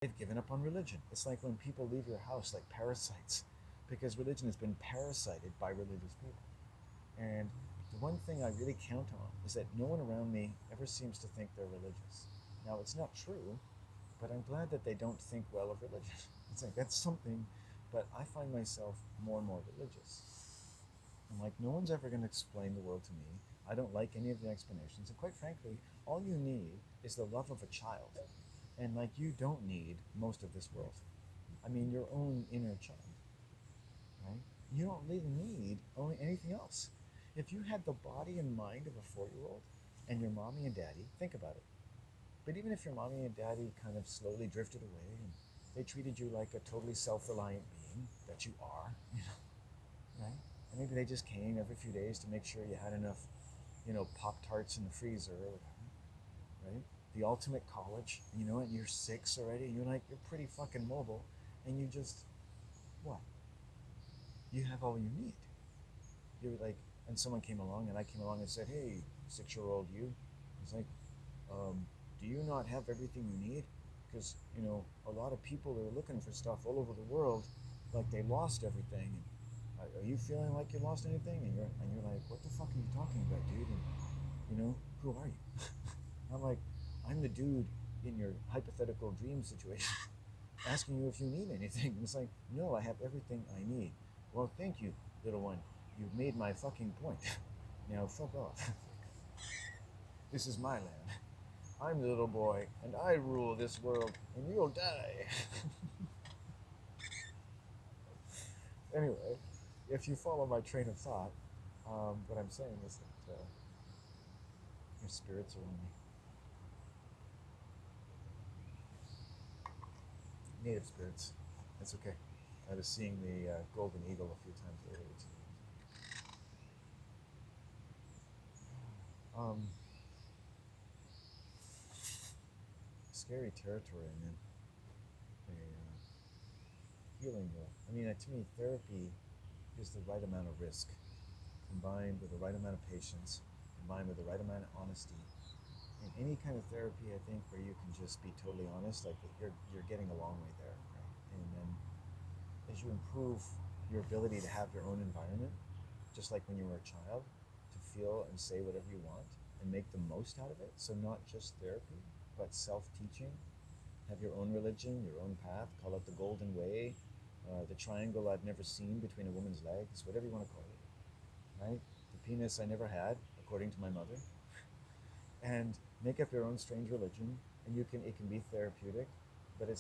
They've given up on religion. It's like when people leave your house like parasites, because religion has been parasited by religious people. And the one thing I really count on is that no one around me ever seems to think they're religious. Now, it's not true, but I'm glad that they don't think well of religion. It's like that's something, but I find myself more and more religious. I'm like, no one's ever going to explain the world to me. I don't like any of the explanations. And quite frankly, all you need is the love of a child. And like, you don't need most of this world. I mean, your own inner child, right? You don't really need only anything else. If you had the body and mind of a 4 year old and your mommy and daddy, think about it. But even if your mommy and daddy kind of slowly drifted away and they treated you like a totally self reliant being that you are, right? And maybe they just came every few days to make sure you had enough, Pop Tarts in the freezer or whatever, right? The ultimate college, and you're 6 already, and you're pretty fucking mobile, and you just, what? You have all you need. You're like, and someone came along, and I came along and said, hey, 6 year old you. It's like, do you not have everything you need? Because, a lot of people are looking for stuff all over the world, like they lost everything. And are you feeling like you lost anything? And you're like, what the fuck are you talking about, dude? And who are you? I'm like, I'm the dude in your hypothetical dream situation, asking you if you need anything. And it's like, no, I have everything I need. Well, thank you, little one. You've made my fucking point. Now fuck off. This is my land. I'm the little boy, and I rule this world, and you'll die. Anyway, if you follow my train of thought, what I'm saying is that your spirits are only native spirits. That's okay. I was seeing the golden eagle a few times earlier today. Um, Scary territory I'm in. Healing though. I mean, to me, therapy is the right amount of risk, combined with the right amount of patience, combined with the right amount of honesty. In any kind of therapy, I think where you can just be totally honest, like you're getting a long way there, right? And then as you improve your ability to have your own environment, just like when you were a child, to feel and say whatever you want and make the most out of it. So not just therapy, but self-teaching. Have your own religion, your own path. Call it the golden way, the triangle I've never seen between a woman's legs, whatever you want to call it, right? The penis I never had, according to my mother. And make up your own strange religion, and it can be therapeutic, but it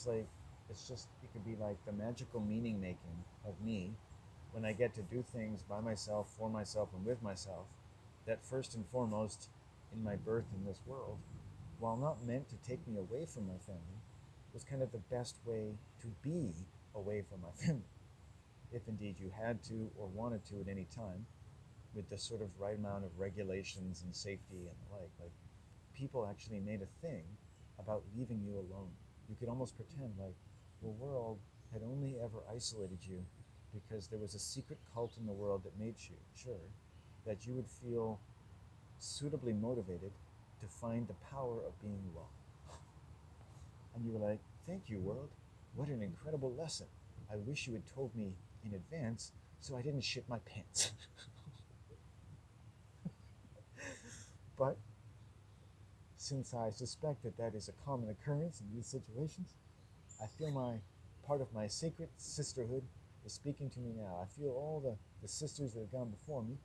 could be like the magical meaning making of me when I get to do things by myself, for myself, and with myself, that first and foremost, in my birth in this world, while not meant to take me away from my family, was kind of the best way to be away from my family, if indeed you had to or wanted to at any time, with the sort of right amount of regulations and safety and the like people actually made a thing about leaving you alone. You could almost pretend like the world had only ever isolated you because there was a secret cult in the world that made sure that you would feel suitably motivated to find the power of being alone. And you were like, thank you, world. What an incredible lesson. I wish you had told me in advance so I didn't shit my pants. But since I suspect that that is a common occurrence in these situations, I feel part of my secret sisterhood is speaking to me now. I feel all the sisters that have gone before me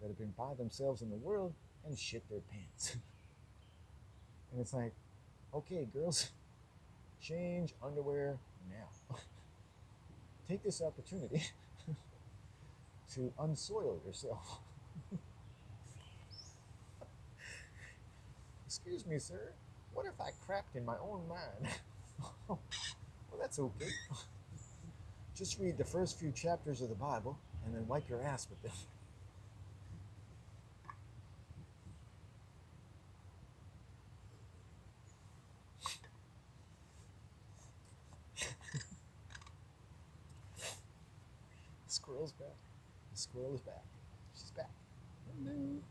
that have been by themselves in the world and shit their pants. And it's like, okay, girls, change underwear now. Take this opportunity to unsoil yourself. Excuse me, sir. What if I crapped in my own mind? Well, that's okay. Just read the first few chapters of the Bible and then wipe your ass with them. The squirrel's back. The squirrel is back. She's back. Hello.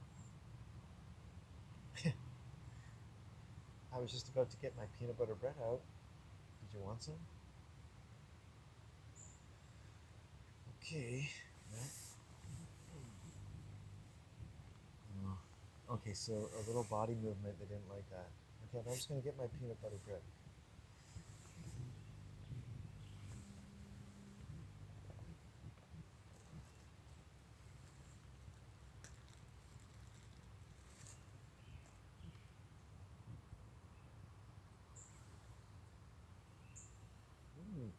I was just about to get my peanut butter bread out. Do you want some? Okay. Okay, so a little body movement, they didn't like that. Okay, I'm just going to get my peanut butter bread. Mm.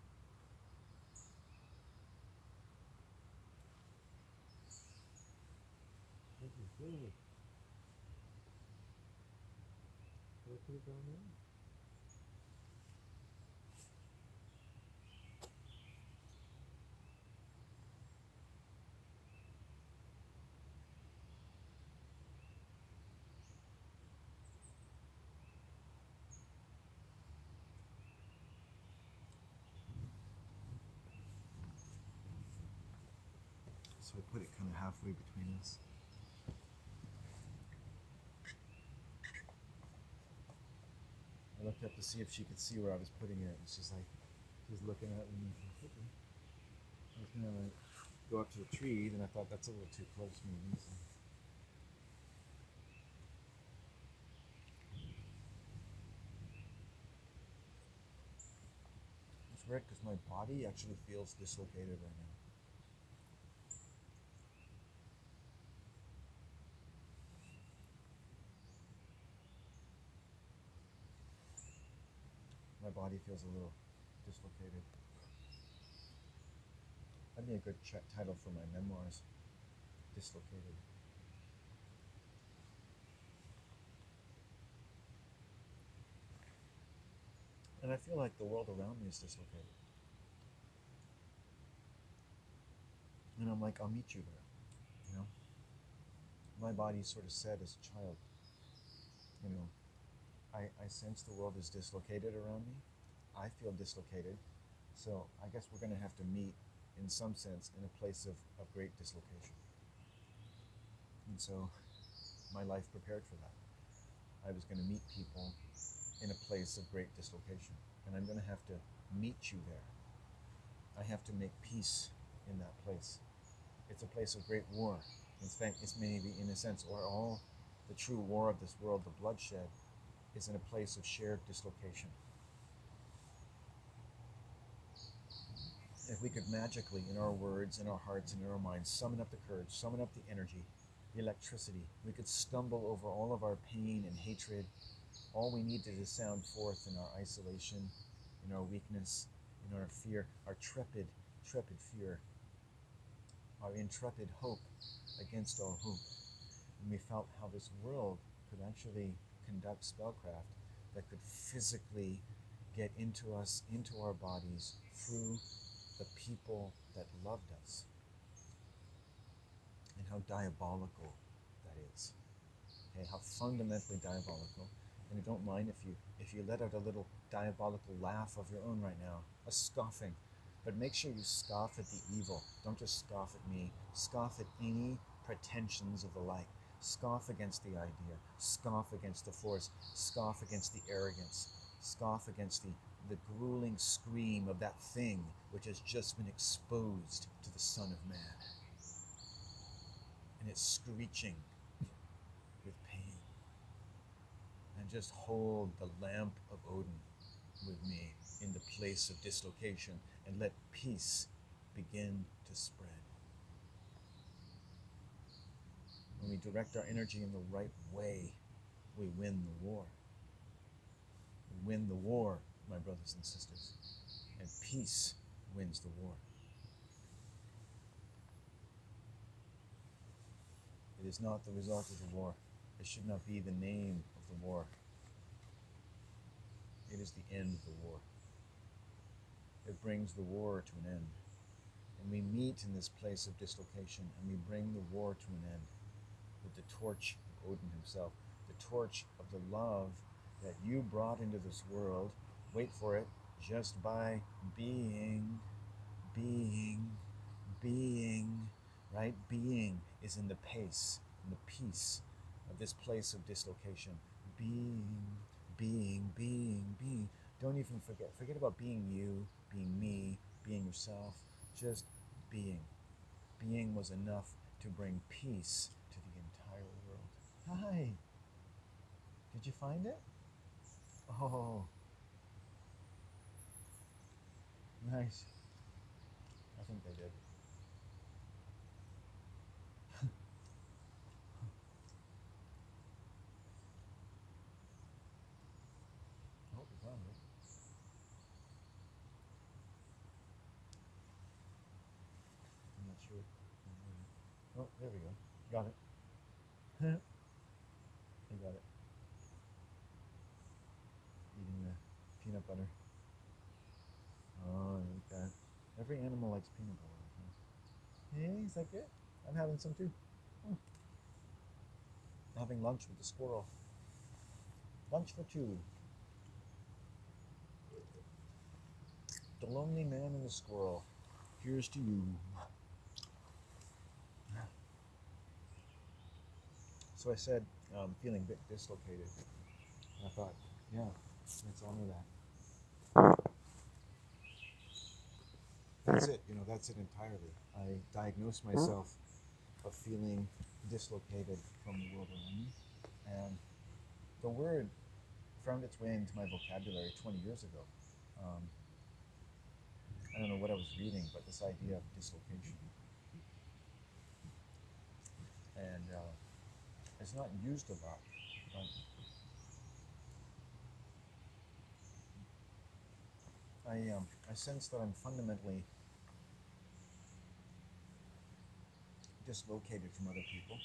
This is good. Can I put it down there? So I put it kind of halfway between us. I looked up to see if she could see where I was putting it, and she's looking at me. I was gonna like go up to the tree, then I thought that's a little too close, maybe. So. It's weird because my body actually feels dislocated right now. My body feels a little dislocated. That'd be a good title for my memoirs. Dislocated. And I feel like the world around me is dislocated. And I'm like, I'll meet you there. You know, my body sort of said as a child, you know, I sense the world is dislocated around me. I feel dislocated. So I guess we're going to have to meet in some sense in a place of great dislocation. And so my life prepared for that. I was going to meet people in a place of great dislocation. And I'm going to have to meet you there. I have to make peace in that place. It's a place of great war. In fact, it's maybe in a sense, or all the true war of this world, the bloodshed, is in a place of shared dislocation. If we could magically, in our words, in our hearts, and in our minds, summon up the courage, summon up the energy, the electricity, we could stumble over all of our pain and hatred. All we need is to sound forth in our isolation, in our weakness, in our fear, our trepid fear, our intrepid hope against all hope. And we felt how this world could actually conduct spellcraft that could physically get into us, into our bodies, through the people that loved us. And how diabolical that is. Okay, how fundamentally diabolical. And I don't mind if you let out a little diabolical laugh of your own right now, a scoffing. But make sure you scoff at the evil. Don't just scoff at me. Scoff at any pretensions of the like. Scoff against the idea. Scoff against the force. Scoff against the arrogance. Scoff against the grueling scream of that thing which has just been exposed to the Son of Man. And it's screeching with pain. And just hold the lamp of Odin with me in the place of dislocation and let peace begin to spread. When we direct our energy in the right way, we win the war. We win the war, my brothers and sisters, and peace wins the war. It is not the result of the war. It should not be the name of the war. It is the end of the war. It brings the war to an end. And we meet in this place of dislocation, and we bring the war to an end with the torch of Odin himself, the torch of the love that you brought into this world. Wait for it, just by being, right? Being is in the pace, in the peace of this place of dislocation. Being. Don't even forget. Forget about being you, being me, being yourself. Just being. Being was enough to bring peace to the entire world. Hi. Did you find it? Oh, nice. I think they did. I hope you found it. I'm not sure. Oh, there we go. Got it. You got it. Eating the peanut butter. Oh, I like that. Every animal likes peanut butter. I think. Hey, is that good? I'm having some too. Hmm. Having lunch with the squirrel. Lunch for two. The lonely man and the squirrel. Here's to you. So I said, feeling a bit dislocated. I thought, yeah, let's honor that. That's it. That's it entirely. I diagnosed myself of feeling dislocated from the world around me, and the word found its way into my vocabulary 20 years ago. Um, I don't know what I was reading, but this idea of dislocation, and it's not used a lot, but I sense that I'm fundamentally dislocated from other people,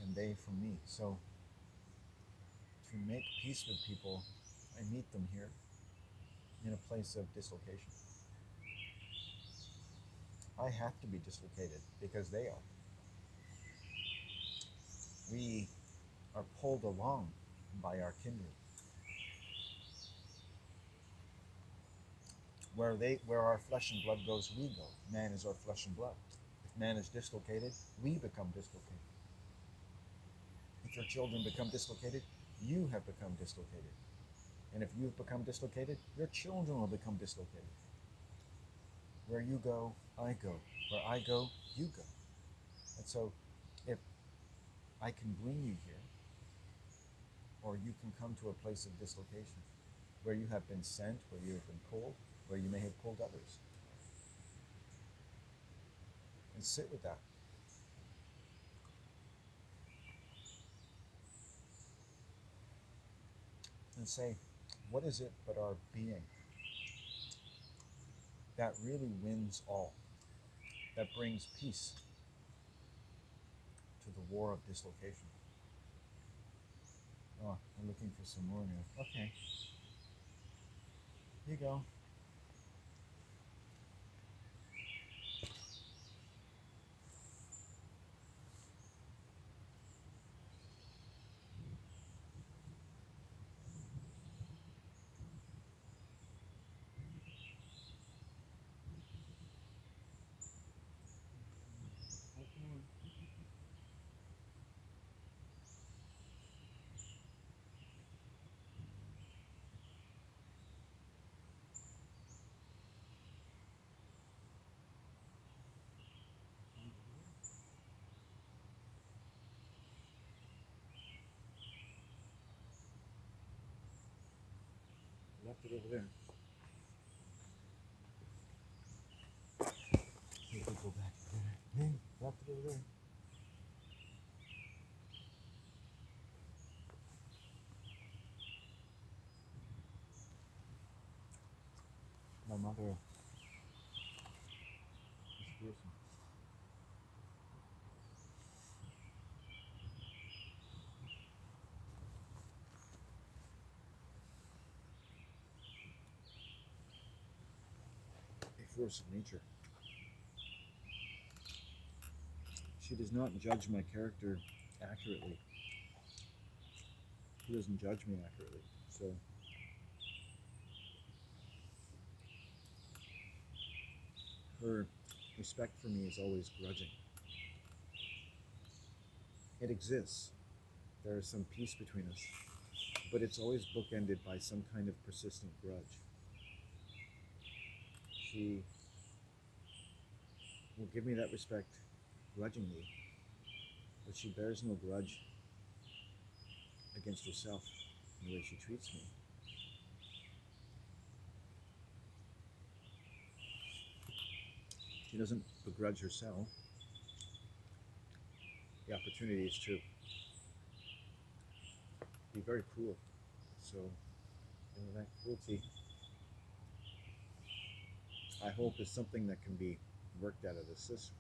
and they from me. So to make peace with people, I meet them here in a place of dislocation. I have to be dislocated because they are. We are pulled along by our kindred. Where our flesh and blood goes, we go. Man is our flesh and blood. If man is dislocated, we become dislocated. If your children become dislocated, you have become dislocated. And if you've become dislocated, your children will become dislocated. Where you go, I go. Where I go, you go. And so, if I can bring you here, or you can come to a place of dislocation, where you have been sent, where you have been pulled, where you may have pulled others, and sit with that. And say, what is it but our being that really wins all, that brings peace to the war of dislocation? Oh, I'm looking for some more now. Okay, here you go. Left it over there. Here we go back there. Hey, left it over there. My mother is fearsome. A force of nature. She does not judge my character accurately. She doesn't judge me accurately. So her respect for me is always grudging. It exists. There is some peace between us, but it's always bookended by some kind of persistent grudge. she will give me that respect grudgingly, but she bears no grudge against herself in the way she treats me. She doesn't begrudge herself the opportunities to be very cruel. So, that cruelty, I hope, is something that can be worked out of the system.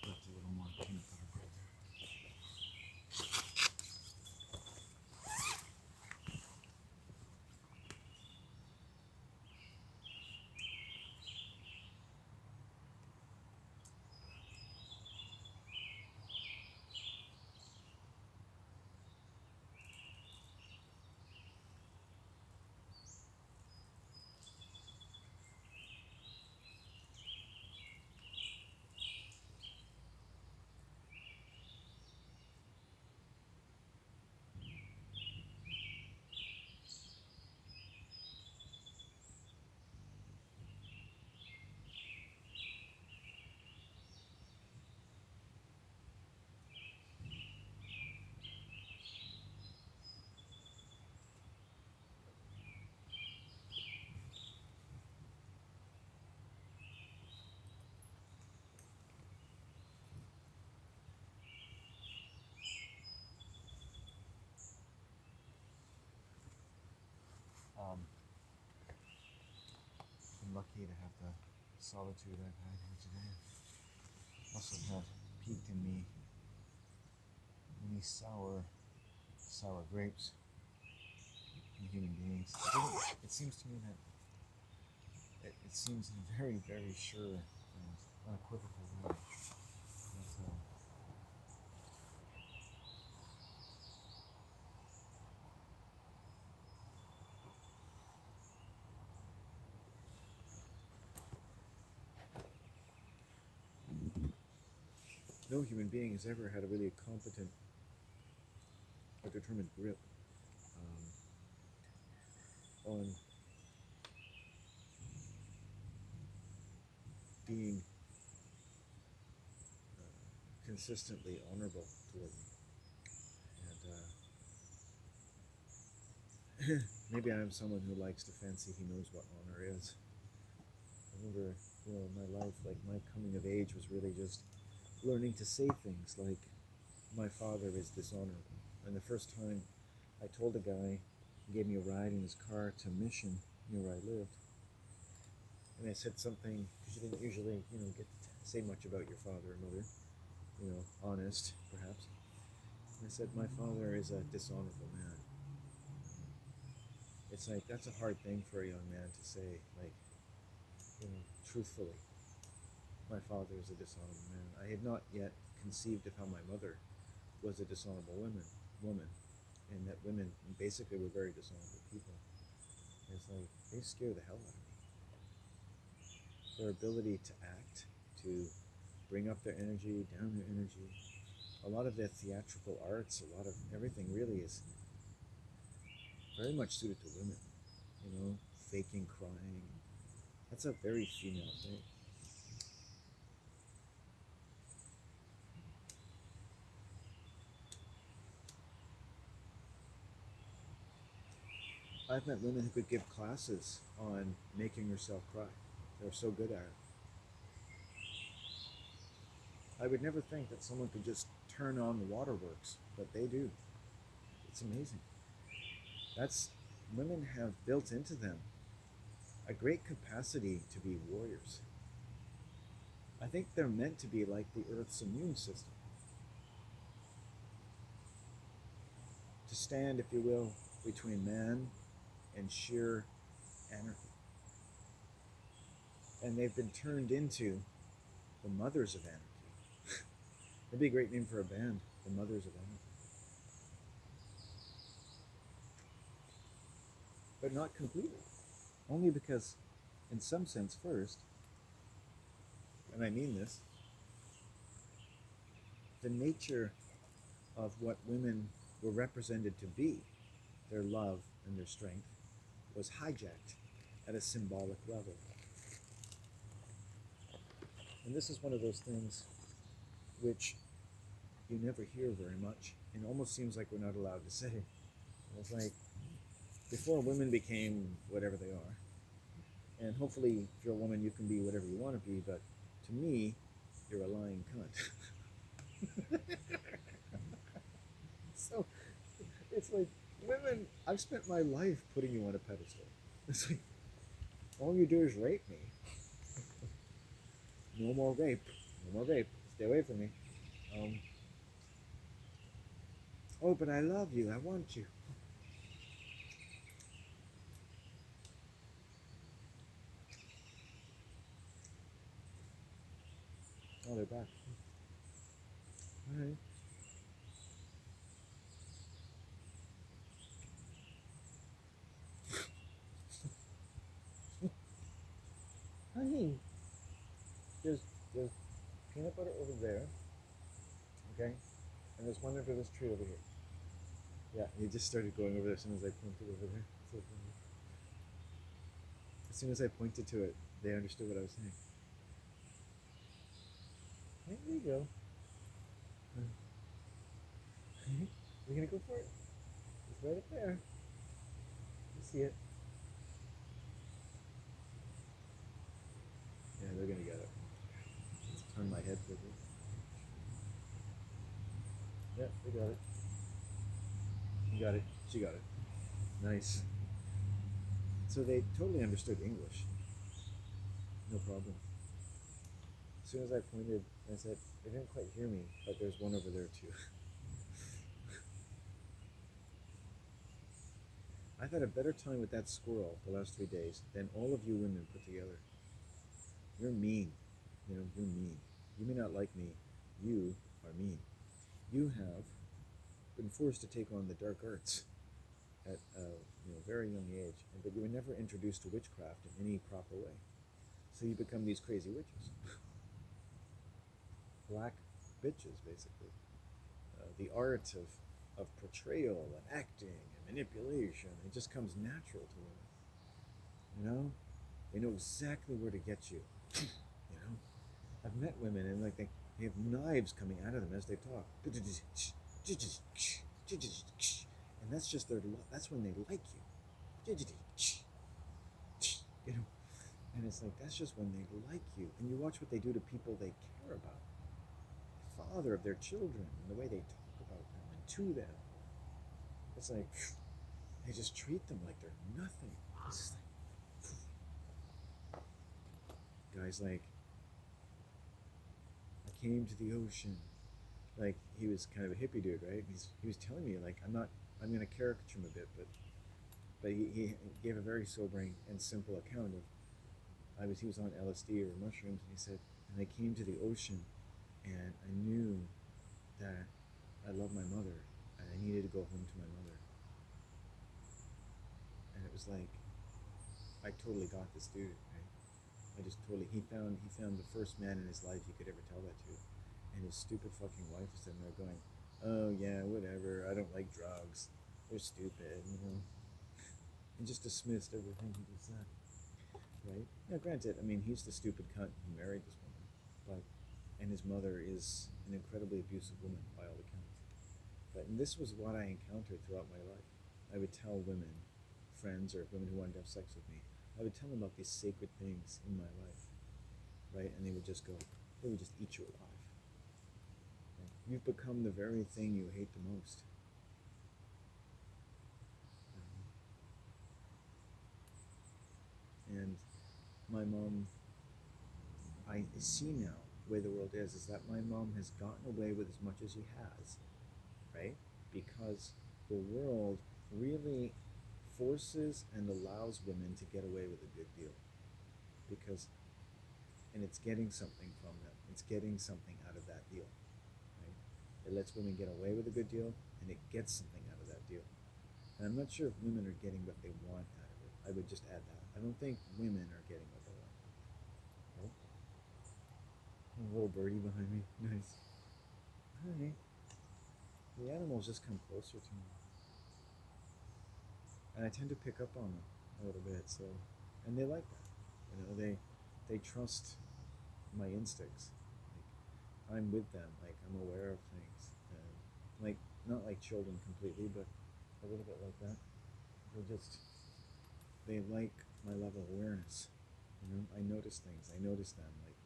Left a little more peanut butter bread there. I'm lucky to have the solitude I've had here today. Also have peaked in me many sour grapes in human beings. It seems to me that it seems in a very, very sure and unequivocal way that no human being has ever had a really competent or determined grip on being consistently honorable toward me. And maybe I am someone who likes to fancy he knows what honor is. I remember, in my life, like my coming of age was really just learning to say things like, my father is dishonorable. And the first time I told a guy, he gave me a ride in his car to Mission, near where I lived, and I said something, because you didn't usually, get to say much about your father or mother, honest, perhaps. And I said, my father is a dishonorable man. It's like, that's a hard thing for a young man to say, like, truthfully. My father is a dishonorable man. I had not yet conceived of how my mother was a dishonorable woman, and that women basically were very dishonorable people. And it's like, they scare the hell out of me. Their ability to act, to bring up their energy, down their energy. A lot of their theatrical arts, a lot of everything really is very much suited to women. Faking crying. That's a very female thing. I've met women who could give classes on making yourself cry. They're so good at it. I would never think that someone could just turn on the waterworks, but they do. It's amazing. Women have built into them a great capacity to be warriors. I think they're meant to be like the Earth's immune system. to stand, if you will, between man and sheer anarchy. And they've been turned into the mothers of anarchy. That'd be a great name for a band, the Mothers of Anarchy. But not completely. Only because, in some sense, first, and I mean this, the nature of what women were represented to be, their love and their strength, was hijacked at a symbolic level. And this is one of those things which you never hear very much, and almost seems like we're not allowed to say. It's like, before women became whatever they are, and hopefully if you're a woman you can be whatever you want to be, but to me, you're a lying cunt. So it's like, women, I've spent my life putting you on a pedestal. It's like, all you do is rape me. No more rape. No more rape. Stay away from me. Oh, but I love you. I want you. Oh, they're back. All right. Honey, there's peanut butter over there, okay? And there's one under this tree over here. Yeah, he just started going over there as soon as I pointed over there. So as soon as I pointed to it, they understood what I was saying. Hey, there you go. We're gonna go for it. It's right up there. You see it. Yeah, they're gonna get it. Let's turn my head for this. Yeah, they got it. You got it. She got it. Nice. So they totally understood English. No problem. As soon as I pointed, I said, they didn't quite hear me, but there's one over there too. I've had a better time with that squirrel the last 3 days than all of you women put together. You're mean. You're mean. You may not like me. You are mean. You have been forced to take on the dark arts at a very young age, but you were never introduced to witchcraft in any proper way. So you become these crazy witches. Black bitches, basically. The art of portrayal and acting and manipulation, it just comes natural to women. They know exactly where to get you. I've met women and like they have knives coming out of them as they talk. And that's just that's when they like you. And it's like, that's just when they like you. And you watch what they do to people they care about. The father of their children, and the way they talk about them and to them. It's like, they just treat them like they're nothing. It's like, guys like, I came to the ocean. Like, he was kind of a hippie dude, right? He was telling me, like, I'm going to caricature him a bit, but he gave a very sobering and simple account of, he was on LSD or mushrooms, and he said, and I came to the ocean, and I knew that I loved my mother, and I needed to go home to my mother. And it was like, I totally got this dude, right? He found the first man in his life he could ever tell that to. And his stupid fucking wife was sitting there going, oh yeah, whatever, I don't like drugs. They're stupid, And just dismissed everything he just said. Right? Now granted, he's the stupid cunt who married this woman. And his mother is an incredibly abusive woman by all accounts. And this was what I encountered throughout my life. I would tell women, friends or women who wanted to have sex with me, I would tell them about these sacred things in my life, right? And they would just eat you alive. Right? You've become the very thing you hate the most. And my mom, I see now the way the world is that my mom has gotten away with as much as she has, right? Because the world really forces and allows women to get away with a good deal because, and it's getting something from them. It's getting something out of that deal, right? It lets women get away with a good deal, and it gets something out of that deal. And I'm not sure if women are getting what they want out of it. I would just add that. I don't think women are getting what they want. Oh, a little birdie behind me. Nice. Hi. The animals just come closer to me. And I tend to pick up on them a little bit, so and they like that. They trust my instincts. Like I'm with them, like I'm aware of things. And like not like children completely, but a little bit like that. They like my level of awareness. I notice things. I notice them. Like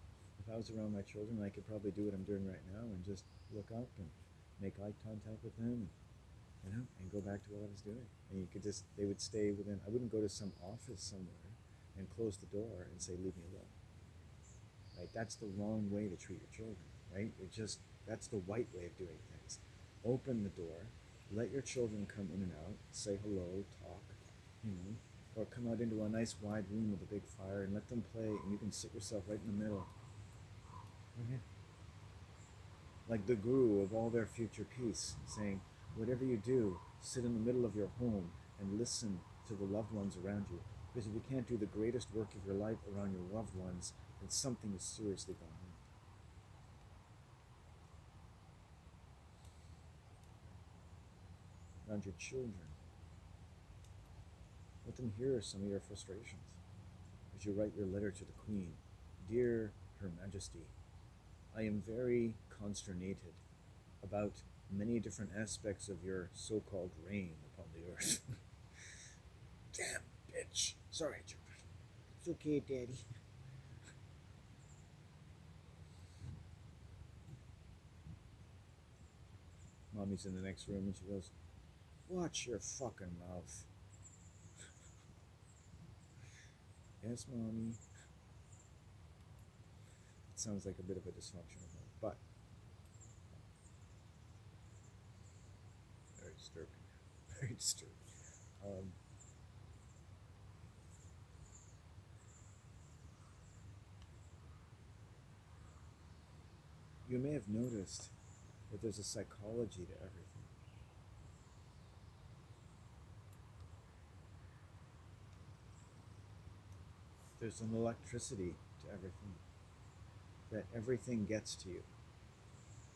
if I was around my children, I could probably do what I'm doing right now and just look up and make eye contact with them, and go back to what I was doing. And you could just they would stay within. I wouldn't go to some office somewhere and close the door and say, "Leave me alone." Right? That's the wrong way to treat your children. Right? That's the white way of doing things. Open the door, let your children come in and out, say hello, talk, you know, or come out into a nice wide room with a big fire and let them play, and you can sit yourself right in the middle. Okay. Like the guru of all their future peace, saying, whatever you do, sit in the middle of your home and listen to the loved ones around you. Because if you can't do the greatest work of your life around your loved ones, then something is seriously gone wrong. Around your children, let them hear some of your frustrations. As you write your letter to the Queen, Dear Her Majesty, I am very consternated about many different aspects of your so-called reign upon the earth. Damn, bitch. Sorry, Jupiter. It's okay, Daddy. Mommy's in the next room and she goes, watch your fucking mouth. Yes, Mommy. It sounds like a bit of a dysfunctional home, but very disturbing. Very disturbing. Um, you may have noticed that there's a psychology to everything. There's an electricity to everything. That everything gets to you.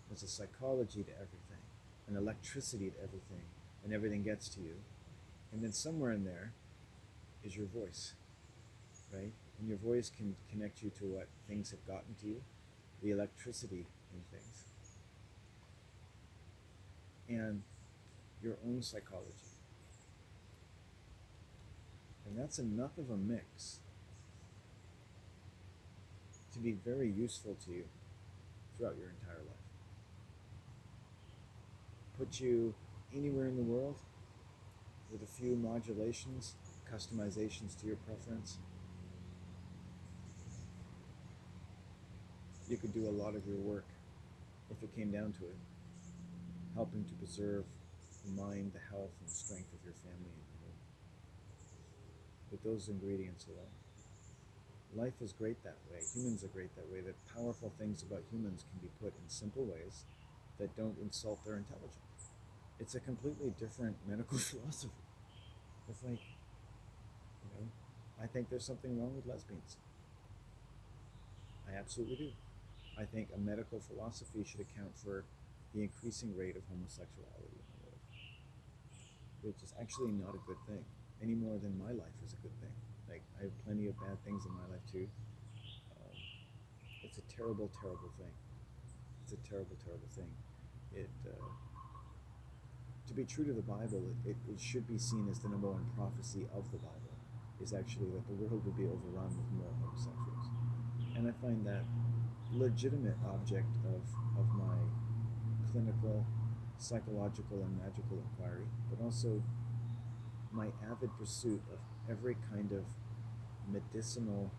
There's a psychology to everything, an electricity to everything, and everything gets to you. And then somewhere in there is your voice, right? And your voice can connect you to what things have gotten to you, the electricity in things, and your own psychology. And that's enough of a mix to be very useful to you throughout your entire life. Put you anywhere in the world with a few modulations, customizations to your preference. You could do a lot of your work if it came down to it, helping to preserve the mind, the health, and strength of your family and your home. With those ingredients alone. Life is great that way. Humans are great that way. The powerful things about humans can be put in simple ways that don't insult their intelligence. It's a completely different medical philosophy. It's like, I think there's something wrong with lesbians. I absolutely do. I think a medical philosophy should account for the increasing rate of homosexuality in the world, which is actually not a good thing, any more than my life is a good thing. Like, I have plenty of bad things in my life too. Um, it's a terrible, terrible thing. It's a terrible, terrible thing. It, to be true to the Bible, it should be seen as the number one prophecy of the Bible, is actually that the world would be overrun with more homosexuals. And I find that legitimate object of my clinical, psychological, and magical inquiry, but also my avid pursuit of every kind of medicinal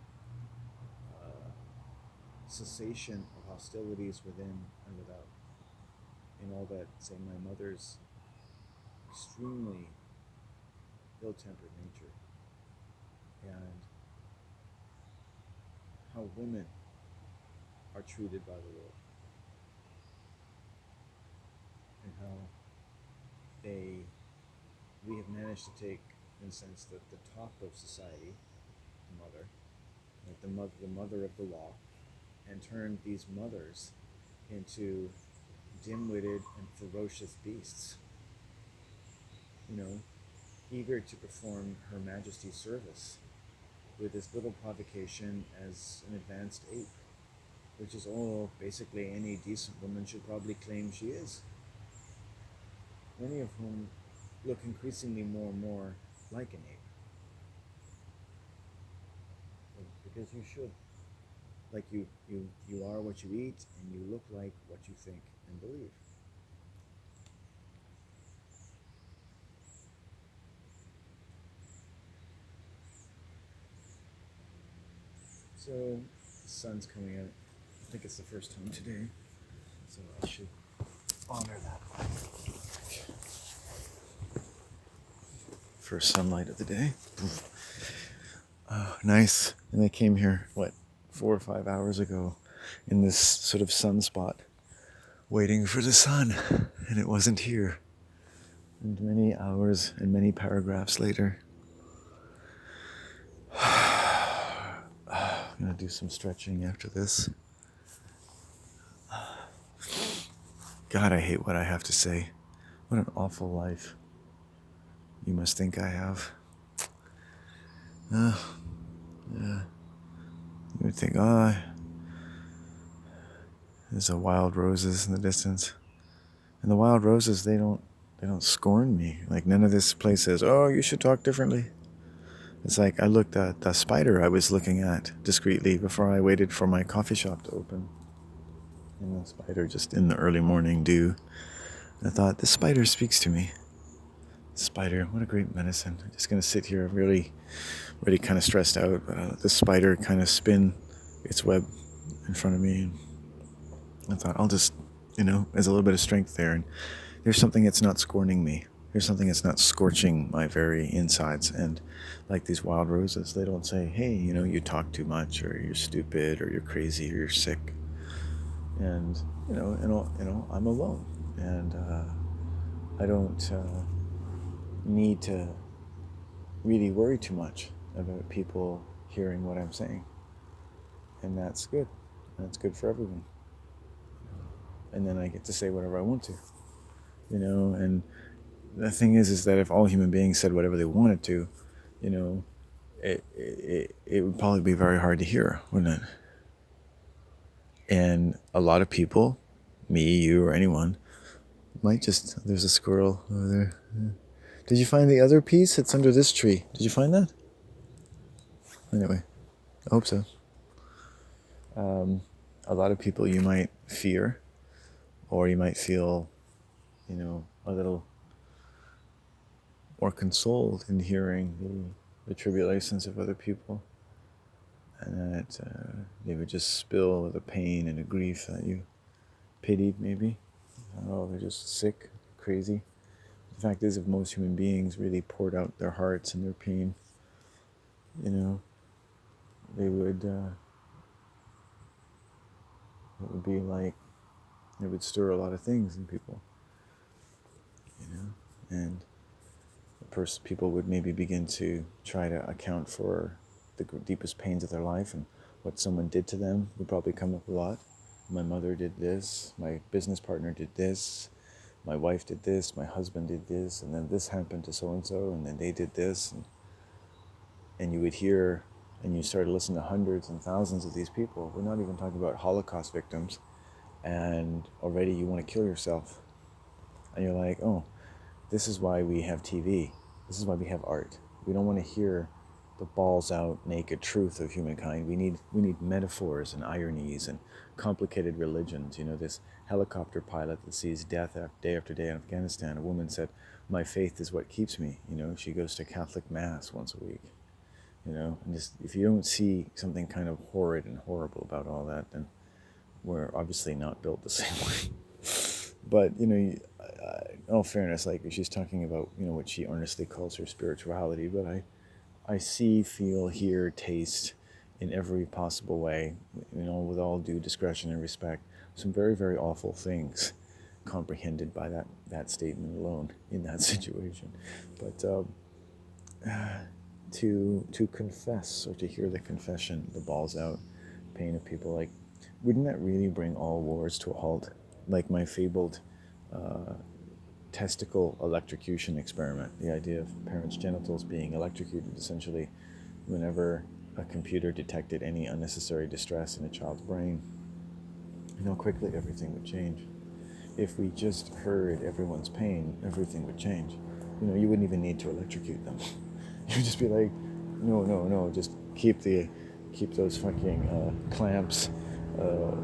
cessation of hostilities within and without. In all that, say, my mother's extremely ill-tempered nature, and how women are treated by the world, and how they we have managed to take, in a sense, the top of society, the mother, like the mother of the law, and turn these mothers into dim-witted and ferocious beasts, you know, eager to perform Her Majesty's service with as little provocation as an advanced ape, which is all basically any decent woman should probably claim she is. Many of whom look increasingly more and more like an ape. Because you should. Like you are what you eat, and you look like what you think and believe. So the sun's coming out. I think it's the first time today, so I should honor that. First sunlight of the day. Oh, nice. And I came here, 4 or 5 hours ago, in this sort of sunspot, waiting for the sun, and it wasn't here. And many hours and many paragraphs later, I'm gonna do some stretching after this. God, I hate what I have to say. What an awful life you must think I have. Yeah. You would think, there's the wild roses in the distance. And the wild roses, they don't scorn me. Like, none of this place says, oh, you should talk differently. It's like I looked at the spider I was looking at discreetly before I waited for my coffee shop to open. And the spider just in the early morning dew. And I thought, this spider speaks to me. Spider, what a great medicine. I'm just going to sit here really kind of stressed out. But I let the spider kind of spin its web in front of me. And I thought, I'll just, there's a little bit of strength there. And there's something that's not scorning me. There's something that's not scorching my very insides. And like these wild roses, they don't say, hey, you talk too much, or you're stupid, or you're crazy, or you're sick. And, I'm alone. And I don't need to really worry too much about people hearing what I'm saying. And that's good. That's good for everyone. And then I get to say whatever I want to. And the thing is that if all human beings said whatever they wanted to, it would probably be very hard to hear, wouldn't it? And a lot of people, me, you, or anyone, might just... There's a squirrel over there. Yeah. Did you find the other piece? It's under this tree. Did you find that? Anyway, I hope so. A lot of people you might fear, or you might feel, a little more consoled in hearing the tribulations of other people, and that they would just spill the pain and the grief that you pitied, maybe. Oh, they're just sick, crazy. The fact is, if most human beings really poured out their hearts and their pain, they would, it would be like, it would stir a lot of things in people, and people would maybe begin to try to account for the deepest pains of their life, and what someone did to them would probably come up a lot. My mother did this, my business partner did this, my wife did this, my husband did this, and then this happened to so-and-so, and then they did this, and you would hear, and you started listening to hundreds and thousands of these people. We're not even talking about Holocaust victims, and already you want to kill yourself. And you're like, oh, this is why we have TV. This is why we have art. We don't want to hear the balls out naked truth of humankind. We need metaphors and ironies and complicated religions. This helicopter pilot that sees death day after day in Afghanistan. A woman said, my faith is what keeps me. She goes to Catholic Mass once a week. And just, if you don't see something kind of horrid and horrible about all that, then we're obviously not built the same way. But, all fairness, like she's talking about, what she earnestly calls her spirituality, but I see, feel, hear, taste in every possible way, with all due discretion and respect, some very, very awful things comprehended by that statement alone in that situation. But to confess, or to hear the confession, the balls out pain of people, like, wouldn't that really bring all wars to a halt? Like my fabled testicle electrocution experiment, the idea of parents' genitals being electrocuted essentially whenever a computer detected any unnecessary distress in a child's brain. How quickly everything would change. If we just heard everyone's pain, everything would change. You wouldn't even need to electrocute them. You'd just be like, no, just keep those fucking clamps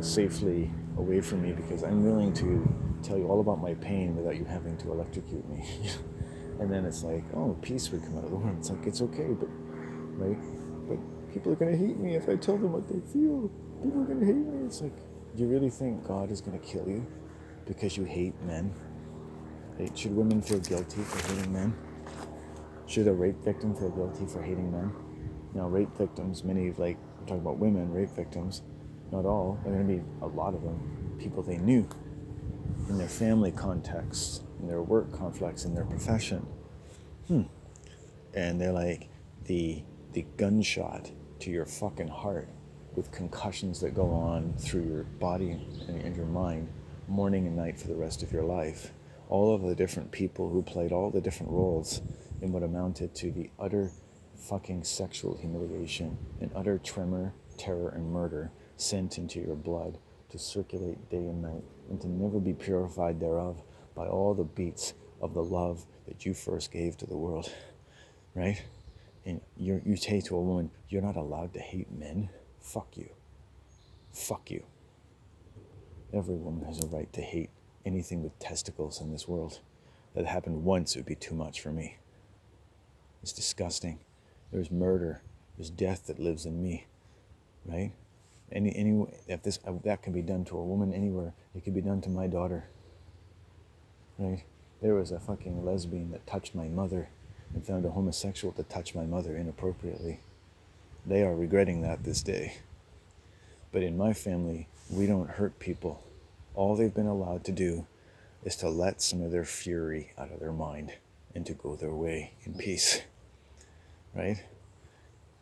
safely away from me, because I'm willing to tell you all about my pain without you having to electrocute me. And then it's like, oh, peace would come out of the room. It's like, it's okay, but people are gonna hate me if I tell them what they feel. People are gonna hate me. It's like, do you really think God is gonna kill you because you hate men? Right? Should women feel guilty for hating men? Should a rape victim feel guilty for hating men? Now, rape victims, we're talking about women, rape victims, not all, there are going to be a lot of them, people they knew in their family context, in their work conflicts, in their profession. And they're like the gunshot to your fucking heart, with concussions that go on through your body and your mind, morning and night for the rest of your life. All of the different people who played all the different roles in what amounted to the utter fucking sexual humiliation and utter tremor, terror, and murder sent into your blood to circulate day and night, and to never be purified thereof by all the beats of the love that you first gave to the world, right? And you say to a woman, you're not allowed to hate men? Fuck you. Fuck you. Every woman has a right to hate anything with testicles in this world. That happened once, it would be too much for me. It's disgusting. There's murder. There's death that lives in me, right? If that can be done to a woman anywhere, it could be done to my daughter, right? There was a fucking lesbian that touched my mother and found a homosexual to touch my mother inappropriately. They are regretting that this day. But in my family, we don't hurt people. All they've been allowed to do is to let some of their fury out of their mind and to go their way in peace, right?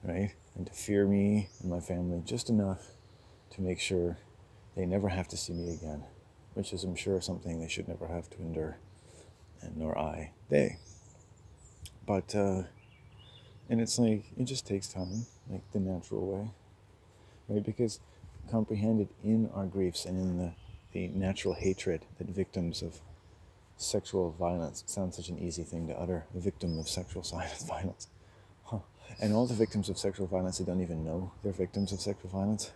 And to fear me and my family just enough to make sure they never have to see me again, which is, I'm sure, something they should never have to endure, and nor they. But, and it's like, it just takes time, like the natural way, right? Because comprehended in our griefs and in the natural hatred that victims of sexual violence, sounds such an easy thing to utter, a victim of sexual violence. And all the victims of sexual violence, they don't even know they're victims of sexual violence.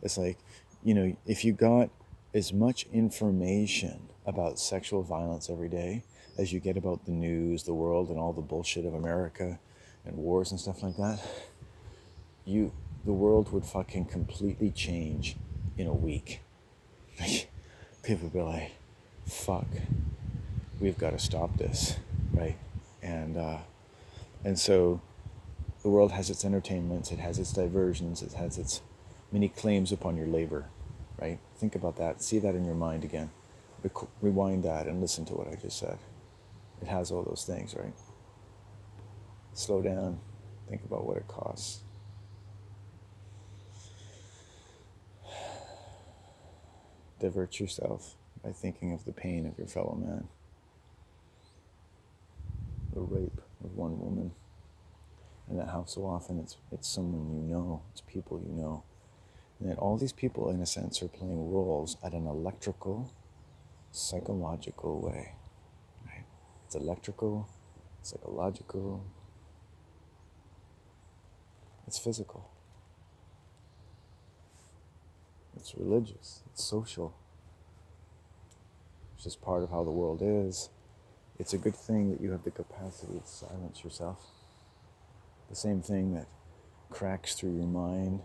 It's like, if you got as much information about sexual violence every day as you get about the news, the world, and all the bullshit of America and wars and stuff like that, the world would fucking completely change in a week. People would be like, fuck, we've got to stop this, right? And so the world has its entertainments, it has its diversions, it has its many claims upon your labor, right? Think about that. See that in your mind again. Rewind that and listen to what I just said. It has all those things, right? Slow down. Think about what it costs. Divert yourself by thinking of the pain of your fellow man. The rape of one woman. And that how so often it's someone you know, it's people you know. And that all these people, in a sense, are playing roles at an electrical, psychological way. Right? It's electrical, psychological, it's physical, it's religious, it's social. It's just part of how the world is. It's a good thing that you have the capacity to silence yourself. The same thing that cracks through your mind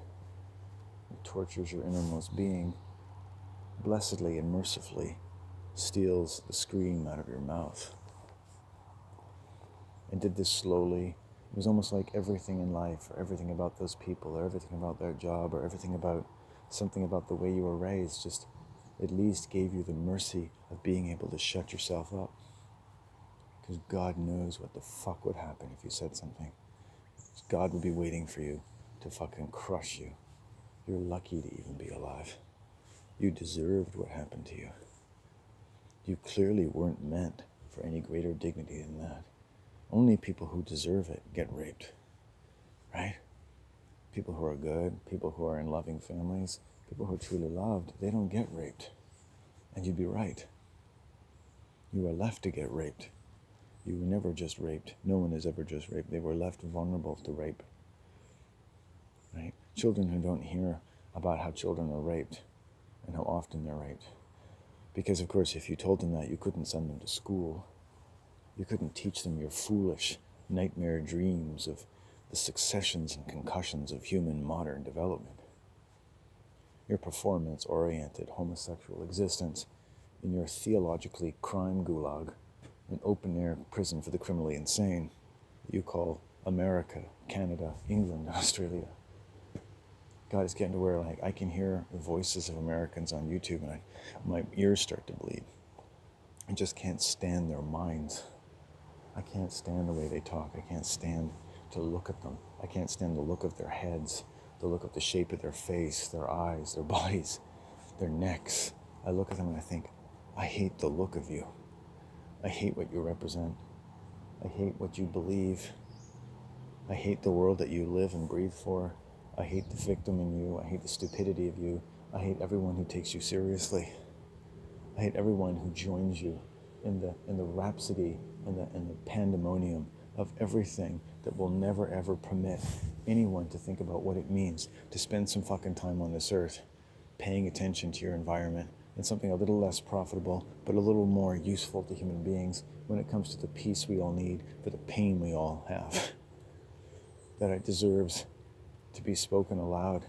and tortures your innermost being, blessedly and mercifully steals the scream out of your mouth. And did this slowly. It was almost like everything in life, or everything about those people, or everything about their job, or everything about something about the way you were raised, just at least gave you the mercy of being able to shut yourself up. Because God knows what the fuck would happen if you said something. God would be waiting for you to fucking crush you. You're lucky to even be alive. You deserved what happened to you. You clearly weren't meant for any greater dignity than that. Only people who deserve it get raped, right? People who are good, people who are in loving families, people who are truly loved, they don't get raped. And you'd be right. You are left to get raped. You were never just raped. No one is ever just raped. They were left vulnerable to rape, right? Children who don't hear about how children are raped and how often they're raped. Because, of course, if you told them that, you couldn't send them to school. You couldn't teach them your foolish nightmare dreams of the successions and concussions of human modern development. Your performance-oriented homosexual existence in your theologically crime gulag, an open-air prison for the criminally insane, you call America, Canada, England, Australia. God, it's getting to where I can hear the voices of Americans on YouTube and my ears start to bleed. I just can't stand their minds. I can't stand the way they talk. I can't stand to look at them. I can't stand the look of their heads, the look of the shape of their face, their eyes, their bodies, their necks. I look at them and I think, I hate the look of you. I hate what you represent. I hate what you believe. I hate the world that you live and breathe for. I hate the victim in you. I hate the stupidity of you. I hate everyone who takes you seriously. I hate everyone who joins you in the rhapsody and the pandemonium of everything that will never ever permit anyone to think about what it means to spend some fucking time on this earth paying attention to your environment and something a little less profitable but a little more useful to human beings when it comes to the peace we all need for the pain we all have. That it deserves to be spoken aloud,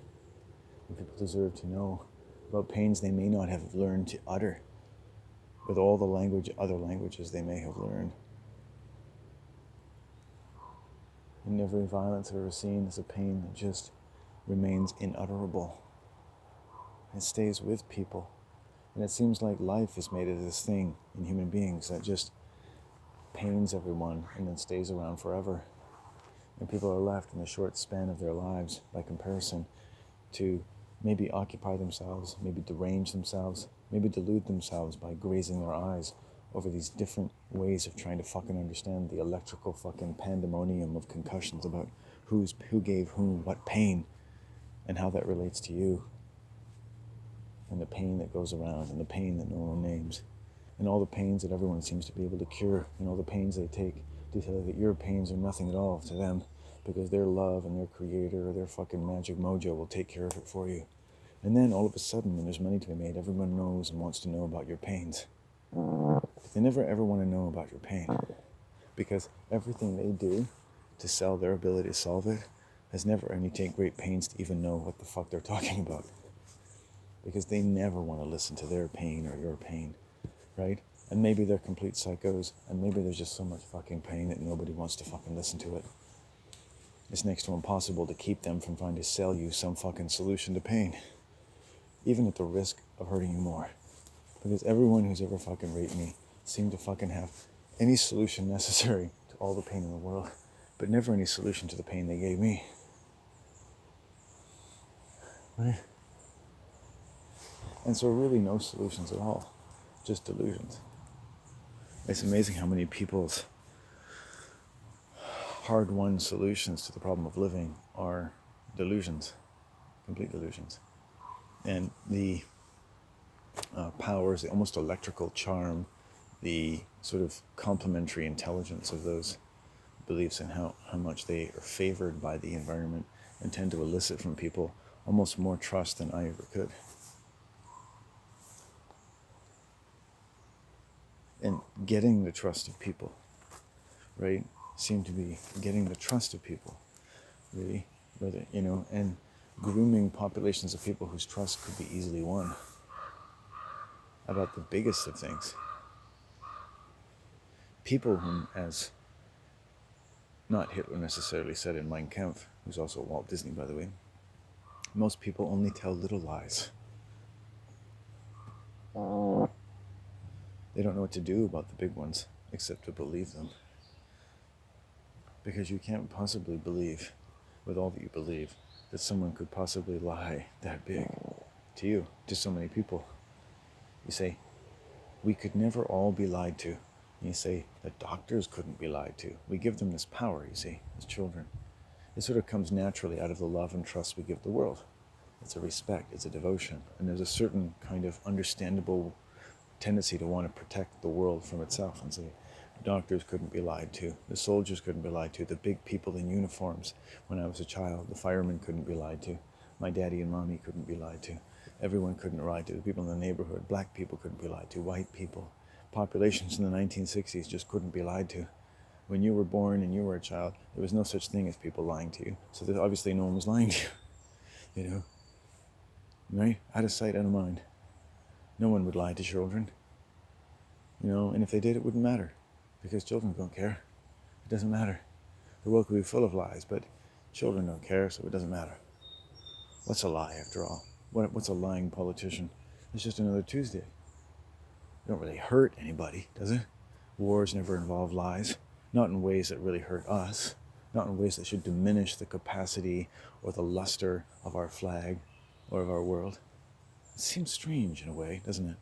and people deserve to know about pains they may not have learned to utter with all the other languages they may have learned. And every violence I've ever seen is a pain that just remains unutterable. It stays with people. And it seems like life is made of this thing in human beings that just pains everyone and then stays around forever. And people are left in the short span of their lives, by comparison, to maybe occupy themselves, maybe derange themselves, maybe delude themselves by grazing their eyes over these different ways of trying to fucking understand the electrical fucking pandemonium of concussions about who gave whom what pain and how that relates to you, and the pain that goes around and the pain that no one names, and all the pains that everyone seems to be able to cure, and all the pains they take to tell you that your pains are nothing at all to them because their love and their creator or their fucking magic mojo will take care of it for you. And then all of a sudden, when there's money to be made, everyone knows and wants to know about your pains. But they never ever want to know about your pain, because everything they do to sell their ability to solve it has never any take great pains to even know what the fuck they're talking about, because they never want to listen to their pain or your pain, right? And maybe they're complete psychos, and maybe there's just so much fucking pain that nobody wants to fucking listen to it. It's next to impossible to keep them from trying to sell you some fucking solution to pain, even at the risk of hurting you more. Because everyone who's ever fucking raped me seemed to fucking have any solution necessary to all the pain in the world, but never any solution to the pain they gave me. Right? And so really no solutions at all, just delusions. It's amazing how many people's hard-won solutions to the problem of living are delusions, complete delusions. And the powers, the almost electrical charm, the sort of complementary intelligence of those beliefs and how much they are favored by the environment and tend to elicit from people almost more trust than I ever could. And getting the trust of people, right, seem to be getting the trust of people, really, whether, and grooming populations of people whose trust could be easily won. about the biggest of things. People whom, as not Hitler necessarily said in Mein Kampf, who's also Walt Disney, by the way, most people only tell little lies. They don't know what to do about the big ones, except to believe them. Because you can't possibly believe, with all that you believe, that someone could possibly lie that big to you, to so many people. You say, we could never all be lied to. And you say, the doctors couldn't be lied to. We give them this power, you see, as children. It sort of comes naturally out of the love and trust we give the world. It's a respect, it's a devotion, and there's a certain kind of understandable tendency to want to protect the world from itself and say, doctors couldn't be lied to, the soldiers couldn't be lied to, the big people in uniforms when I was a child, the firemen couldn't be lied to, my daddy and mommy couldn't be lied to, everyone couldn't lie to, the people in the neighborhood, black people couldn't be lied to, white people, populations in the 1960s just couldn't be lied to. When you were born and you were a child, there was no such thing as people lying to you, so that obviously no one was lying to you, you know, right? Out of sight, out of mind. No one would lie to children, you know, and if they did, it wouldn't matter, because children don't care. It doesn't matter. The world could be full of lies, but children don't care, so it doesn't matter. What's a lie, after all? What's a lying politician? It's just another Tuesday. It don't really hurt anybody, does it? Wars never involve lies, not in ways that really hurt us, not in ways that should diminish the capacity or the luster of our flag or of our world. It seems strange in a way, doesn't it?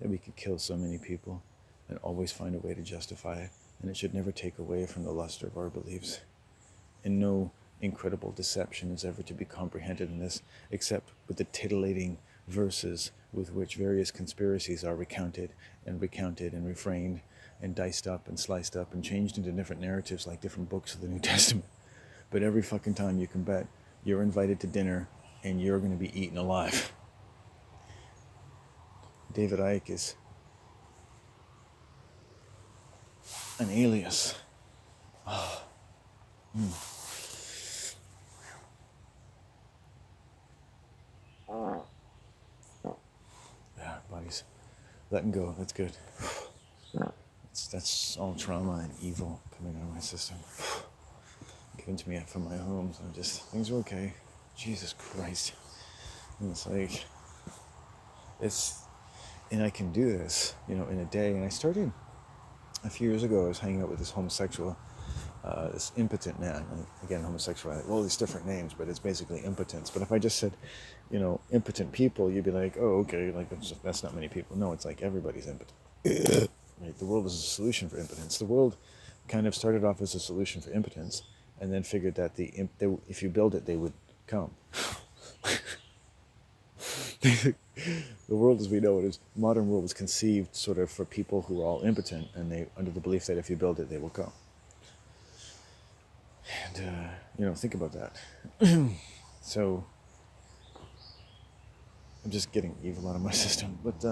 That we could kill so many people and always find a way to justify it, and it should never take away from the luster of our beliefs. And no incredible deception is ever to be comprehended in this, except with the titillating verses with which various conspiracies are recounted and refrained and diced up and sliced up and changed into different narratives like different books of the New Testament. But every fucking time you can bet you're invited to dinner and you're going to be eaten alive. David Icke is an alias. Oh. Yeah, body's letting go. That's good. That's all trauma and evil coming out of my system. Given to me from my home, so things are okay. Jesus Christ. And it's like, and I can do this, you know, in a day. And I started a few years ago. I was hanging out with this homosexual, this impotent man. And again, homosexuality, all these different names, but it's basically impotence. But if I just said, you know, impotent people, you'd be like, oh, okay, like that's not many people. No, it's like everybody's impotent. Right? The world is a solution for impotence. The world kind of started off as a solution for impotence, and then figured that if you build it, they would come. The world as we know it, modern world, was conceived sort of for people who are all impotent, and they under the belief that if you build it, they will come. And you know, think about that. So I'm just getting evil out of my system. But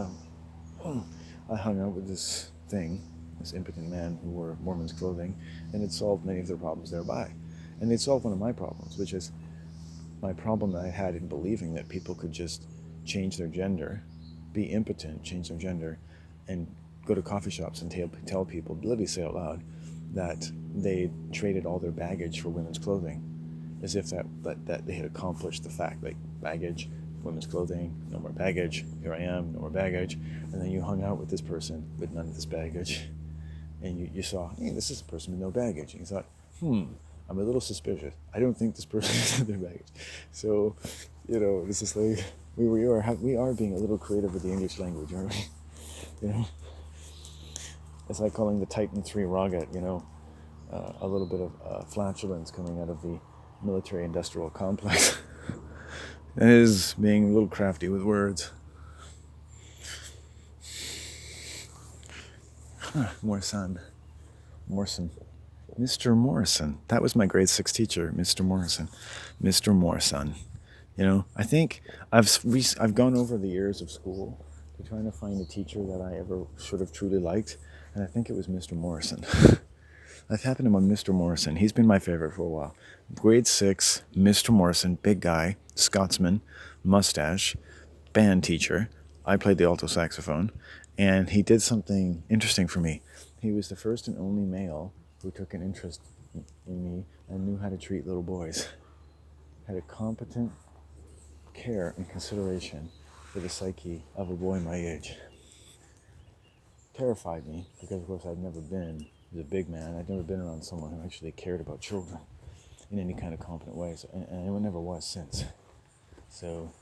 I hung out with this impotent man who wore Mormon's clothing, and it solved many of their problems thereby. And it solved one of my problems, which is my problem that I had in believing that people could just change their gender, be impotent, change their gender, and go to coffee shops and tell people, literally say out loud, that they traded all their baggage for women's clothing, as if that they had accomplished the fact, like baggage, women's clothing, no more baggage, here I am, no more baggage. And then you hung out with this person with none of this baggage, and you saw, hey, this is a person with no baggage, and you thought, I'm a little suspicious. I don't think this person has their baggage. So, you know, it's just like, we are being a little creative with the English language, aren't we? You know, it's like calling the Titan III rocket, you know, a little bit of flatulence coming out of the military-industrial complex. That is being a little crafty with words. Morrison. Mr. Morrison. That was my grade 6 teacher, Mr. Morrison. Mr. Morrison. You know, I think I've gone over the years of school to trying to find a teacher that I ever sort of truly liked, and I think it was Mr. Morrison. I've happened to him on Mr. Morrison. He's been my favorite for a while. Grade 6, Mr. Morrison, big guy, Scotsman, mustache, band teacher, I played the alto saxophone, and he did something interesting for me. He was the first and only male who took an interest in me and knew how to treat little boys, had a competent care and consideration for the psyche of a boy my age. Terrified me because, of course, I'd never been, as a big man, I'd never been around someone who actually cared about children in any kind of competent way, and it never was since. So,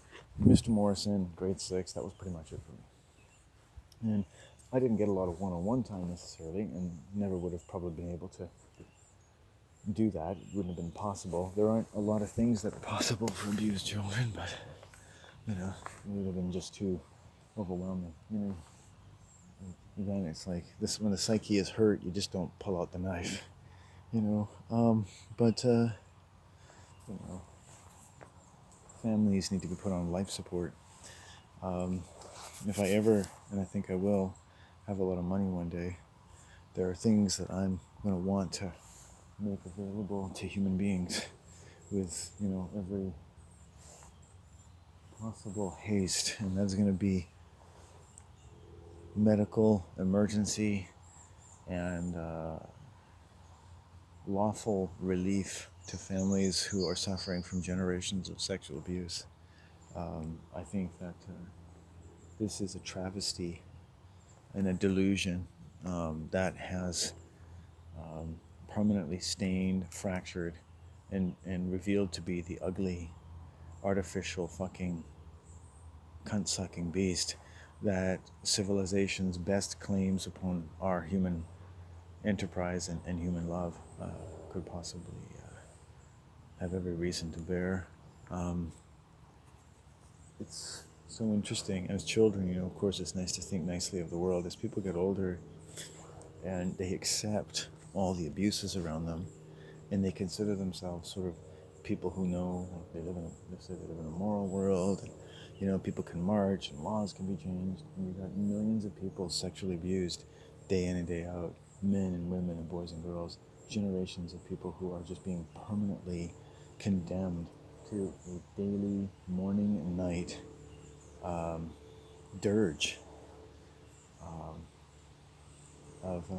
Mr. Morrison, grade 6, that was pretty much it for me. And I didn't get a lot of one-on-one time necessarily, and never would have probably been able to do that. It wouldn't have been possible. There aren't a lot of things that are possible for abused children, but, it would have been just too overwhelming. Again, it's like this: when the psyche is hurt, you just don't pull out the knife, But families need to be put on life support. If I ever, and I think I will, have a lot of money one day, there are things that I'm going to want to make available to human beings with, every possible haste, and that's going to be medical emergency and lawful relief to families who are suffering from generations of sexual abuse. I think that this is a travesty and a delusion that has permanently stained, fractured, and revealed to be the ugly, artificial fucking cunt-sucking beast that civilization's best claims upon our human enterprise and human love could possibly have every reason to bear. It's so interesting. As children, of course, it's nice to think nicely of the world. As people get older and they accept all the abuses around them, and they consider themselves sort of people who know, like they say they live in a moral world, and people can march and laws can be changed, and you've got millions of people sexually abused day in and day out, men and women and boys and girls, generations of people who are just being permanently condemned to a daily, morning and night dirge of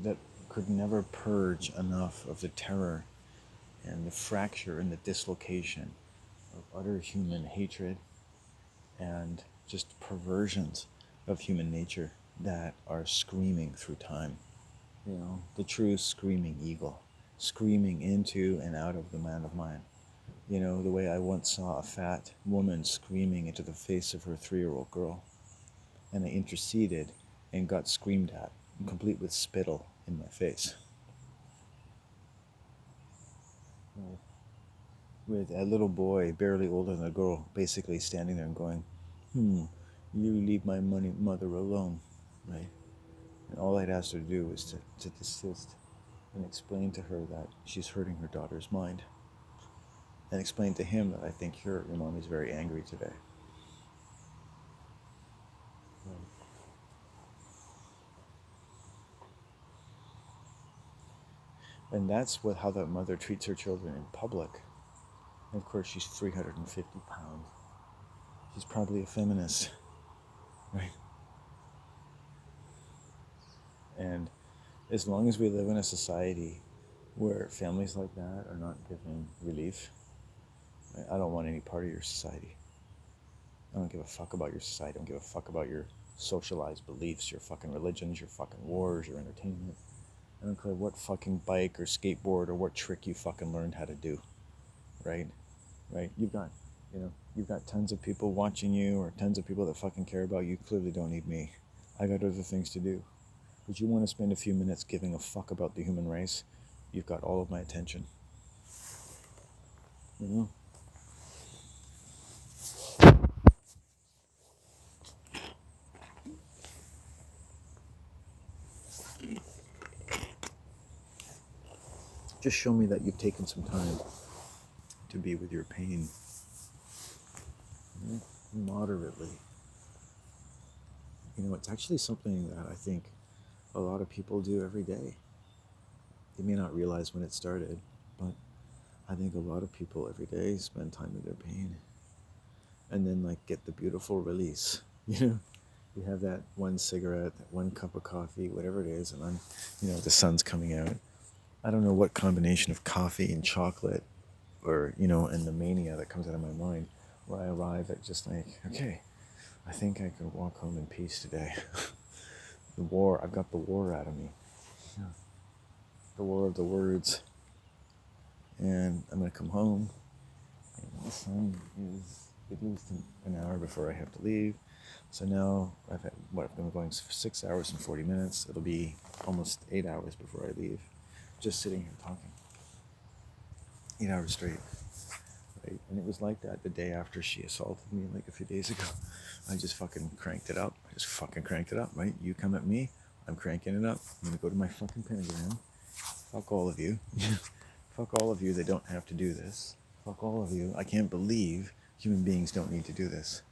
that could never purge enough of the terror and the fracture and the dislocation of utter human hatred and just perversions of human nature that are screaming through time. The true screaming eagle, screaming into and out of the man of mine. The way I once saw a fat woman screaming into the face of her 3-year-old girl. And I interceded and got screamed at, complete with spittle in my face. With a little boy, barely older than a girl, basically standing there and going, you leave my mother alone, right? And all I'd asked her to do was to desist and explain to her that she's hurting her daughter's mind. And explain to him that I think your mom is very angry today. And that's how that mother treats her children in public. And of course, she's 350 pounds. She's probably a feminist, right? And as long as we live in a society where families like that are not given relief, I don't want any part of your society. I don't give a fuck about your society. I don't give a fuck about your socialized beliefs, your fucking religions, your fucking wars, your entertainment. I don't care what fucking bike or skateboard or what trick you fucking learned how to do, right? Right? You've got tons of people watching you, or tons of people that fucking care about you. Clearly don't need me. I got other things to do. Would you want to spend a few minutes giving a fuck about the human race? You've got all of my attention. Just show me that you've taken some time to be with your pain. Moderately. It's actually something that I think a lot of people do every day. They may not realize when it started, but I think a lot of people every day spend time with their pain. and then like get the beautiful release. You know, you have that one cigarette, that one cup of coffee, whatever it is, and then, the sun's coming out. I don't know what combination of coffee and chocolate, or and the mania that comes out of my mind, where I arrive at just like, okay, I think I can walk home in peace today. I've got the war out of me, the war of the words, and I'm gonna come home, and the sun is at least an hour before I have to leave. So now I've been going for 6 hours and 40 minutes. It'll be almost 8 hours before I leave, just sitting here talking. 8 hours straight. Right? And it was like that the day after she assaulted me, like a few days ago. I just fucking cranked it up. Right? You come at me, I'm cranking it up. I'm gonna go to my fucking pentagram. Fuck all of you. Fuck all of you that don't have to do this. Fuck all of you. I can't believe human beings don't need to do this.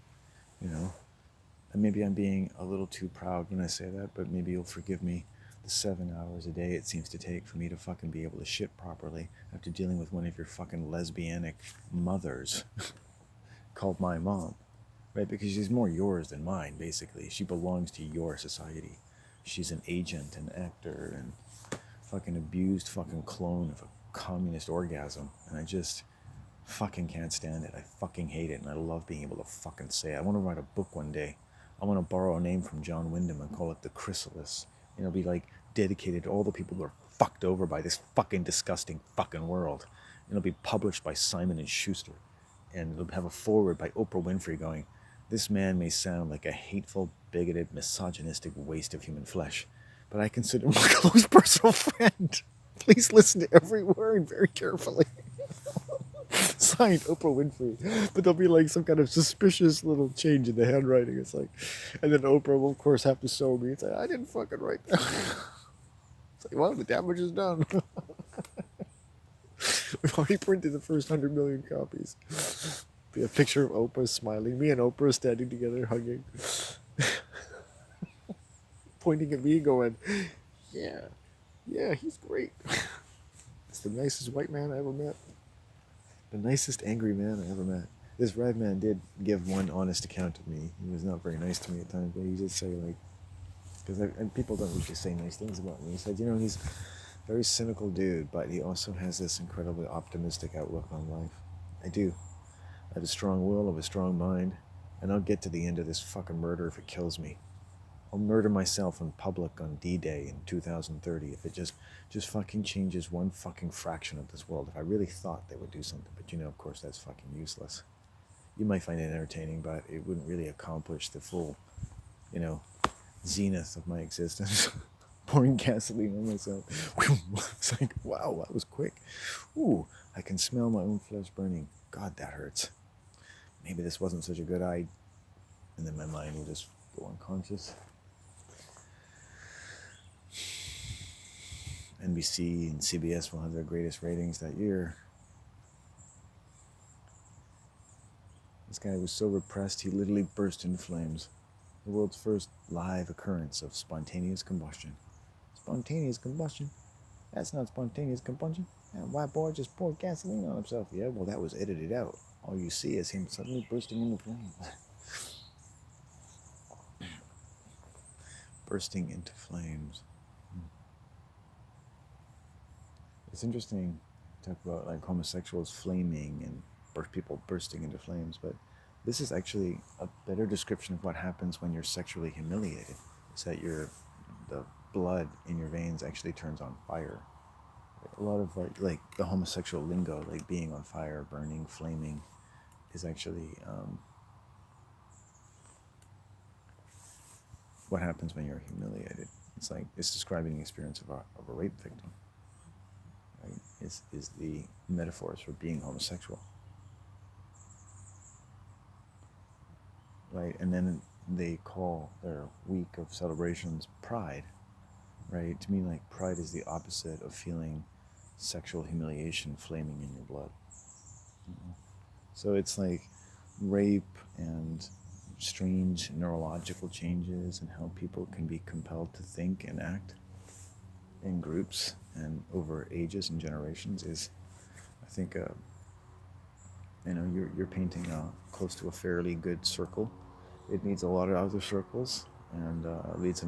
And maybe I'm being a little too proud when I say that, but maybe you'll forgive me the 7 hours a day it seems to take for me to fucking be able to shit properly after dealing with one of your fucking lesbianic mothers called my mom, right? Because she's more yours than mine, basically. She belongs to your society. She's an agent, an actor, and fucking abused fucking clone of a communist orgasm. And I just fucking can't stand it. I fucking hate it, and I love being able to fucking say it. I want to write a book one day. I want to borrow a name from John Wyndham and call it The Chrysalis. And it'll be like dedicated to all the people who are fucked over by this fucking disgusting fucking world. And it'll be published by Simon and Schuster. And it'll have a foreword by Oprah Winfrey going, "This man may sound like a hateful, bigoted, misogynistic waste of human flesh, but I consider him a close personal friend. Please listen to every word very carefully." Signed Oprah Winfrey. But there'll be like some kind of suspicious little change in the handwriting. It's like, and then Oprah will of course have to sue me. It's like, I didn't fucking write that. It's like, well, the damage is done. We've already printed the first 100 million copies. Be a picture of Oprah smiling, me and Oprah standing together hugging, pointing at me going, yeah, he's great. It's the nicest white man I ever met. The nicest angry man I ever met. This red man did give one honest account of me. He was not very nice to me at times, but he did say, like, because people don't usually say nice things about me. He said, he's a very cynical dude, but he also has this incredibly optimistic outlook on life. I do. I have a strong will, I have a strong mind, and I'll get to the end of this fucking murder if it kills me. I'll murder myself in public on D-Day in 2030 if it just fucking changes one fucking fraction of this world. If I really thought they would do something, but of course that's fucking useless. You might find it entertaining, but it wouldn't really accomplish the full, zenith of my existence. Pouring gasoline on myself. It's like, wow, that was quick. Ooh, I can smell my own flesh burning. God, that hurts. Maybe this wasn't such a good idea. And then my mind will just go unconscious. NBC and CBS will have their greatest ratings that year. This guy was so repressed, he literally burst into flames. The world's first live occurrence of spontaneous combustion. Spontaneous combustion? That's not spontaneous combustion. That white boy just poured gasoline on himself. Yeah, well, that was edited out. All you see is him suddenly bursting into flames. Bursting into flames. It's interesting to talk about like homosexuals flaming and people bursting into flames, but this is actually a better description of what happens when you're sexually humiliated. It's that the blood in your veins actually turns on fire. A lot of like the homosexual lingo, like being on fire, burning, flaming, is actually what happens when you're humiliated. It's like it's describing the experience of a rape victim. Right? Is the metaphors for being homosexual. Right, and then they call their week of celebrations Pride. Right, to me, like pride is the opposite of feeling sexual humiliation flaming in your blood. So it's like rape and strange neurological changes and how people can be compelled to think and act in groups and over ages and generations is, I think, you're painting close to a fairly good circle. It needs a lot of other circles, and needs a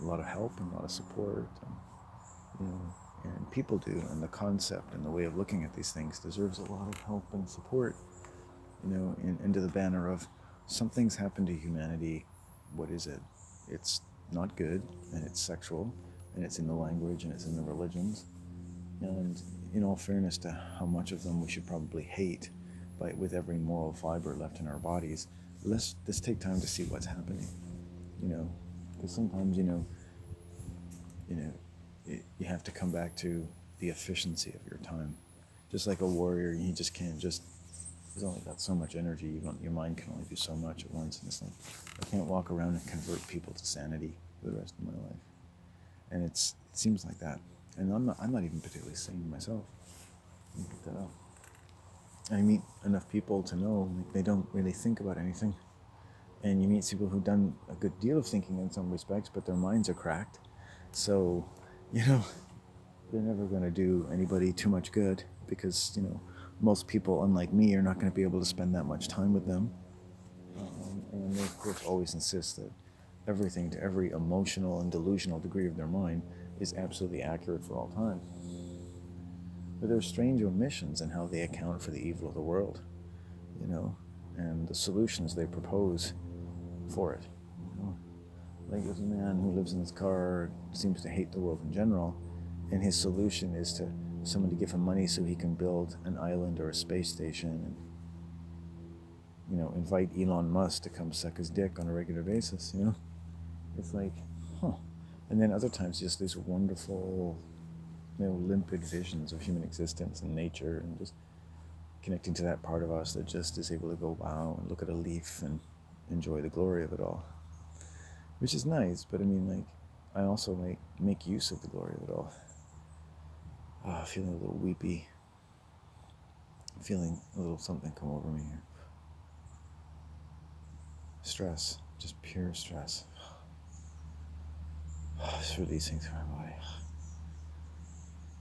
lot of help and a lot of support, and, you know, and people do, and the concept and the way of looking at these things deserves a lot of help and support, into the banner of something's happened to humanity. What is it? It's not good, and it's sexual, and it's in the language, and it's in the religions. And in all fairness to how much of them we should probably hate, but with every moral fiber left in our bodies, let's take time to see what's happening. Because sometimes you know you have to come back to the efficiency of your time. Just like a warrior, you just can't just. He's only got so much energy. Your mind can only do so much at once, and it's like I can't walk around and convert people to sanity for the rest of my life. And it seems like that. And I'm not even particularly sane myself. But, I meet enough people to know like they don't really think about anything. And you meet people who've done a good deal of thinking in some respects, but their minds are cracked. So, they're never going to do anybody too much good because, most people, unlike me, are not going to be able to spend that much time with them. And they, of course, always insist that everything to every emotional and delusional degree of their mind is absolutely accurate for all time. But there are strange omissions in how they account for the evil of the world, and the solutions they propose for it. Like there's a man who lives in his car, seems to hate the world in general, and his solution is to someone to give him money so he can build an island or a space station and, invite Elon Musk to come suck his dick on a regular basis, It's like, huh. And then other times just these wonderful, limpid visions of human existence and nature and just connecting to that part of us that just is able to go wow and look at a leaf and enjoy the glory of it all. Which is nice, but I also make use of the glory of it all. Feeling a little weepy. Feeling a little something come over me here. Stress, just pure stress. Just releasing through my body.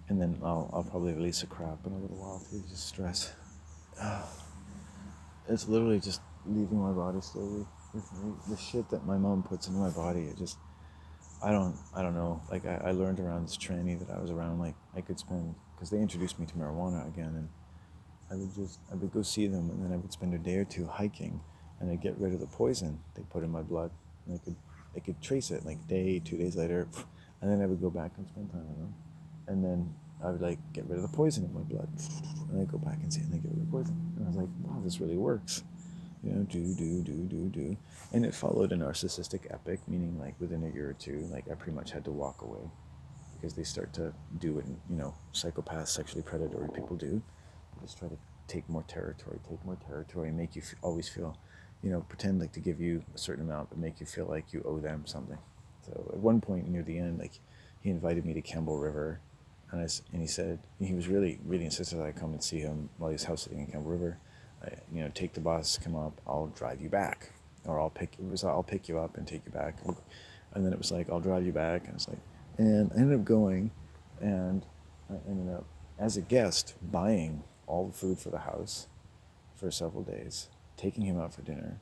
And then I'll probably release a crap in a little while too, just stress. It's literally just leaving my body slowly. The shit that my mom puts into my body, I don't know. Like I learned around this tranny that I was around, like I could spend, because they introduced me to marijuana again, and I would go see them, and then I would spend a day or two hiking, and I'd get rid of the poison they put in my blood, and I could trace it, like 2 days later, and then I would go back and spend time with them, and then I would get rid of the poison in my blood, and I'd go back and see it, and then get rid of the poison, and I was like, wow, this really works. Do. And it followed a narcissistic epic, meaning like within a year or two, like I pretty much had to walk away because they start to do what, psychopaths, sexually predatory people do. They just try to take more territory, make you always feel, pretend like to give you a certain amount, but make you feel like you owe them something. So at one point near the end, like he invited me to Campbell River, and he said he was really, really insisted that I come and see him while he's house sitting in Campbell River. Take the bus, come up, I'll drive you back, or I'll pick you up and take you back, and then it was like I'll drive you back, and it's like, and I ended up going, and I ended up as a guest buying all the food for the house for several days, taking him out for dinner,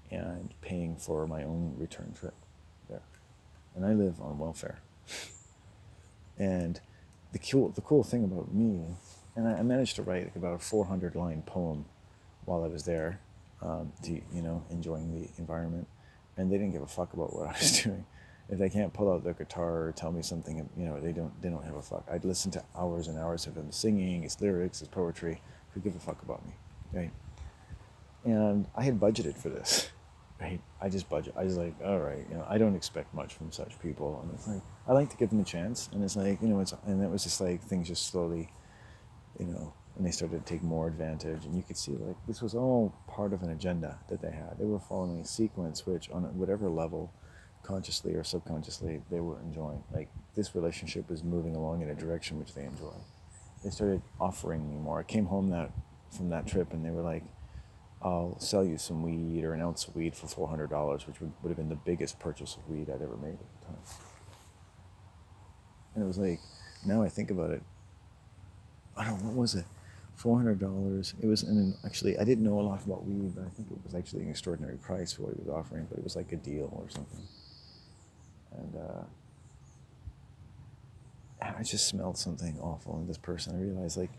and paying for my own return trip there, and I live on welfare, and the cool thing about me, and I managed to write like about a 400-line poem while I was there, enjoying the environment, and they didn't give a fuck about what I was doing. If they can't pull out their guitar or tell me something, they don't have a fuck. I'd listen to hours and hours of him singing, his lyrics, his poetry. Who give a fuck about me, right? And I had budgeted for this, right? I just like, all right, I don't expect much from such people, and it's like I like to give them a chance, and it's like, and it was just like things just slowly, and they started to take more advantage, and you could see like this was all part of an agenda that they had. They were following a sequence which, on whatever level, consciously or subconsciously, they were enjoying. Like this relationship was moving along in a direction which they enjoy. They started offering me more. I came home from that trip, and they were like, I'll sell you some weed or an ounce of weed for $400, which would have been the biggest purchase of weed I'd ever made at the time. And it was like, now I think about it, I don't know, what was it? $400. It was actually, I didn't know a lot about weed, but I think it was actually an extraordinary price for what he was offering, but it was like a deal or something. And I just smelled something awful in this person. I realized, like,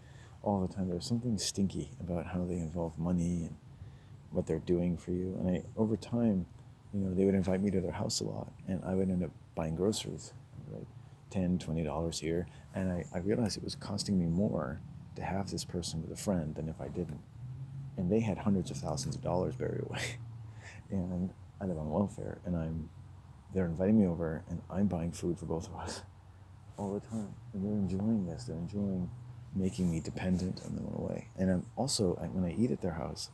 all the time there's something stinky about how they involve money and what they're doing for you. And over time, they would invite me to their house a lot, and I would end up buying groceries, like $10, $20 here. And I realized it was costing me more to have this person with a friend than if I didn't. And they had hundreds of thousands of dollars buried away. And I live on welfare, and they're inviting me over, and I'm buying food for both of us all the time. And they're enjoying this. They're enjoying making me dependent on them in a way. And I'm also, when I eat at their house,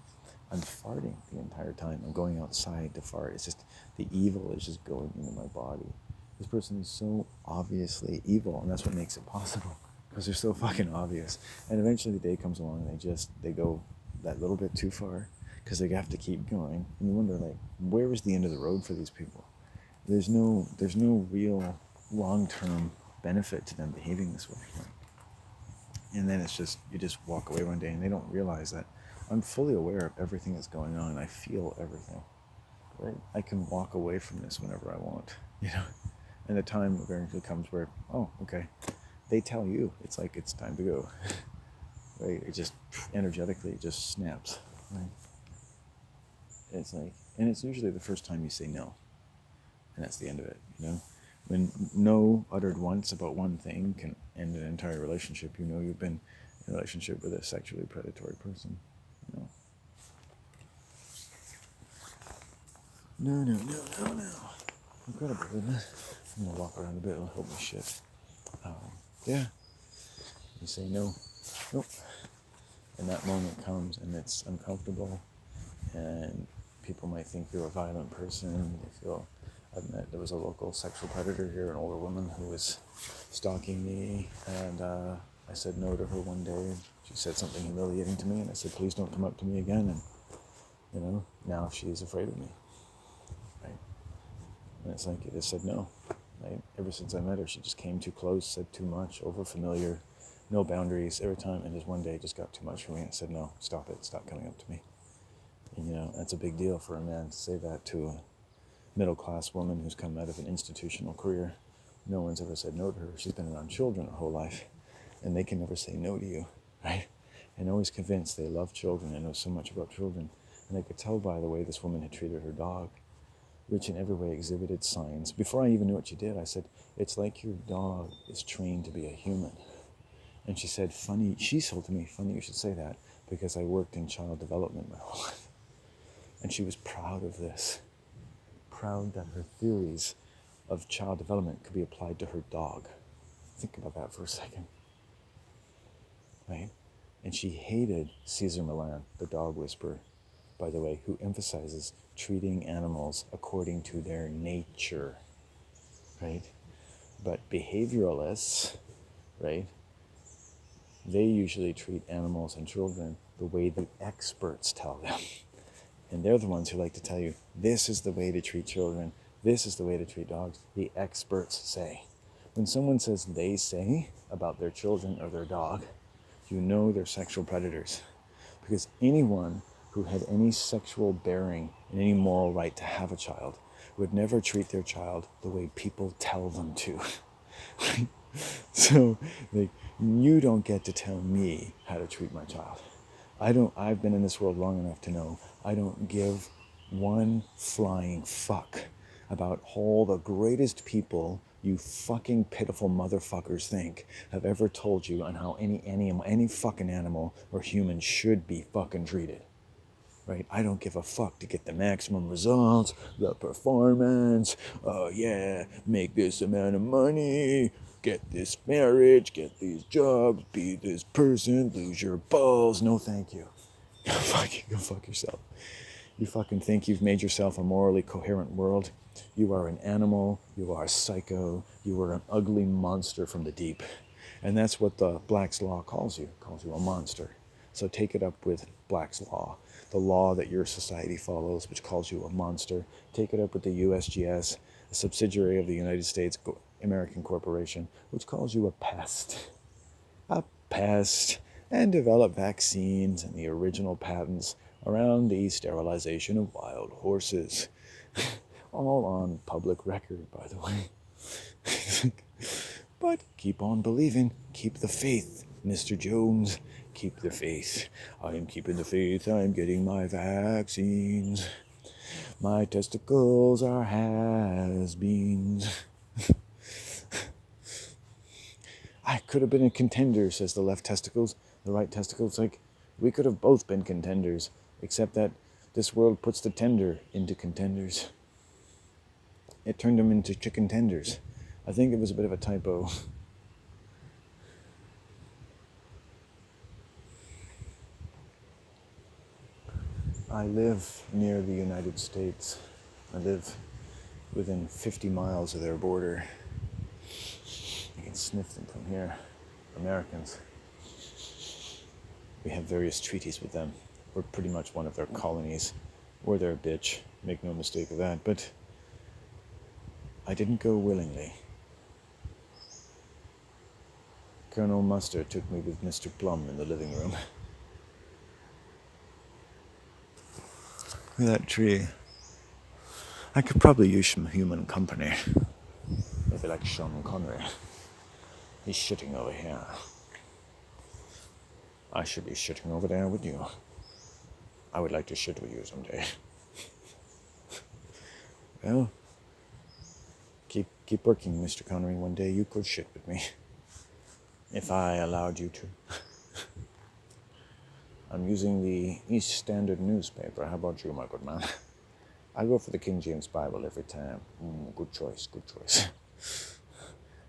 I'm farting the entire time. I'm going outside to fart. It's just, the evil is just going into my body. This person is so obviously evil, and that's what makes it possible, because they're so fucking obvious. And eventually the day comes along, and they go that little bit too far, because they have to keep going. And you wonder, like, where is the end of the road for these people? There's no real long-term benefit to them behaving this way. And then it's just, you just walk away one day, and they don't realize that I'm fully aware of everything that's going on. I feel everything, right? I can walk away from this whenever I want, And the time eventually comes where, oh, okay, they tell you, it's like, it's time to go, right? It just, energetically, it just snaps, right? It's like, and it's usually the first time you say no, and that's the end of it, When no uttered once about one thing can end an entire relationship, you've been in a relationship with a sexually predatory person. No. Incredible, isn't it? I'm gonna walk around a bit and hope my shit. Yeah. You say no. Nope. And that moment comes, and it's uncomfortable, and people might think you're a violent person. There was a local sexual predator here, an older woman who was stalking me, and I said no to her one day. She said something humiliating to me, and I said, please don't come up to me again. And now she's afraid of me, right? And it's like, I just said no, right? Ever since I met her, she just came too close, said too much, over familiar, no boundaries every time. And just one day it just got too much for me. And I said, no, stop it, stop coming up to me. And that's a big deal for a man to say that to a middle-class woman who's come out of an institutional career. No one's ever said no to her. She's been around children her whole life, and they can never say no to you, right? And always convinced they love children and know so much about children. And I could tell by the way this woman had treated her dog, which in every way exhibited signs. Before I even knew what she did, I said, it's like your dog is trained to be a human. And she said, funny, she told me, funny you should say that, because I worked in child development my whole life. And she was proud of this. Proud that her theories of child development could be applied to her dog. Think about that for a second, right? And she hated Cesar Millan, the dog whisperer, by the way, who emphasizes treating animals according to their nature, right? But behavioralists, right, they usually treat animals and children the way the experts tell them. And they're the ones who like to tell you, this is the way to treat children, this is the way to treat dogs, the experts say. When someone says they say about their children or their dog, they're sexual predators. Because anyone who had any sexual bearing and any moral right to have a child would never treat their child the way people tell them to. So, you don't get to tell me how to treat my child. I've been in this world long enough to know I don't give one flying fuck about all the greatest people you fucking pitiful motherfuckers think have ever told you on how any fucking animal or human should be fucking treated. Right? I don't give a fuck to get the maximum results, the performance, make this amount of money, get this marriage, get these jobs, be this person, lose your balls. No, thank you. Go fuck yourself. You fucking think you've made yourself a morally coherent world? You are an animal, you are a psycho, you are an ugly monster from the deep. And that's what the Black's Law calls you a monster. So take it up with Black's Law, the law that your society follows, which calls you a monster. Take it up with the USGS, a subsidiary of the United States American Corporation, which calls you a pest. A pest. and develop vaccines and the original patents around the sterilization of wild horses. All on public record, by the way. But keep on believing. Keep the faith, Mr. Jones. Keep the faith. I am keeping the faith. I'm getting my vaccines. My testicles are has-beens. I could have been a contender, says the left testicles. The right testicles, like, we could have both been contenders, except that this world puts the tender into contenders. It turned them into chicken tenders. I think it was a bit of a typo. I live near the United States. I live within 50 miles of their border. You can sniff them from here. Americans. We have various treaties with them. We're pretty much one of their colonies. We're their bitch. Make no mistake of that. But I didn't go willingly. Colonel Mustard took me with Mr. Plum in the living room. Look at that tree. I could probably use some human company. Maybe like Sean Connery. He's shitting over here. I should be shitting over there with you. I would like to shit with you someday. Well, keep working, Mr. Connery. One day you could shit with me. If I allowed you to. I'm using the East Standard newspaper. How about you, my good man? I go for the King James Bible every time. Good choice, good choice.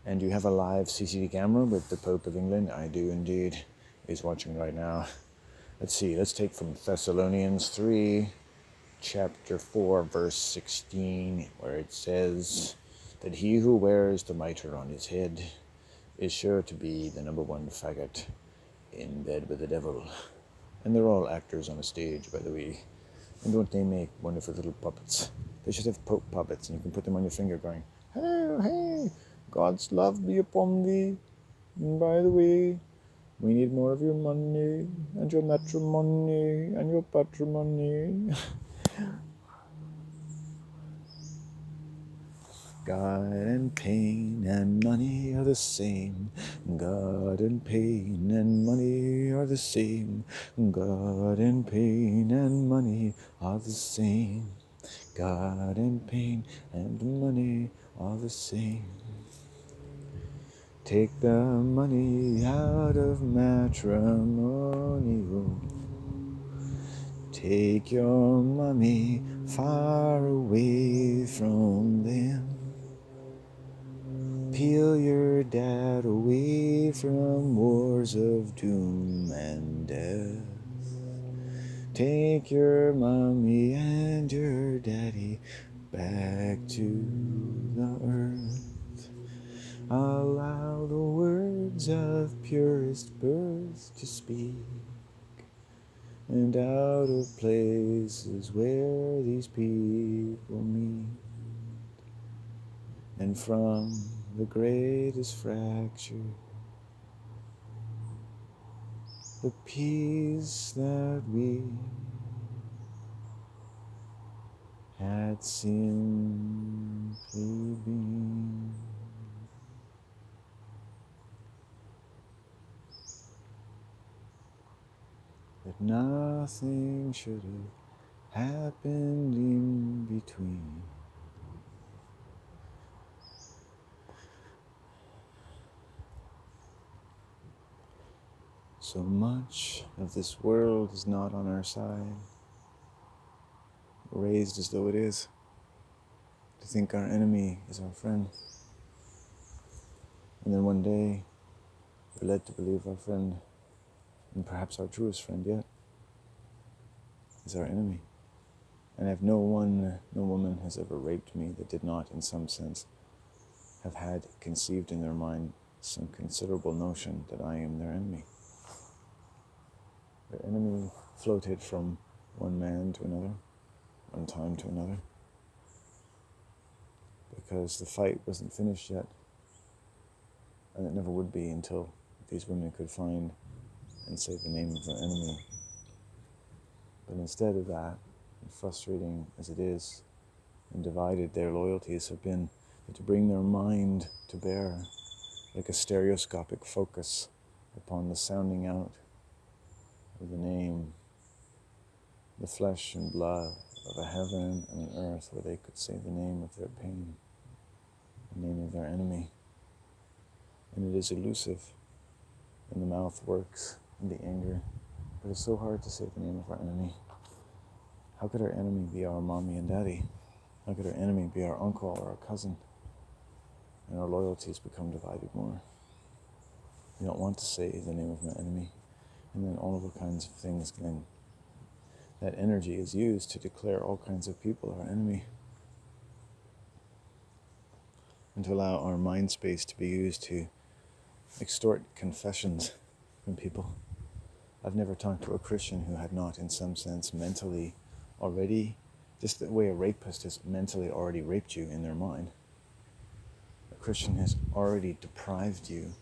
And you have a live CCTV camera with the Pope of England? I do indeed. He's watching right now. Let's see, let's take from Thessalonians 3, chapter 4, verse 16, where it says that he who wears the mitre on his head is sure to be the number one faggot in bed with the devil. And they're all actors on a stage, by the way. And don't they make wonderful little puppets? They should have Pope puppets, and you can put them on your finger going, hey, hey, God's love be upon thee. And by the way, we need more of your money, and your matrimony, and your patrimony. God and pain and money are the same. God and pain and money are the same. God and pain and money are the same. God and pain and money are the same. Take the money out of matrimony. Take your mommy far away from them. Peel your dad away from wars of doom and death. Take your mommy and your daddy back to the earth. Allow the words of purest birth to speak, and out of places where these people meet, and from the greatest fracture, the peace that we had simply been. That nothing should have happened in between. So much of this world is not on our side, raised as though it is, to think our enemy is our friend. And then one day, we're led to believe our friend, and perhaps our truest friend yet, is our enemy. And if no woman has ever raped me that did not, in some sense, have had conceived in their mind some considerable notion that I am their enemy. Their enemy floated from one man to another, one time to another, because the fight wasn't finished yet, and it never would be until these women could find and say the name of their enemy. But instead of that, and frustrating as it is, and divided, their loyalties have been to bring their mind to bear, like a stereoscopic focus upon the sounding out of the name, the flesh and blood of a heaven and an earth where they could say the name of their pain, the name of their enemy. And it is elusive, and the mouth works in the anger, but it's so hard to say the name of our enemy. How could our enemy be our mommy and daddy? How could our enemy be our uncle or our cousin? And our loyalties become divided more. You don't want to say the name of my enemy. And then all of kinds of things, then that energy is used to declare all kinds of people our enemy. And to allow our mind space to be used to extort confessions from people. I've never talked to a Christian who had not, in some sense, mentally already, just the way a rapist has mentally already raped you in their mind. A Christian has already deprived you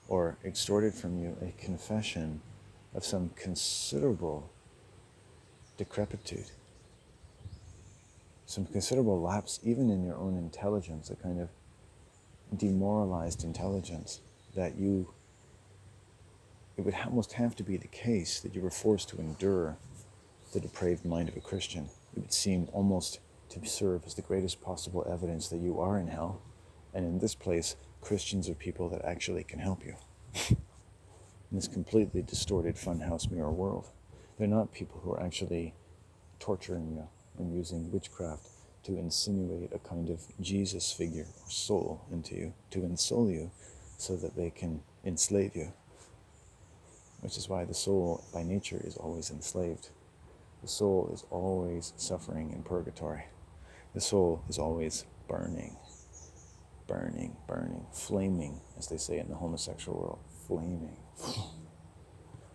or extorted from you a confession of some considerable decrepitude, some considerable lapse even in your own intelligence, a kind of demoralized intelligence that it would almost have to be the case that you were forced to endure the depraved mind of a Christian. It would seem almost to serve as the greatest possible evidence that you are in hell, and in this place, Christians are people that actually can help you. In this completely distorted funhouse mirror world, they're not people who are actually torturing you and using witchcraft to insinuate a kind of Jesus figure or soul into you, to ensoul you so that they can enslave you. Which is why the soul by nature is always enslaved. The soul is always suffering in purgatory. The soul is always burning, burning, burning, flaming, as they say in the homosexual world, flaming,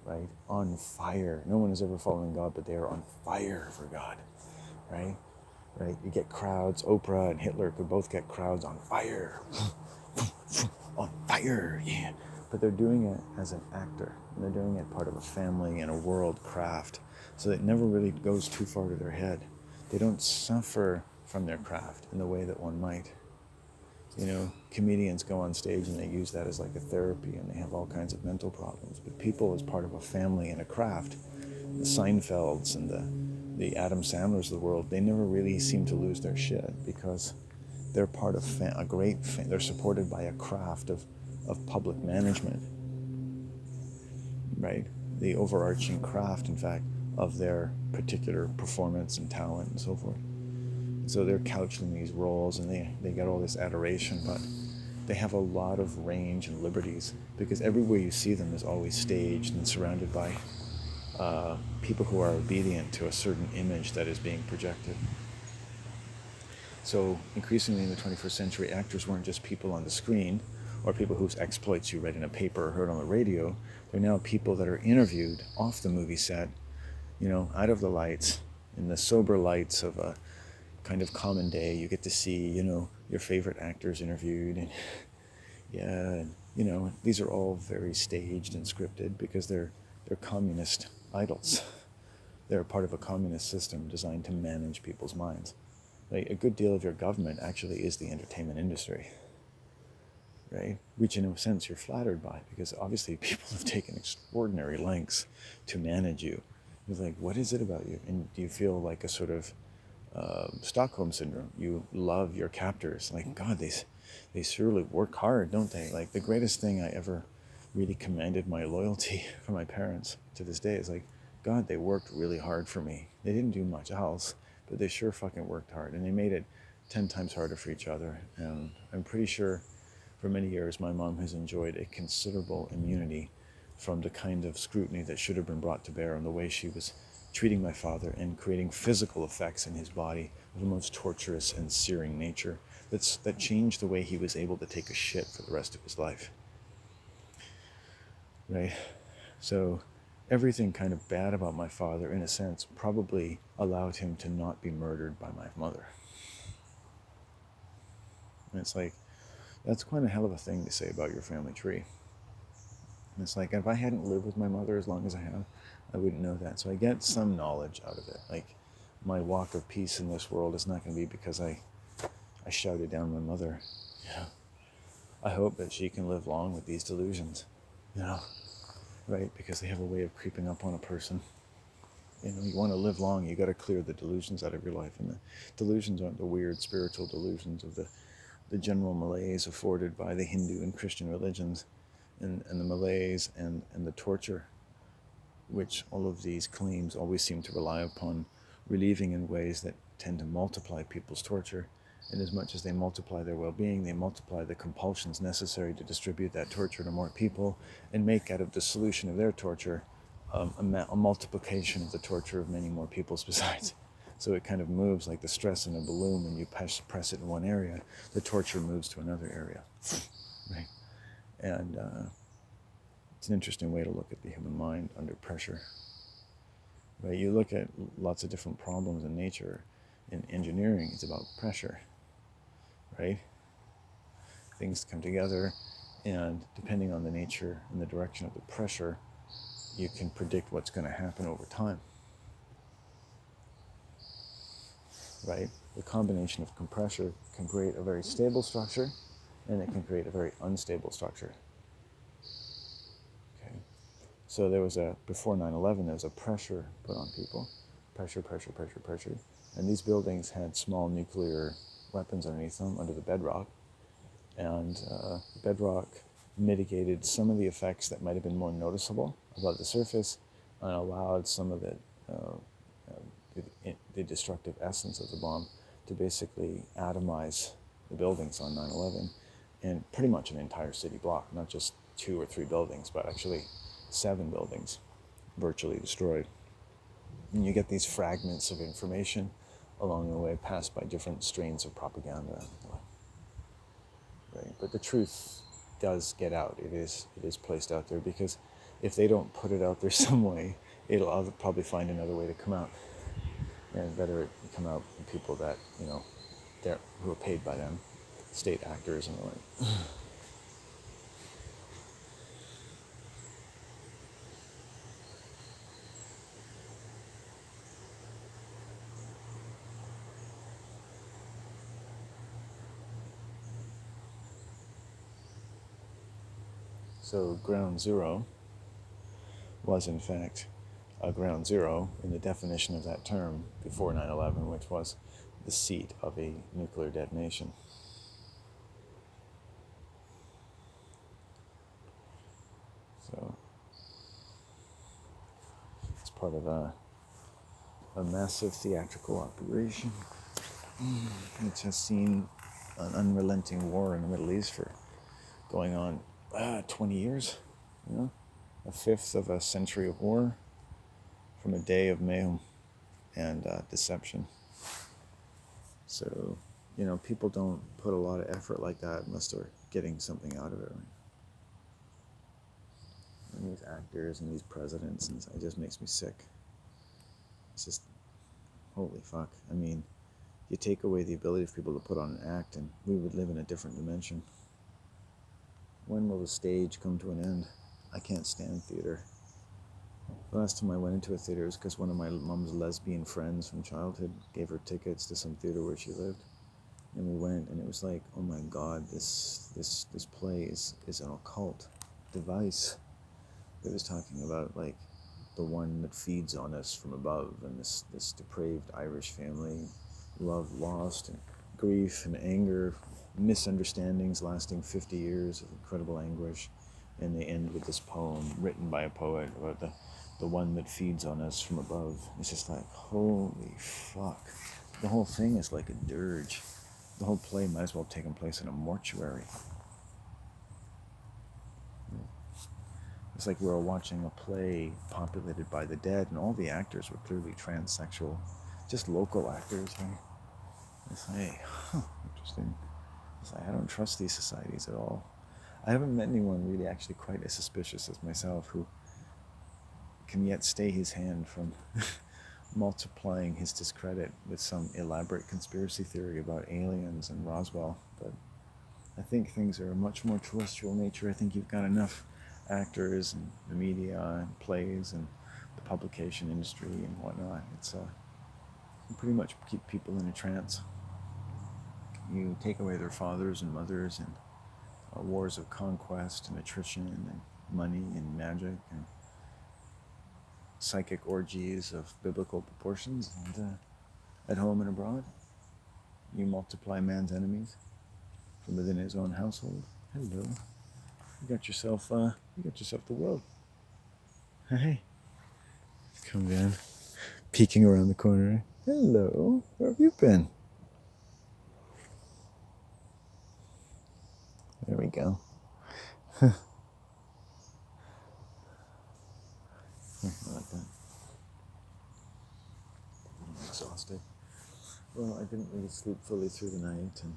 right? On fire. No one is ever following God, but they are on fire for God, right? Right? You get crowds. Oprah and Hitler could both get crowds on fire, on fire, yeah. But they're doing it as an actor, and they're doing it part of a family and a world craft, so it never really goes too far to their head. They don't suffer from their craft in the way that one might. You know, comedians go on stage and they use that as like a therapy, and they have all kinds of mental problems. But people as part of a family and a craft, the Seinfelds and the Adam Sandlers of the world, they never really seem to lose their shit because they're part of they're supported by a craft of public management, right? The overarching craft, in fact, of their particular performance and talent and so forth. So they're couched in these roles, and they get all this adoration, but they have a lot of range and liberties because everywhere you see them is always staged and surrounded by people who are obedient to a certain image that is being projected. So increasingly in the 21st century, actors weren't just people on the screen or people whose exploits you read in a paper or heard on the radio. They're now people that are interviewed off the movie set, you know, out of the lights, in the sober lights of a kind of common day. You get to see, you know, your favorite actors interviewed, and yeah, and, you know, these are all very staged and scripted because they're communist idols. They're part of a communist system designed to manage people's minds. Like, a good deal of your government actually is the entertainment industry, right? Which in a sense you're flattered by, because obviously people have taken extraordinary lengths to manage you. It's like, what is it about you? And do you feel like a sort of Stockholm syndrome? You love your captors. Like, God, they surely work hard, don't they? Like, the greatest thing I ever really commanded my loyalty for my parents to this day is like, God, they worked really hard for me. They didn't do much else, but they sure fucking worked hard, and they made it 10 times harder for each other. And I'm pretty sure for many years my mom has enjoyed a considerable immunity from the kind of scrutiny that should have been brought to bear on the way she was treating my father and creating physical effects in his body of the most torturous and searing nature that changed the way he was able to take a shit for the rest of his life. Right? So everything kind of bad about my father, in a sense, probably allowed him to not be murdered by my mother. And it's like, that's quite a hell of a thing to say about your family tree. And it's like, if I hadn't lived with my mother as long as I have, I wouldn't know that. So I get some knowledge out of it. Like, my walk of peace in this world is not going to be because I shouted down my mother. Yeah. I hope that she can live long with these delusions, right? Because they have a way of creeping up on a person. You want to live long, you got to clear the delusions out of your life. And the delusions aren't the weird spiritual delusions of the general malaise afforded by the Hindu and Christian religions, and the malaise and the torture, which all of these claims always seem to rely upon relieving in ways that tend to multiply people's torture. And as much as they multiply their well-being, they multiply the compulsions necessary to distribute that torture to more people and make out of the solution of their torture a multiplication of the torture of many more people's besides. So it kind of moves like the stress in a balloon. When you press it in one area, the torture moves to another area, right? And it's an interesting way to look at the human mind under pressure. Right? You look at lots of different problems in nature. In engineering, it's about pressure, right? Things come together, and depending on the nature and the direction of the pressure, you can predict what's going to happen over time, right? The combination of compression can create a very stable structure, and it can create a very unstable structure. Okay. So before 9/11, there was a pressure put on people. Pressure. And these buildings had small nuclear weapons underneath them, under the bedrock. And the bedrock mitigated some of the effects that might have been more noticeable above the surface, and allowed some of the destructive essence of the bomb to basically atomize the buildings on 9/11, and pretty much an entire city block, not just 2 or 3 buildings, but actually 7 buildings virtually destroyed. And you get these fragments of information along the way, passed by different strains of propaganda. Right? But the truth does get out. It is placed out there, because if they don't put it out there some way, I'll probably find another way to come out. And better it come out from people that, who are paid by them, state actors and the like. So ground zero was in fact a ground zero in the definition of that term before 9/11, which was the seat of a nuclear detonation. So it's part of a massive theatrical operation which has seen an unrelenting war in the Middle East for going on 20 years, a fifth of a century of war from a day of mayhem and deception. So, people don't put a lot of effort like that unless they're getting something out of it. Right? And these actors and these presidents, and it just makes me sick. It's just, holy fuck. I mean, you take away the ability for people to put on an act, and we would live in a different dimension. When will the stage come to an end? I can't stand theater. The last time I went into a theater was because one of my mom's lesbian friends from childhood gave her tickets to some theater where she lived. And we went, and it was like, oh my God, this play is an occult device. It was talking about, like, the one that feeds on us from above, and this depraved Irish family, love lost, and grief and anger, misunderstandings lasting 50 years of incredible anguish. And they end with this poem written by a poet about the one that feeds on us from above. It's just like, holy fuck. The whole thing is like a dirge. The whole play might as well have taken place in a mortuary. It's like we were watching a play populated by the dead, and all the actors were clearly transsexual, just local actors. Right? It's like, interesting. It's like, I don't trust these societies at all. I haven't met anyone really actually quite as suspicious as myself who can yet stay his hand from multiplying his discredit with some elaborate conspiracy theory about aliens and Roswell. But I think things are a much more terrestrial nature. I think you've got enough actors and the media and plays and the publication industry and whatnot. It's you pretty much keep people in a trance. You take away their fathers and mothers and wars of conquest and attrition and money and magic and psychic orgies of biblical proportions, and at home and abroad, you multiply man's enemies from within his own household. Hello, you got yourself the world. Hey, come down, peeking around the corner. Hello, where have you been? There we go. I like that. I'm exhausted. Well, I didn't really sleep fully through the night, and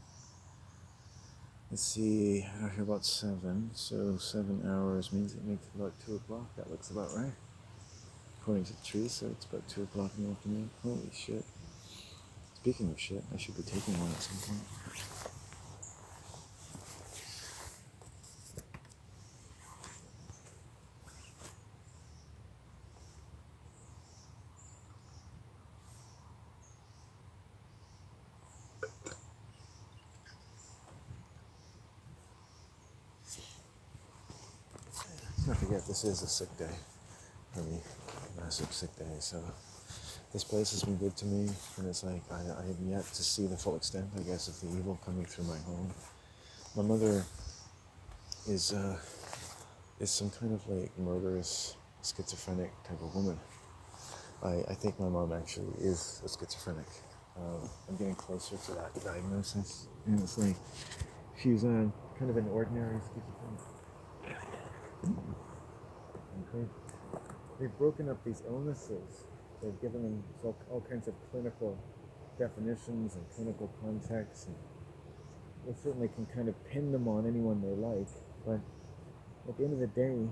let's see, I got here about 7, so 7 hours means it makes it about 2 o'clock. That looks about right. According to the tree, so it's about 2 o'clock in the afternoon. Holy shit. Speaking of shit, I should be taking one at some point. Don't forget, this is a sick day for me. A massive sick day, so this place has been good to me, and it's like I have yet to see the full extent, I guess, of the evil coming through my home. My mother is some kind of like murderous, schizophrenic type of woman. I think my mom actually is a schizophrenic. I'm getting closer to that diagnosis, and it's like she's kind of an ordinary schizophrenic. Okay. They've broken up these illnesses. They've given them all kinds of clinical definitions and clinical contexts, and they certainly can kind of pin them on anyone they like, but at the end of the day,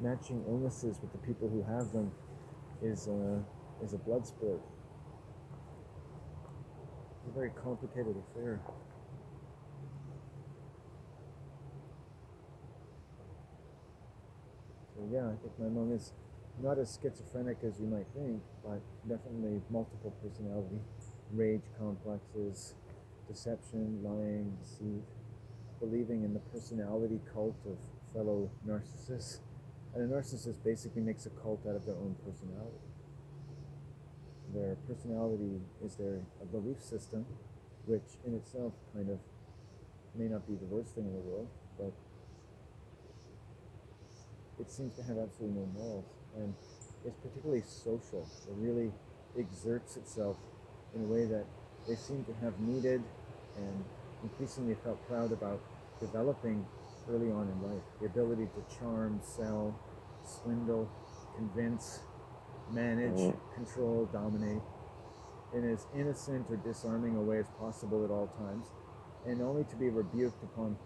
matching illnesses with the people who have them is a blood sport. It's a very complicated affair. So yeah, I think my mom is not as schizophrenic as you might think, but definitely multiple personality, rage complexes, deception, lying, deceit, believing in the personality cult of fellow narcissists. And a narcissist basically makes a cult out of their own personality. Their personality is a belief system, which in itself kind of may not be the worst thing in the world, but it seems to have absolutely no morals, and it's particularly social. It really exerts itself in a way that they seem to have needed and increasingly felt proud about developing early on in life. The ability to charm, sell, swindle, convince, manage, control, dominate in as innocent or disarming a way as possible at all times, and only to be rebuked upon,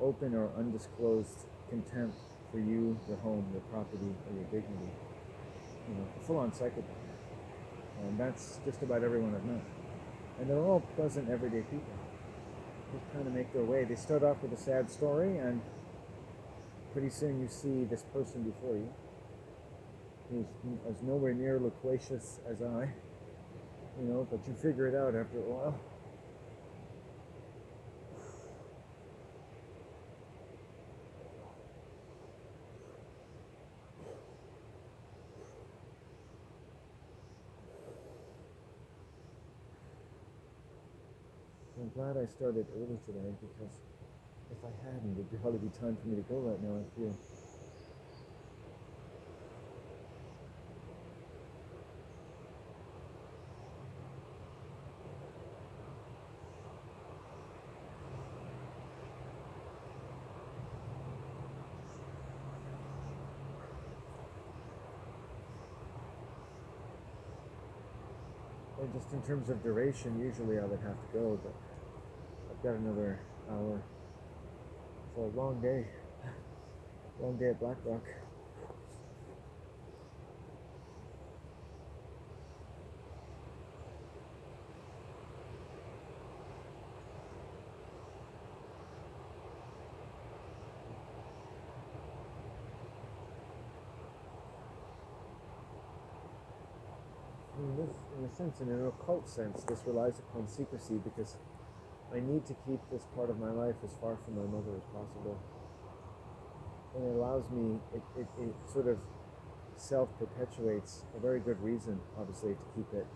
open or undisclosed contempt for you, your home, your property, or your dignity. A full-on psychopath. And that's just about everyone I've met. And they're all pleasant, everyday people. Just trying to make their way. They start off with a sad story, and pretty soon you see this person before you, who's as nowhere near loquacious as I, but you figure it out after a while. I'm glad I started early today, because if I hadn't, it'd probably be time for me to go right now, I feel. And just in terms of duration, usually I would have to go, but I've got another hour. It's a long day. Long day at Black Rock. in a sense, in an occult sense, this relies upon secrecy because I need to keep this part of my life as far from my mother as possible. And it allows me, it sort of self-perpetuates a very good reason, obviously, to keep it.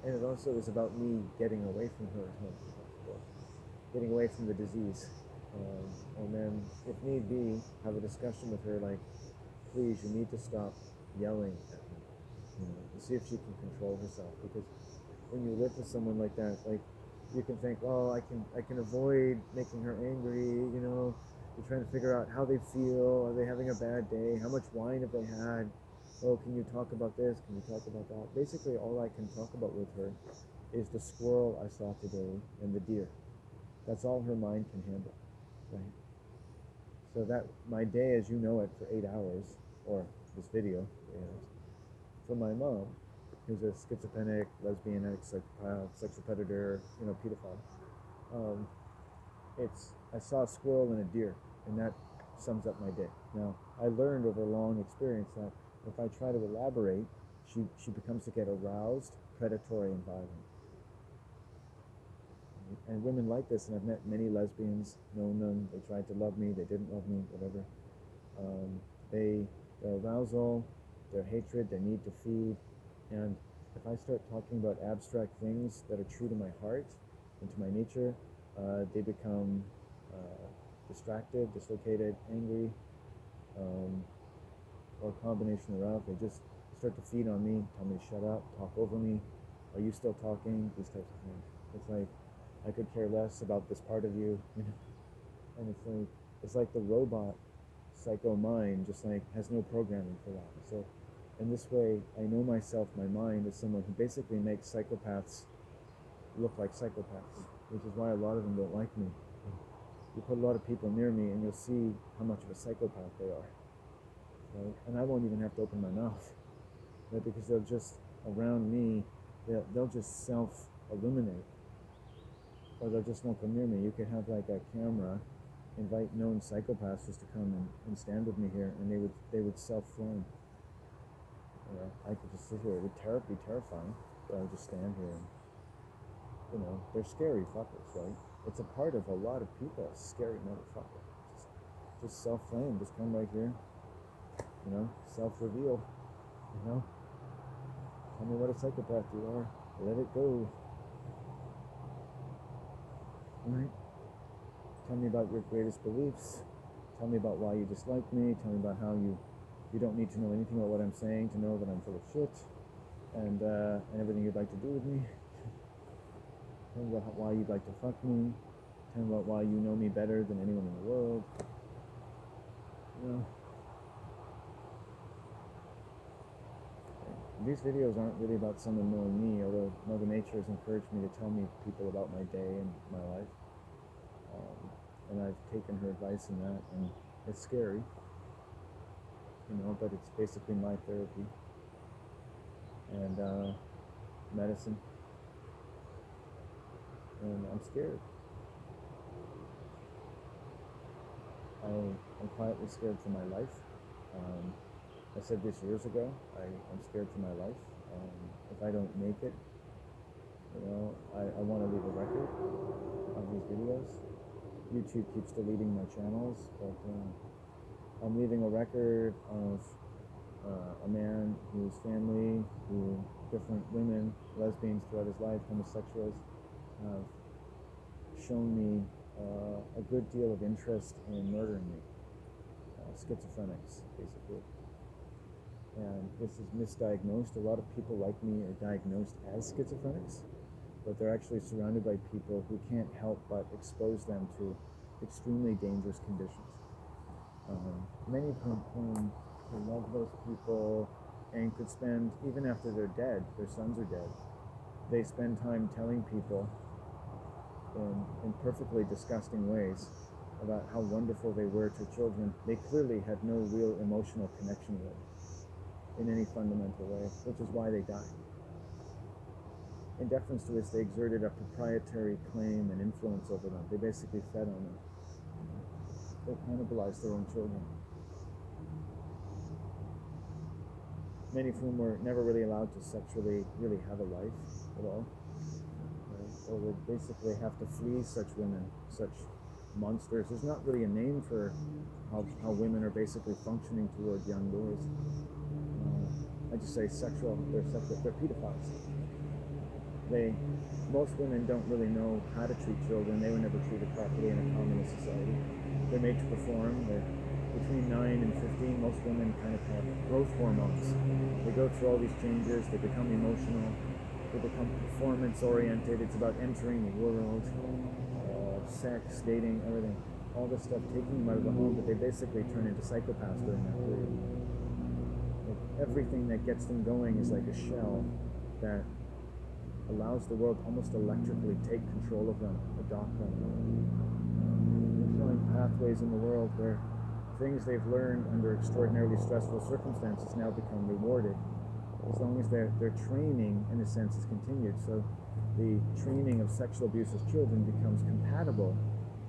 And it also is about me getting away from her as much as possible, getting away from the disease. And then, if need be, have a discussion with her like, please, you need to stop yelling at me. And see if she can control herself. Because when you live with someone like that, like, you can think, oh, I can avoid making her angry, You're trying to figure out how they feel. Are they having a bad day? How much wine have they had? Oh, can you talk about this? Can you talk about that? Basically, all I can talk about with her is the squirrel I saw today and the deer. That's all her mind can handle, right? So that my day as you know it for 8 hours, or this video, 8 hours, for my mom, who's a schizophrenic, lesbian, addict, psychopath, sexual predator, pedophile. I saw a squirrel and a deer, and that sums up my day. Now, I learned over a long experience that if I try to elaborate, she becomes to get aroused, predatory, and violent. And women like this, and I've met many lesbians, known them, they tried to love me, they didn't love me, whatever. Their arousal, their hatred, their need to feed, and if I start talking about abstract things that are true to my heart and to my nature, they become distracted, dislocated, angry, or a combination thereof. They just start to feed on me, tell me to shut up, talk over me. Are you still talking? These types of things. It's like, I could care less about this part of you, And it's like the robot psycho mind just like has no programming for that. So in this way, I know myself, my mind, as someone who basically makes psychopaths look like psychopaths, which is why a lot of them don't like me. You put a lot of people near me and you'll see how much of a psychopath they are. Right? And I won't even have to open my mouth, right? Because they'll just, around me, they'll just self-illuminate. Or they'll just won't come near me. You could have like a camera, invite known psychopaths just to come and stand with me here, and they would self-flame. I could just sit here. It would be terrifying, but I would just stand here and, they're scary fuckers, right? It's a part of a lot of people, a scary motherfucker. Just self-flame, just come right here, self-reveal, Tell me what a psychopath you are. Let it go. Right? Tell me about your greatest beliefs. Tell me about why you dislike me. Tell me about how you don't need to know anything about what I'm saying to know that I'm full of shit, and everything you'd like to do with me. Tell me about why you'd like to fuck me. Tell me about why you know me better than anyone in the world. These videos aren't really about someone knowing me, although Mother Nature has encouraged me to tell people about my day and my life. And I've taken her advice in that, and it's scary, but it's basically my therapy and medicine. And I'm scared. I'm quietly scared for my life. I said this years ago. I'm scared for my life. If I don't make it, I want to leave a record of these videos. YouTube keeps deleting my channels, but I'm leaving a record of a man whose family, who different women, lesbians throughout his life, homosexuals, have shown me a good deal of interest in murdering me. Schizophrenics, basically. And this is misdiagnosed. A lot of people like me are diagnosed as schizophrenics, but they're actually surrounded by people who can't help but expose them to extremely dangerous conditions. Many of whom claim to love those people and could spend, even after they're dead, their sons are dead, they spend time telling people in perfectly disgusting ways about how wonderful they were to children they clearly had no real emotional connection with in any fundamental way, which is why they died. In deference to which they exerted a proprietary claim and influence over them. They basically fed on them. They cannibalized their own children. many of whom were never really allowed to sexually really have a life at all, right? Or would basically have to flee such women, such monsters. There's not really a name for how women are basically functioning toward young boys. I just say sexual. They're pedophiles. Most women don't really know how to treat children. They were never treated properly in a communist society. They're made to perform. Between 9 and 15, most women kind of have growth hormones. They go through all these changes. They become emotional. They become performance-oriented. It's about entering the world, sex, dating, everything. All this stuff taking them out of the home, but they basically turn into psychopaths during that period. Like everything that gets them going is like a shell that allows the world almost electrically take control of them, adopt them. They're showing pathways in the world where things they've learned under extraordinarily stressful circumstances now become rewarded, as long as their training, in a sense, is continued. So the training of sexual abuse as children becomes compatible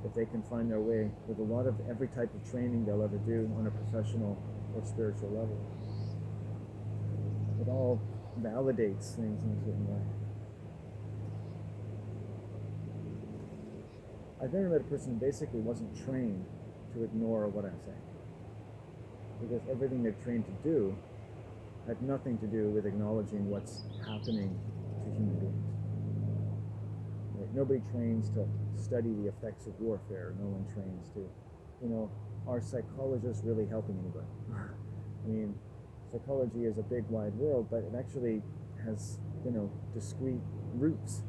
if they can find their way with a lot of every type of training they'll ever do on a professional or spiritual level. It all validates things in a certain way. I've never met a person who basically wasn't trained to ignore what I'm saying, because everything they're trained to do had nothing to do with acknowledging what's happening to human beings. Right? Nobody trains to study the effects of warfare. No one trains to, are psychologists really helping anybody? I mean, psychology is a big, wide world, but it actually has, discrete roots,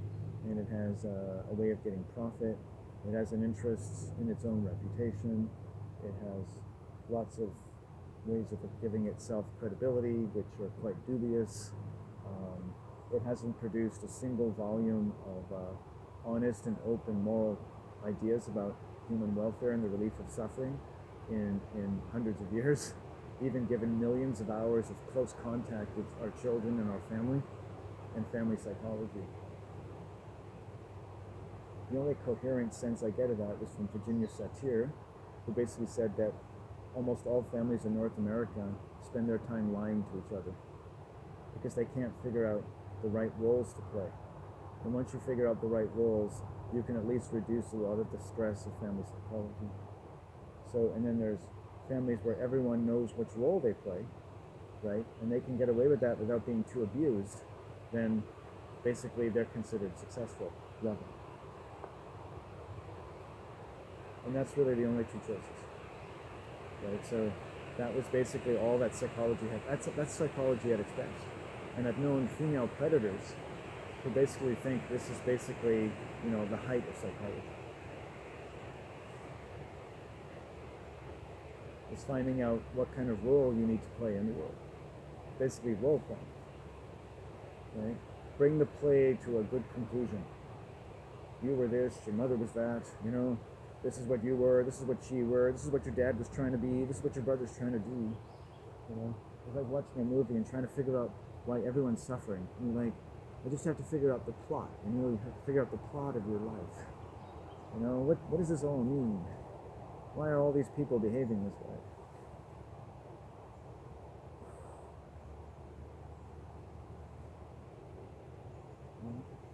and it has a way of getting profit. It has an interest in its own reputation. It has lots of ways of giving itself credibility, which are quite dubious. It hasn't produced a single volume of honest and open moral ideas about human welfare and the relief of suffering in hundreds of years, even given millions of hours of close contact with our children and our family and family psychology. The only coherent sense I get of that was from Virginia Satir, who basically said that almost all families in North America spend their time lying to each other because they can't figure out the right roles to play. And once you figure out the right roles, you can at least reduce a lot of the stress of family psychology. So, and then there's families where everyone knows which role they play, right? And they can get away with that without being too abused. Then basically they're considered successful, loving. And that's really the only two choices, right? So that was basically all that psychology had. That's psychology at its best. And I've known female predators who basically think this is basically, the height of psychology. It's finding out what kind of role you need to play in the world. Basically role playing, right? Bring the play to a good conclusion. You were this, your mother was that, this is what you were, this is what she were, this is what your dad was trying to be, this is what your brother's trying to do. It's like watching a movie and trying to figure out why everyone's suffering. And you're like, I just have to figure out the plot. You have to figure out the plot of your life. What does this all mean? Why are all these people behaving this way?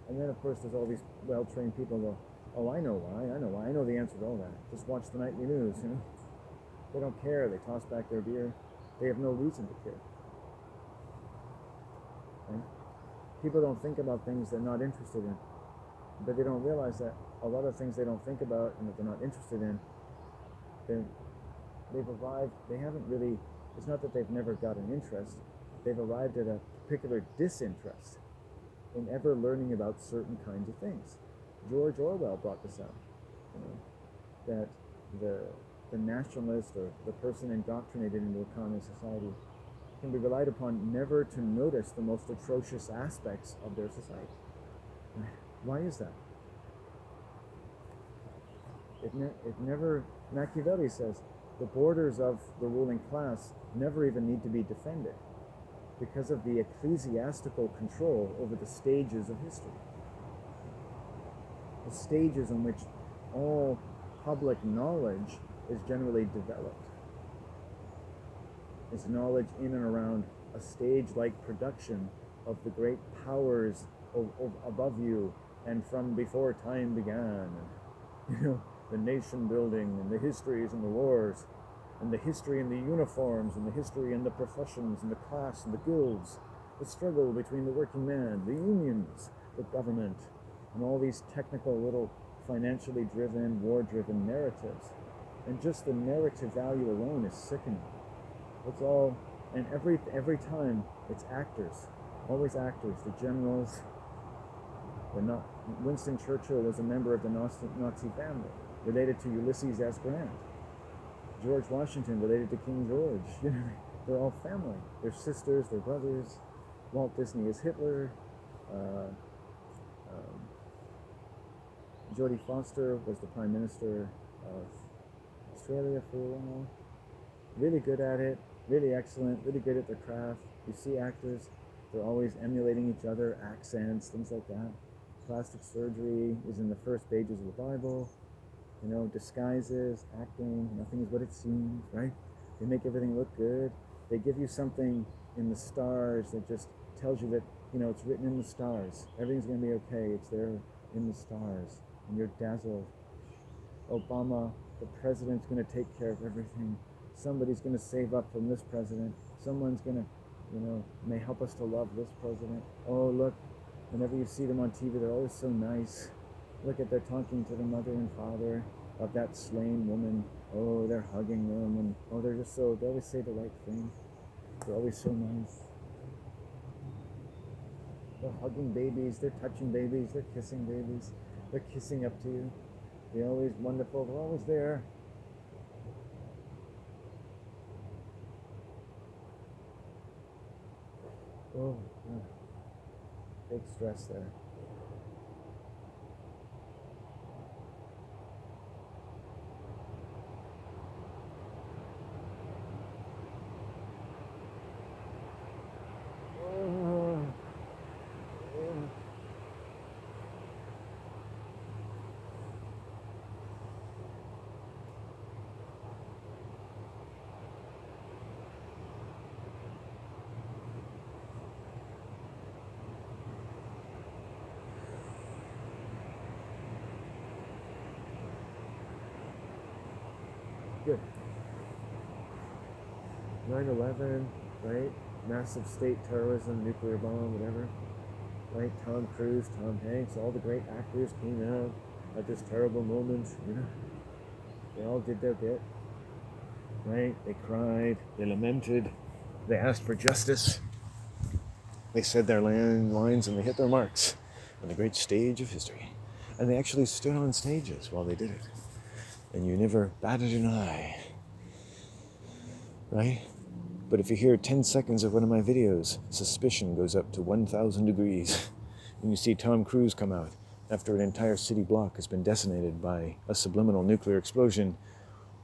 And then, of course, there's all these well-trained people who go, oh, I know why, I know the answer to all that. Just watch the nightly news, They don't care, they toss back their beer. They have no reason to care. Right? People don't think about things they're not interested in. But they don't realize that a lot of things they don't think about and that they're not interested in, they've arrived, they haven't really, it's not that they've never got an interest, they've arrived at a particular disinterest in ever learning about certain kinds of things. George Orwell brought this out, that the nationalist or the person indoctrinated into a communist society can be relied upon never to notice the most atrocious aspects of their society. Why is that? It never, Machiavelli says, the borders of the ruling class never even need to be defended because of the ecclesiastical control over the stages of history. The stages in which all public knowledge is generally developed. It's knowledge in and around a stage-like production of the great powers above you and from before time began. You know, the nation building and the histories and the wars and the history and the uniforms and the history and the professions and the class and the guilds, the struggle between the working man, the unions, the government, and all these technical little financially driven, war-driven narratives. And just the narrative value alone is sickening. It's all, and every time it's actors, always actors, the generals. Winston Churchill was a member of the Nazi family, related to Ulysses S. Grant. George Washington related to King George. You know, they're all family. They're sisters, they're brothers. Walt Disney is Hitler. Jodie Foster was the Prime Minister of Australia for a while. Really good at it, really excellent, really good at their craft. You see actors, they're always emulating each other, accents, things like that. Plastic surgery is in the first pages of the Bible. You know, disguises, acting, nothing is what it seems, right? They make everything look good. They give you something in the stars that just tells you that, you know, it's written in the stars. Everything's going to be okay. It's there in the stars. And you're dazzled. Obama, the president's going to take care of everything. Somebody's going to save up from this president. Someone's going to, you know, may help us to love this president. Oh, look, whenever you see them on TV, they're always so nice. Look at, they're talking to the mother and father of that slain woman. Oh, they're hugging them, and oh, they're just so, they always say the right thing. They're always so nice. They're hugging babies, they're touching babies, they're kissing babies, they're kissing up to you. They're always wonderful, they're always there. Oh, yeah. Big stress there. Good. 9/11, right? Massive state terrorism, nuclear bomb, whatever. Right? Tom Cruise, Tom Hanks, all the great actors came out at this terrible moment, you know. They all did their bit. Right? They cried, they lamented, they asked for justice. They said their lines and they hit their marks on the great stage of history. And they actually stood on stages while they did it. And you never batted an eye, right? But if you hear 10 seconds of one of my videos, suspicion goes up to 1,000 degrees. And you see Tom Cruise come out after an entire city block has been decimated by a subliminal nuclear explosion.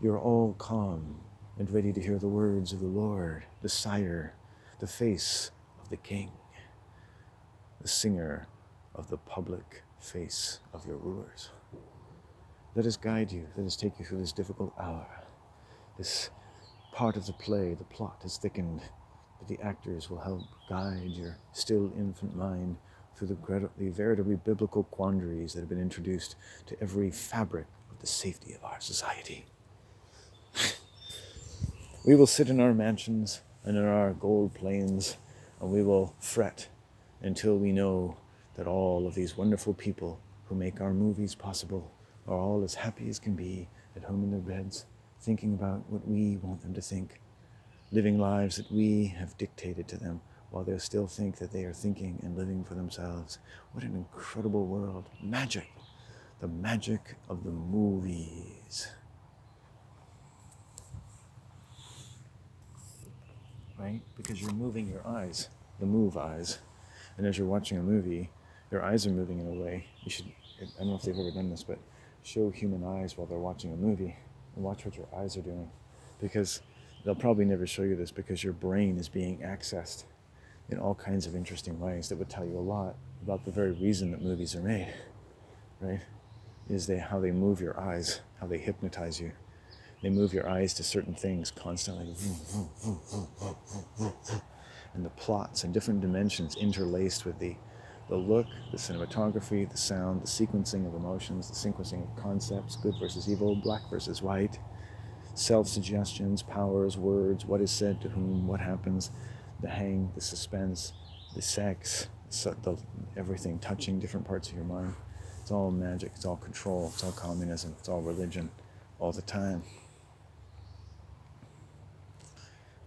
You're all calm and ready to hear the words of the Lord, the Sire, the face of the King, the singer of the public face of your rulers. Let us guide you, let us take you through this difficult hour. This part of the play, the plot is thickened, but the actors will help guide your still infant mind through the veritably biblical quandaries that have been introduced to every fabric of the safety of our society. We will sit in our mansions and in our gold plains, and we will fret until we know that all of these wonderful people who make our movies possible are all as happy as can be at home in their beds, thinking about what we want them to think, living lives that we have dictated to them while they still think that they are thinking and living for themselves. What an incredible world. Magic. The magic of the movies. Right? Because you're moving your eyes, the move eyes. And as you're watching a movie, your eyes are moving in a way. You should, I don't know if they've ever done this, but show human eyes while they're watching a movie and watch what your eyes are doing, because they'll probably never show you this because your brain is being accessed in all kinds of interesting ways that would tell you a lot about the very reason that movies are made, right? Is how they move your eyes, how they hypnotize you. They move your eyes to certain things constantly. and the plots and different dimensions interlaced with the look, the cinematography, the sound, the sequencing of emotions, the sequencing of concepts, good versus evil, black versus white, self-suggestions, powers, words, what is said to whom, what happens, the hang, the suspense, the sex, everything touching different parts of your mind. It's all magic, it's all control, it's all communism, it's all religion, all the time.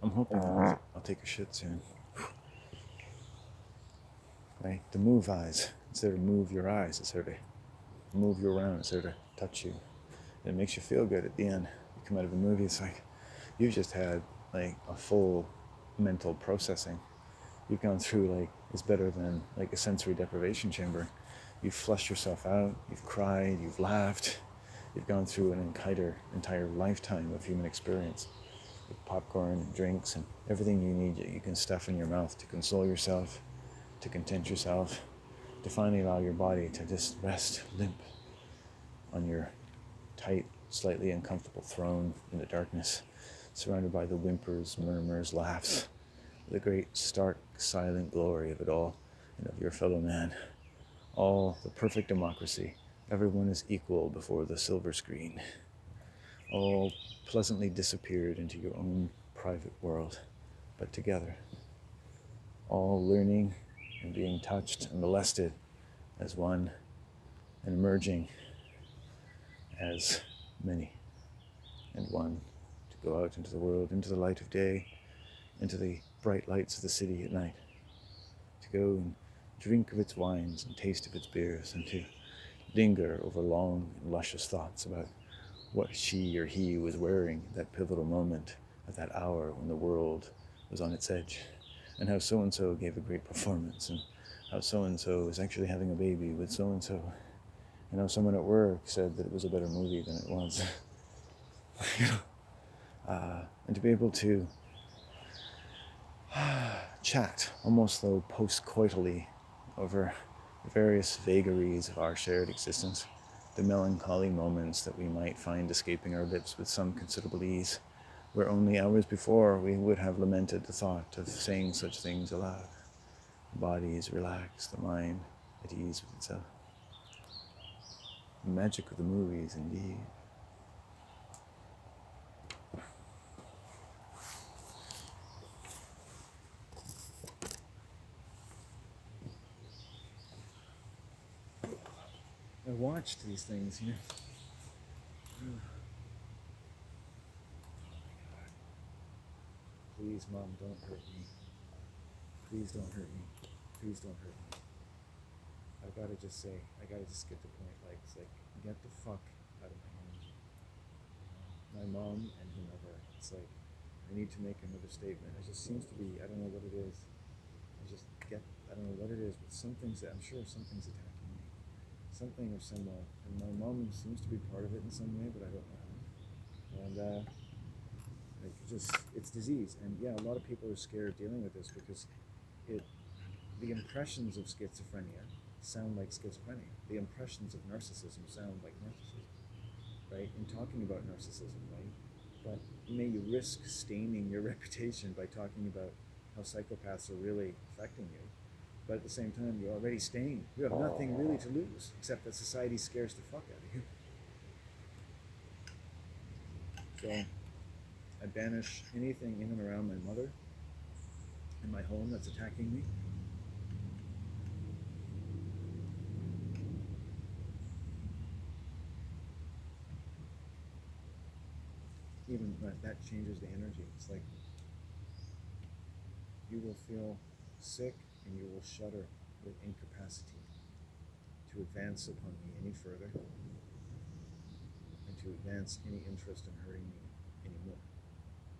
I'm hoping that I'll take a shit soon. Right? To move eyes, instead of move your eyes, it's sort of move you around, it's sort of touch you. And it makes you feel good at the end. You come out of a movie, it's like you've just had like a full mental processing. You've gone through like, it's better than like a sensory deprivation chamber. You've flushed yourself out, you've cried, you've laughed, you've gone through an entire lifetime of human experience with popcorn and drinks and everything you need that you can stuff in your mouth to console yourself, to content yourself, to finally allow your body to just rest limp on your tight, slightly uncomfortable throne in the darkness, surrounded by the whimpers, murmurs, laughs, the great, stark, silent glory of it all and of your fellow man. All the perfect democracy. Everyone is equal before the silver screen. All pleasantly disappeared into your own private world, but together. All learning and being touched and molested as one, and merging as many and one, to go out into the world, into the light of day, into the bright lights of the city at night, to go and drink of its wines and taste of its beers, and to linger over long and luscious thoughts about what she or he was wearing at that pivotal moment, at that hour when the world was on its edge, and how so-and-so gave a great performance, and how so-and-so is actually having a baby with so-and-so, and how someone at work said that it was a better movie than it was. And to be able to chat, almost though post-coitally, over the various vagaries of our shared existence, the melancholy moments that we might find escaping our lips with some considerable ease, where only hours before we would have lamented the thought of saying such things aloud. The body is relaxed, the mind at ease with itself. The magic of the movies, indeed. I watched these things, you know. Please, Mom, don't hurt me. Please don't hurt me. Please don't hurt me. I gotta just get the point. Like, it's like, get the fuck out of my home. My mom and whomever. It's like, I need to make another statement. It just seems to be, I don't know what it is. I don't know what it is, but something's attacking me. Something or someone. And my mom seems to be part of it in some way, but I don't know how. And, like, it's disease. And yeah, a lot of people are scared dealing with this because the impressions of schizophrenia sound like schizophrenia. The impressions of narcissism sound like narcissism, right? In talking about narcissism, right? But may you risk staining your reputation by talking about how psychopaths are really affecting you. But at the same time, you're already stained. You have nothing really to lose, except that society scares the fuck out of you. So I banish anything in and around my mother in my home that's attacking me. Even that changes the energy. It's like you will feel sick and you will shudder with incapacity to advance upon me any further and to advance any interest in hurting me anymore.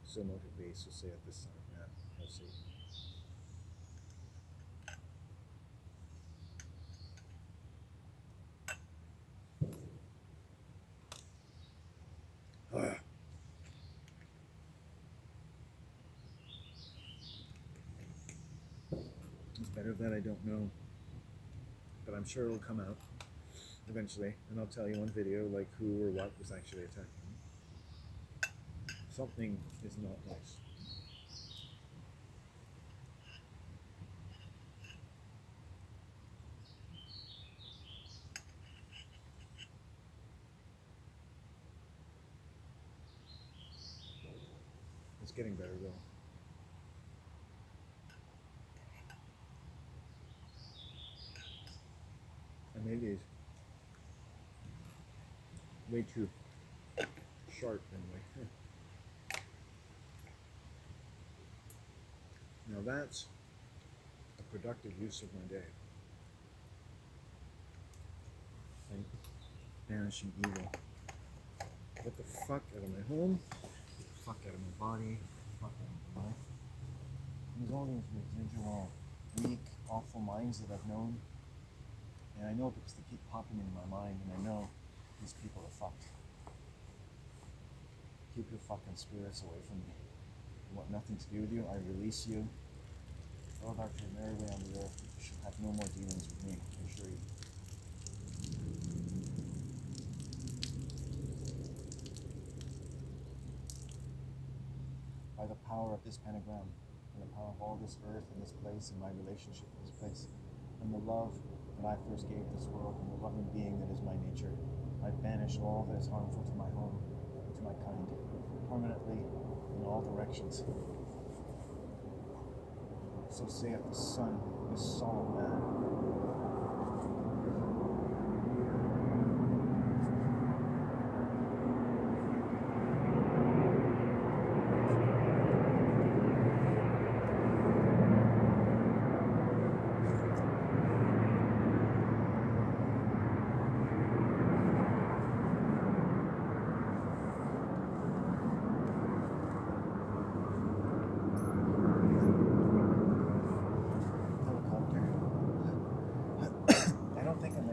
So motive base will say at this time, man, I'll see. It's better that I don't know, but I'm sure it'll come out eventually, and I'll tell you on video like who or what was actually attacking me. Something is not nice. It's getting better though. I made these way too sharp anyway. Now that's a productive use of my day. Like banishing evil. Get the fuck out of my home. Get the fuck out of my body. Get the fuck out of my life. There's all these residual, weak, awful minds that I've known. And I know it because they keep popping into my mind, and I know these people are fucked. Keep your fucking spirits away from me. I want nothing to do with you. I release you. Go back to your merry way on the earth. You should have no more dealings with me, I assure you. By the power of this pentagram, and the power of all this earth and this place and my relationship with this place, and the love that I first gave this world, and the loving being that is my nature, I banish all that is harmful to my home and to my kind, permanently in all directions. So saith the Son, this solemn man.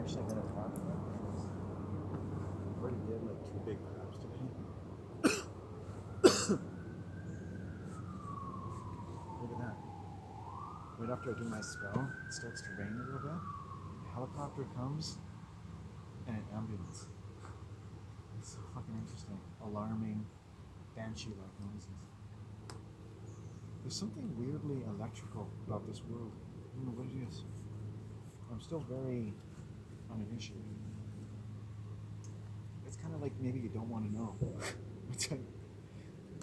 Actually going to talk about this. I already did like 2 big crabs today. Look at that. Right after I do my spell, it starts to rain a little bit. A helicopter comes and an ambulance. It's so fucking interesting. Alarming, banshee-like noises. There's something weirdly electrical about this world. I don't know what it is. I'm still very uninitiated. It's kind of like maybe you don't want to know.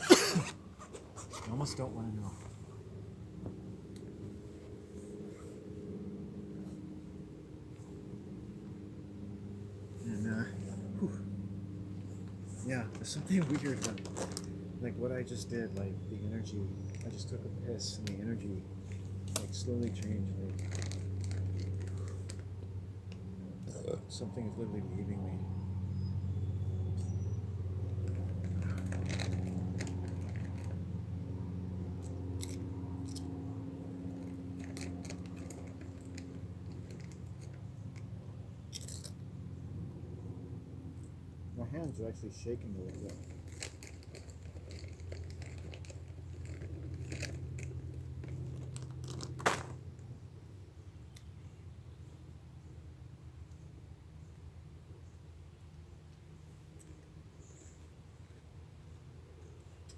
You almost don't want to know. And yeah, there's something weird about like what I just did. Like the energy, I just took a piss, and the energy like slowly changed. Like something is literally leaving me. My hands are actually shaking a little bit.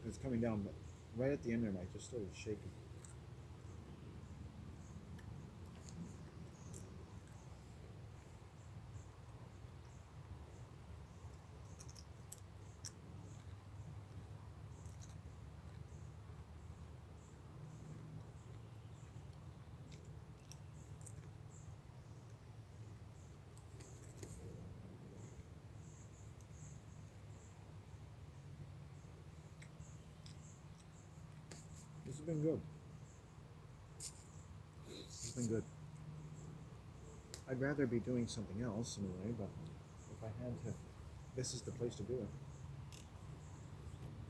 It's coming down, but right at the end there, I just started shaking. This has been good. This has been good. I'd rather be doing something else in a way, but if I had to, this is the place to do it.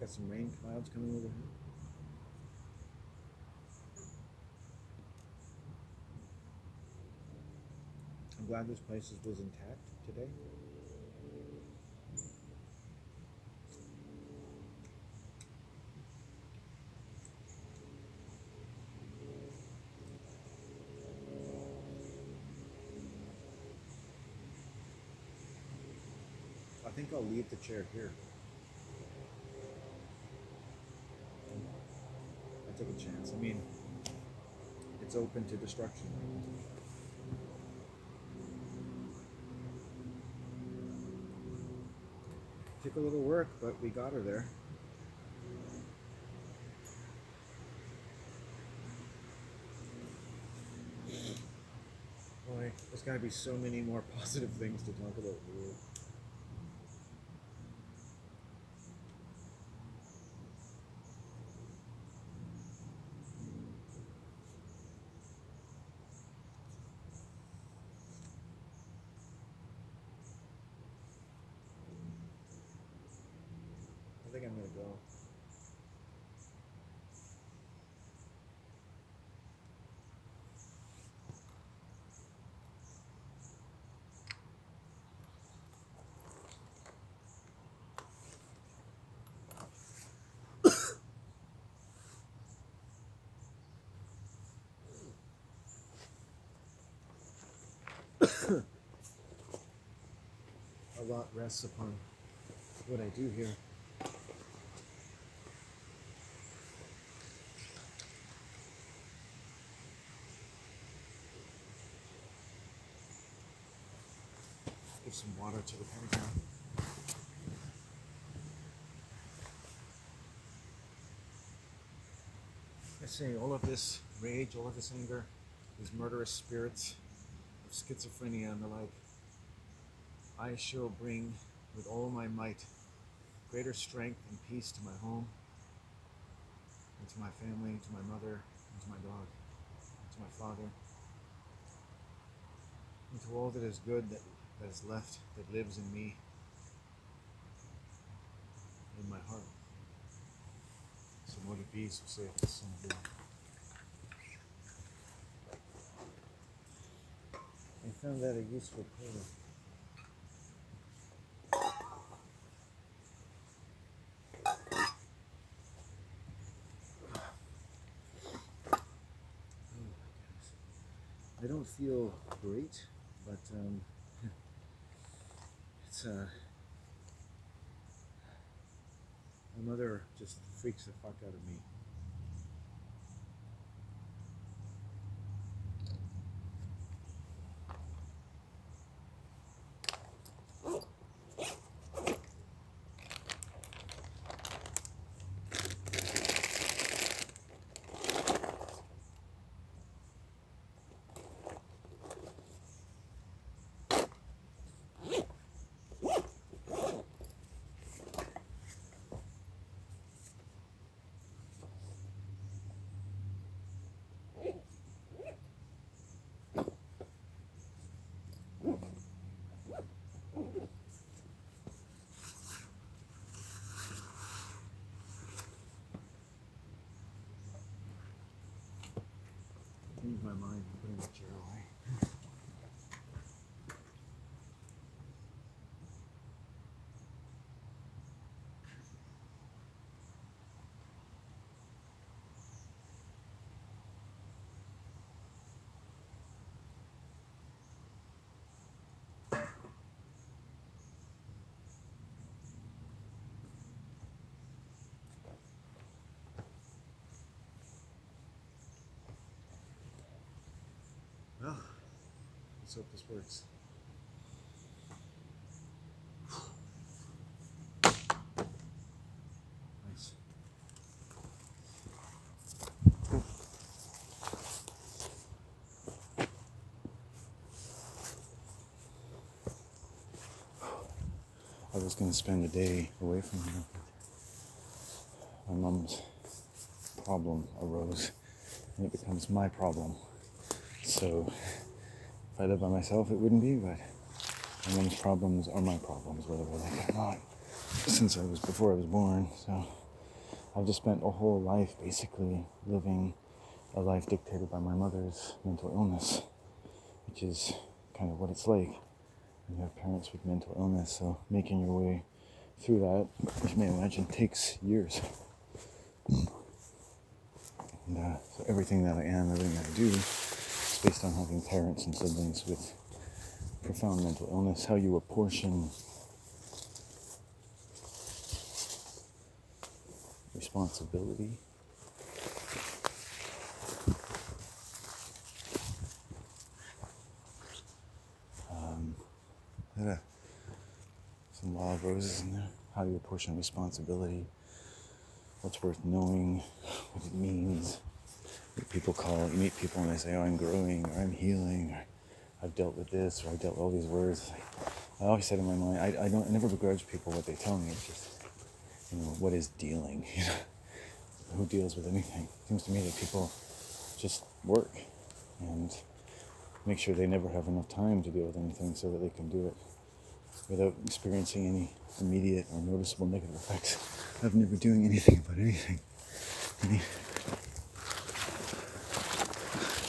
Got some rain clouds coming over here. I'm glad this place was intact today. I think I'll leave the chair here. I'll take a chance. I mean, it's open to destruction. Took a little work, but we got her there. There's got to be so many more positive things to talk about. Here. I think I'm gonna go. A lot rests upon what I do here. Give some water to the pentagram. I say all of this rage, all of this anger, these murderous spirits of schizophrenia and the like, I shall bring with all my might greater strength and peace to my home, and to my family, to my mother, and to my dog, and to my father, and to all that is good that is left, that lives in me, in my heart. So mote it be, so saith the Son of God. I found that a useful prayer. I don't feel great, but it's my mother just freaks the fuck out of me. Change my mind and putting the chair away. Well, let's hope this works. Nice. I was going to spend a day away from her. My mom's problem arose, and it becomes my problem. So, if I lived by myself, it wouldn't be, but my mom's problems are my problems, whether I like it or not, since before I was born. So, I've just spent a whole life basically living a life dictated by my mother's mental illness, which is kind of what it's like when you have parents with mental illness. So, making your way through that, as you may imagine, takes years. And so everything that I am, everything that I do, is based on having parents and siblings with profound mental illness. How you apportion responsibility some wild roses in there. How you apportion responsibility, what's worth knowing, what it means. What people call it. You meet people and they say, oh, I'm growing, or I'm healing, or I've dealt with this, or I've dealt with all these words. I always said in my mind, I never begrudge people what they tell me. It's just, what is dealing? Who deals with anything? It seems to me that people just work and make sure they never have enough time to deal with anything so that they can do it without experiencing any immediate or noticeable negative effects of never doing anything about anything.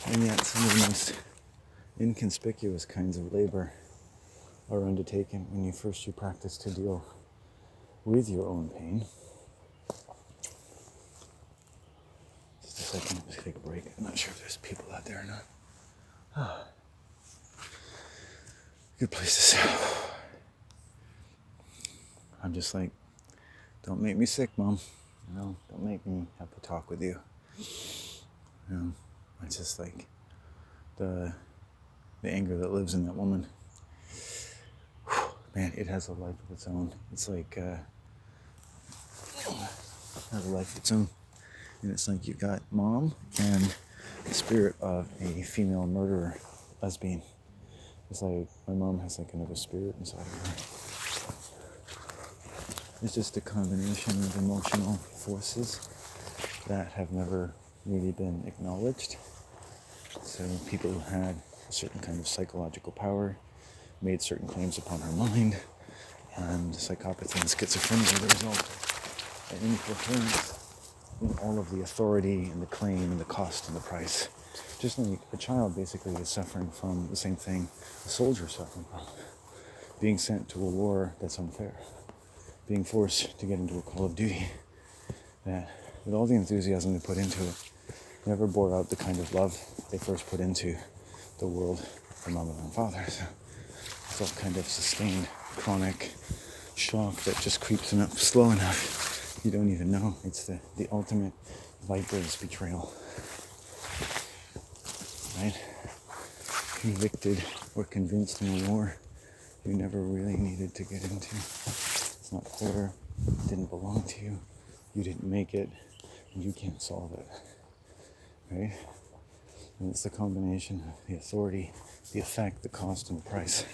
And yet some of the most inconspicuous kinds of labor are undertaken when you practice to deal with your own pain. Just a second, let's take a break. I'm not sure if there's people out there or not. Good place to sit. I'm just like, don't make me sick, Mom. Don't make me have to talk with you. It's just like the anger that lives in that woman. Man, it has a life of its own. It's like, it has a life of its own. And it's like you've got Mom and the spirit of a female murderer, lesbian. It's like my mom has like another spirit inside of her. It's just a combination of emotional forces that have never really been acknowledged. So people who had a certain kind of psychological power made certain claims upon her mind, and psychopathy and schizophrenia are the result of an incoherence in all of the authority and the claim and the cost and the price. Just like a child basically is suffering from the same thing a soldier is suffering from. Being sent to a war that's unfair. Being forced to get into a call of duty that, with all the enthusiasm they put into it, never bore out the kind of love they first put into the world from mother and father. So it's all kind of sustained, chronic shock that just creeps up slow enough. You don't even know. It's the ultimate viper's betrayal. Right? Convicted or convinced in a war you never really needed to get into. It's not fair. It didn't belong to you. You didn't make it. And you can't solve it. Right? And it's the combination of the authority, the effect, the cost, and the price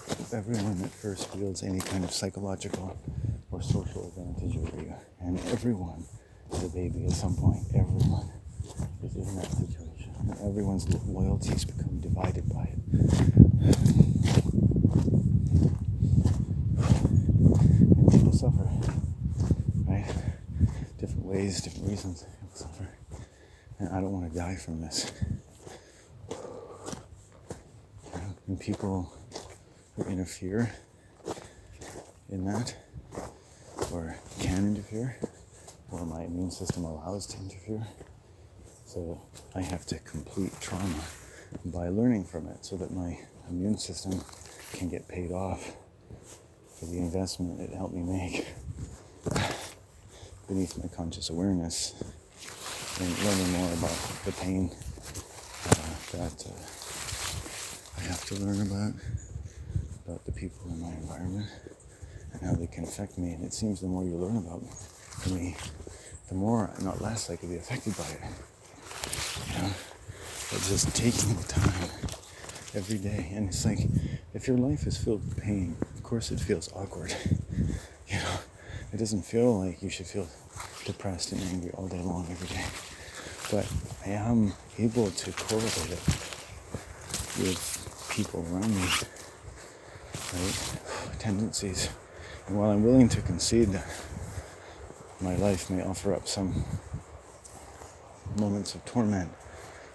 of everyone that first wields any kind of psychological or social advantage over you. And everyone is a baby at some point. Everyone is in that situation. And everyone's loyalties become divided by it. And people suffer. Right? Different ways, different reasons. People suffer. And I don't want to die from this. And people who interfere in that, or can interfere, or my immune system allows to interfere. So I have to complete trauma by learning from it so that my immune system can get paid off for the investment it helped me make beneath my conscious awareness and learning more about the pain that I have to learn about the people in my environment and how they can affect me. And it seems the more you learn about me, the more, not less, I could be affected by it. But just taking the time every day. And it's like, if your life is filled with pain, of course it feels awkward. It doesn't feel like you should feel depressed and angry all day long every day. But I am able to correlate it with people around me, right? Tendencies. And while I'm willing to concede that my life may offer up some moments of torment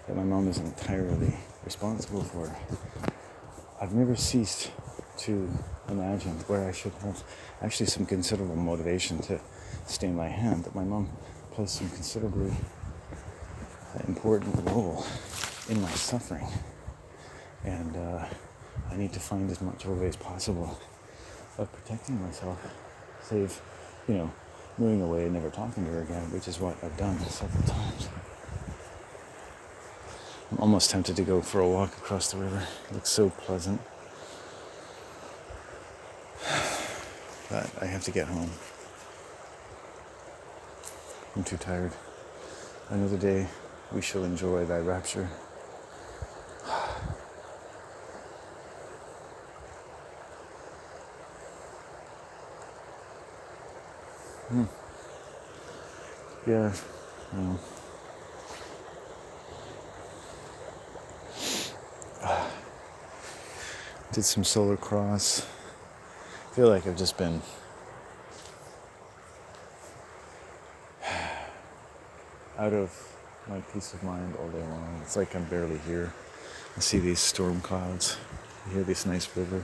that my mom is entirely responsible for, I've never ceased to imagine where I should have actually some considerable motivation to stay my hand, that my mom plays some considerably important role in my suffering. And I need to find as much of a way as possible of protecting myself, save, moving away and never talking to her again, which is what I've done several times. I'm almost tempted to go for a walk across the river. It looks so pleasant. But I have to get home. I'm too tired. Another day we shall enjoy thy rapture. Yeah. Um, did some solar cross. I feel like I've just been out of my peace of mind all day long. It's like I'm barely here. I see these storm clouds. I hear this nice river.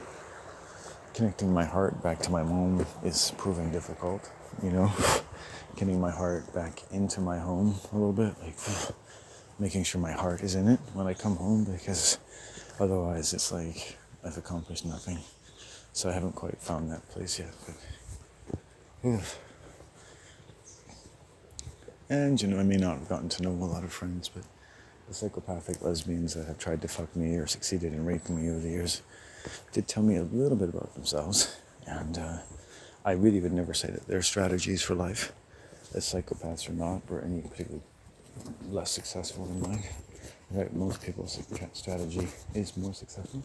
Connecting my heart back to my home is proving difficult, you know? Getting my heart back into my home a little bit, like making sure my heart is in it when I come home, because otherwise it's like I've accomplished nothing. So I haven't quite found that place yet, but and I may not have gotten to know a lot of friends, but the psychopathic lesbians that have tried to fuck me or succeeded in raping me over the years did tell me a little bit about themselves, and I really would never say that their strategies for life as psychopaths or not were any particularly less successful than mine. In fact, most people's strategy is more successful.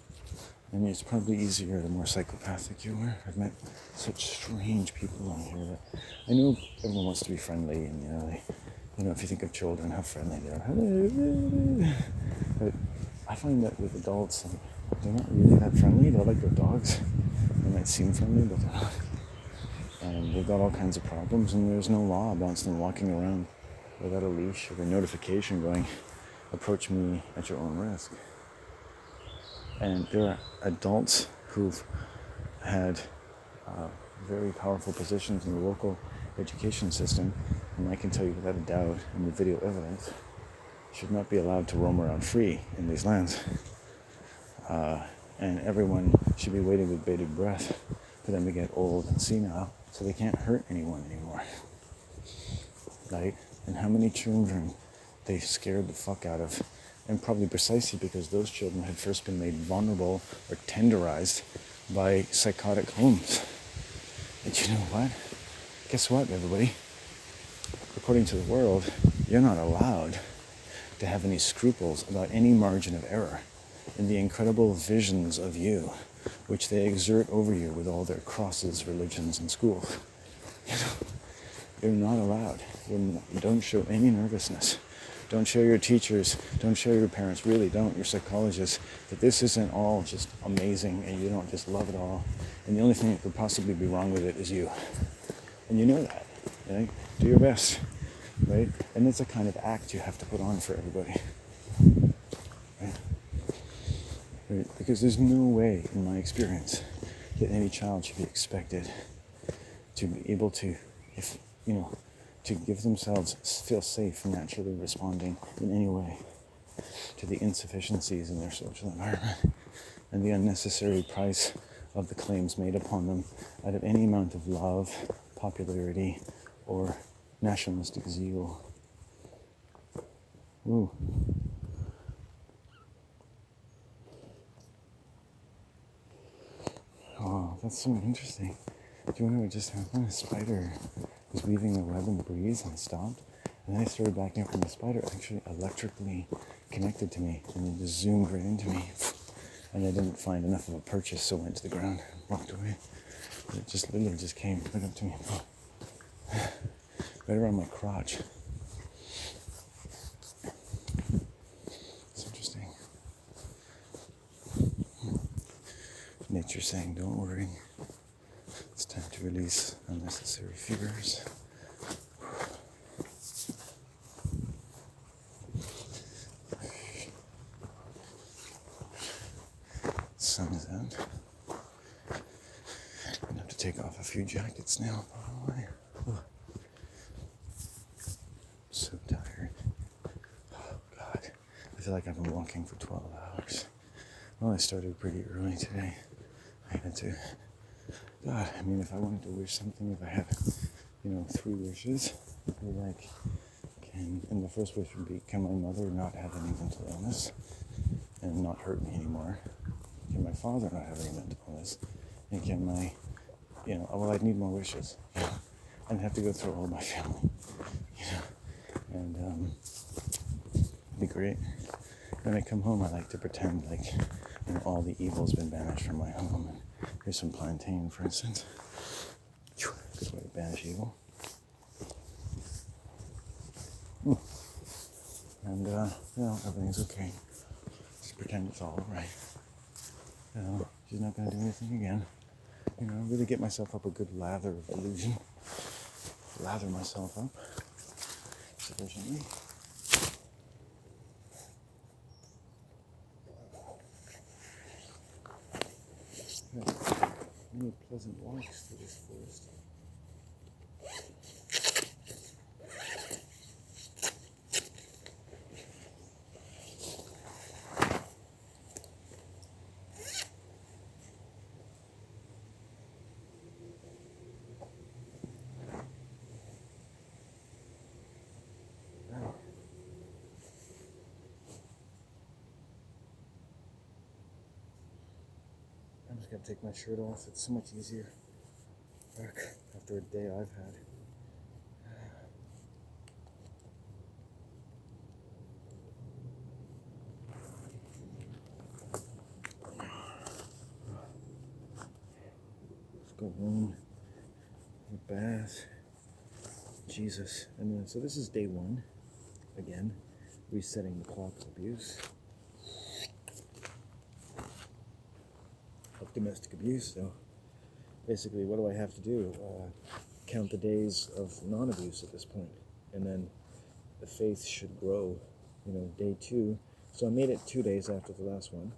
I mean, it's probably easier the more psychopathic you are. I've met such strange people on here that I know everyone wants to be friendly, and if you think of children, how friendly they are. Hello. But I find that with adults, they're not really that friendly. They're like their dogs. They might seem friendly, but they're not. And they've got all kinds of problems, and there's no law against them walking around without a leash or a notification going, approach me at your own risk. And there are adults who've had very powerful positions in the local education system, and I can tell you without a doubt, and with video evidence, should not be allowed to roam around free in these lands. And everyone should be waiting with bated breath for them to get old and senile so they can't hurt anyone anymore. Right? And how many children they scared the fuck out of, and probably precisely because those children had first been made vulnerable or tenderized by psychotic homes. And you know what? Guess what, everybody? According to the world, you're not allowed to have any scruples about any margin of error in the incredible visions of you, which they exert over you with all their crosses, religions, and schools. You're not allowed. Don't show any nervousness. Don't show your teachers, don't show your parents, really don't, your psychologists, that this isn't all just amazing and you don't just love it all. And the only thing that could possibly be wrong with it is you. And you know that. Right? Do your best. Right? And it's a kind of act you have to put on for everybody. Right? Right? Because there's no way, in my experience, that any child should be expected to be able to, to give themselves, feel safe naturally responding in any way to the insufficiencies in their social environment and the unnecessary price of the claims made upon them out of any amount of love, popularity, or nationalistic zeal. Ooh. Oh, that's so interesting. Do you know what just happened? A spider was weaving a web in the breeze and it stopped. And then I started backing up, and the spider actually electrically connected to me and then just zoomed right into me. And I didn't find enough of a purchase, so I went to the ground and walked away. But it just literally just came right up to me. Right around my crotch. It's interesting. Nature saying, don't worry. It's time to release unnecessary fears. Sun is out. I'm gonna have to take off a few jackets now, probably. So tired. Oh God. I feel like I've been walking for 12 hours. Well, I started pretty early today. I had to. God, I mean, if I wanted to wish something, if I had, 3 wishes, it'd be like, and the first wish would be, can my mother not have any mental illness and not hurt me anymore? Can my father not have any mental illness? And can my, I'd need more wishes, I'd have to go through all my family, and it'd be great. When I come home, I like to pretend like, all the evil's been banished from my home. And here's some plantain, for instance. Good way to banish evil. And, everything's okay. Just pretend it's all right. She's not going to do anything again. Really get myself up a good lather of illusion. Lather myself up sufficiently. Many pleasant walks through this forest. I'm just gonna take my shirt off. It's so much easier after a day I've had. Let's go home. A bath. Jesus. And then, so this is day one. Again, resetting the clock of abuse. Of domestic abuse. So basically, what do I have to do? Count the days of non-abuse at this point, and then the faith should grow. Day two. So I made it 2 days after the last one.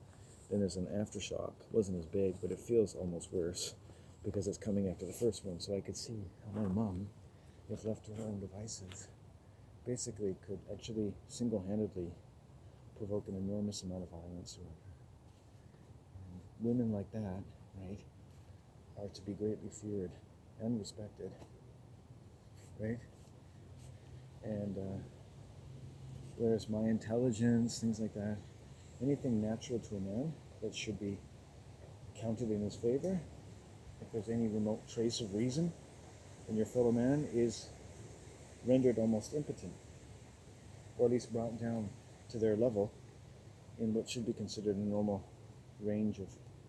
Then there's an aftershock. Wasn't as big, but it feels almost worse because it's coming after the first one. So I could see how my mom, if left to her own devices, basically could actually single-handedly provoke an enormous amount of violence around her. And women like that, right, are to be greatly feared and respected, right? And whereas my intelligence, things like that, anything natural to a man that should be counted in his favor, if there's any remote trace of reason in your fellow man, is rendered almost impotent, or at least brought down to their level in what should be considered a normal range of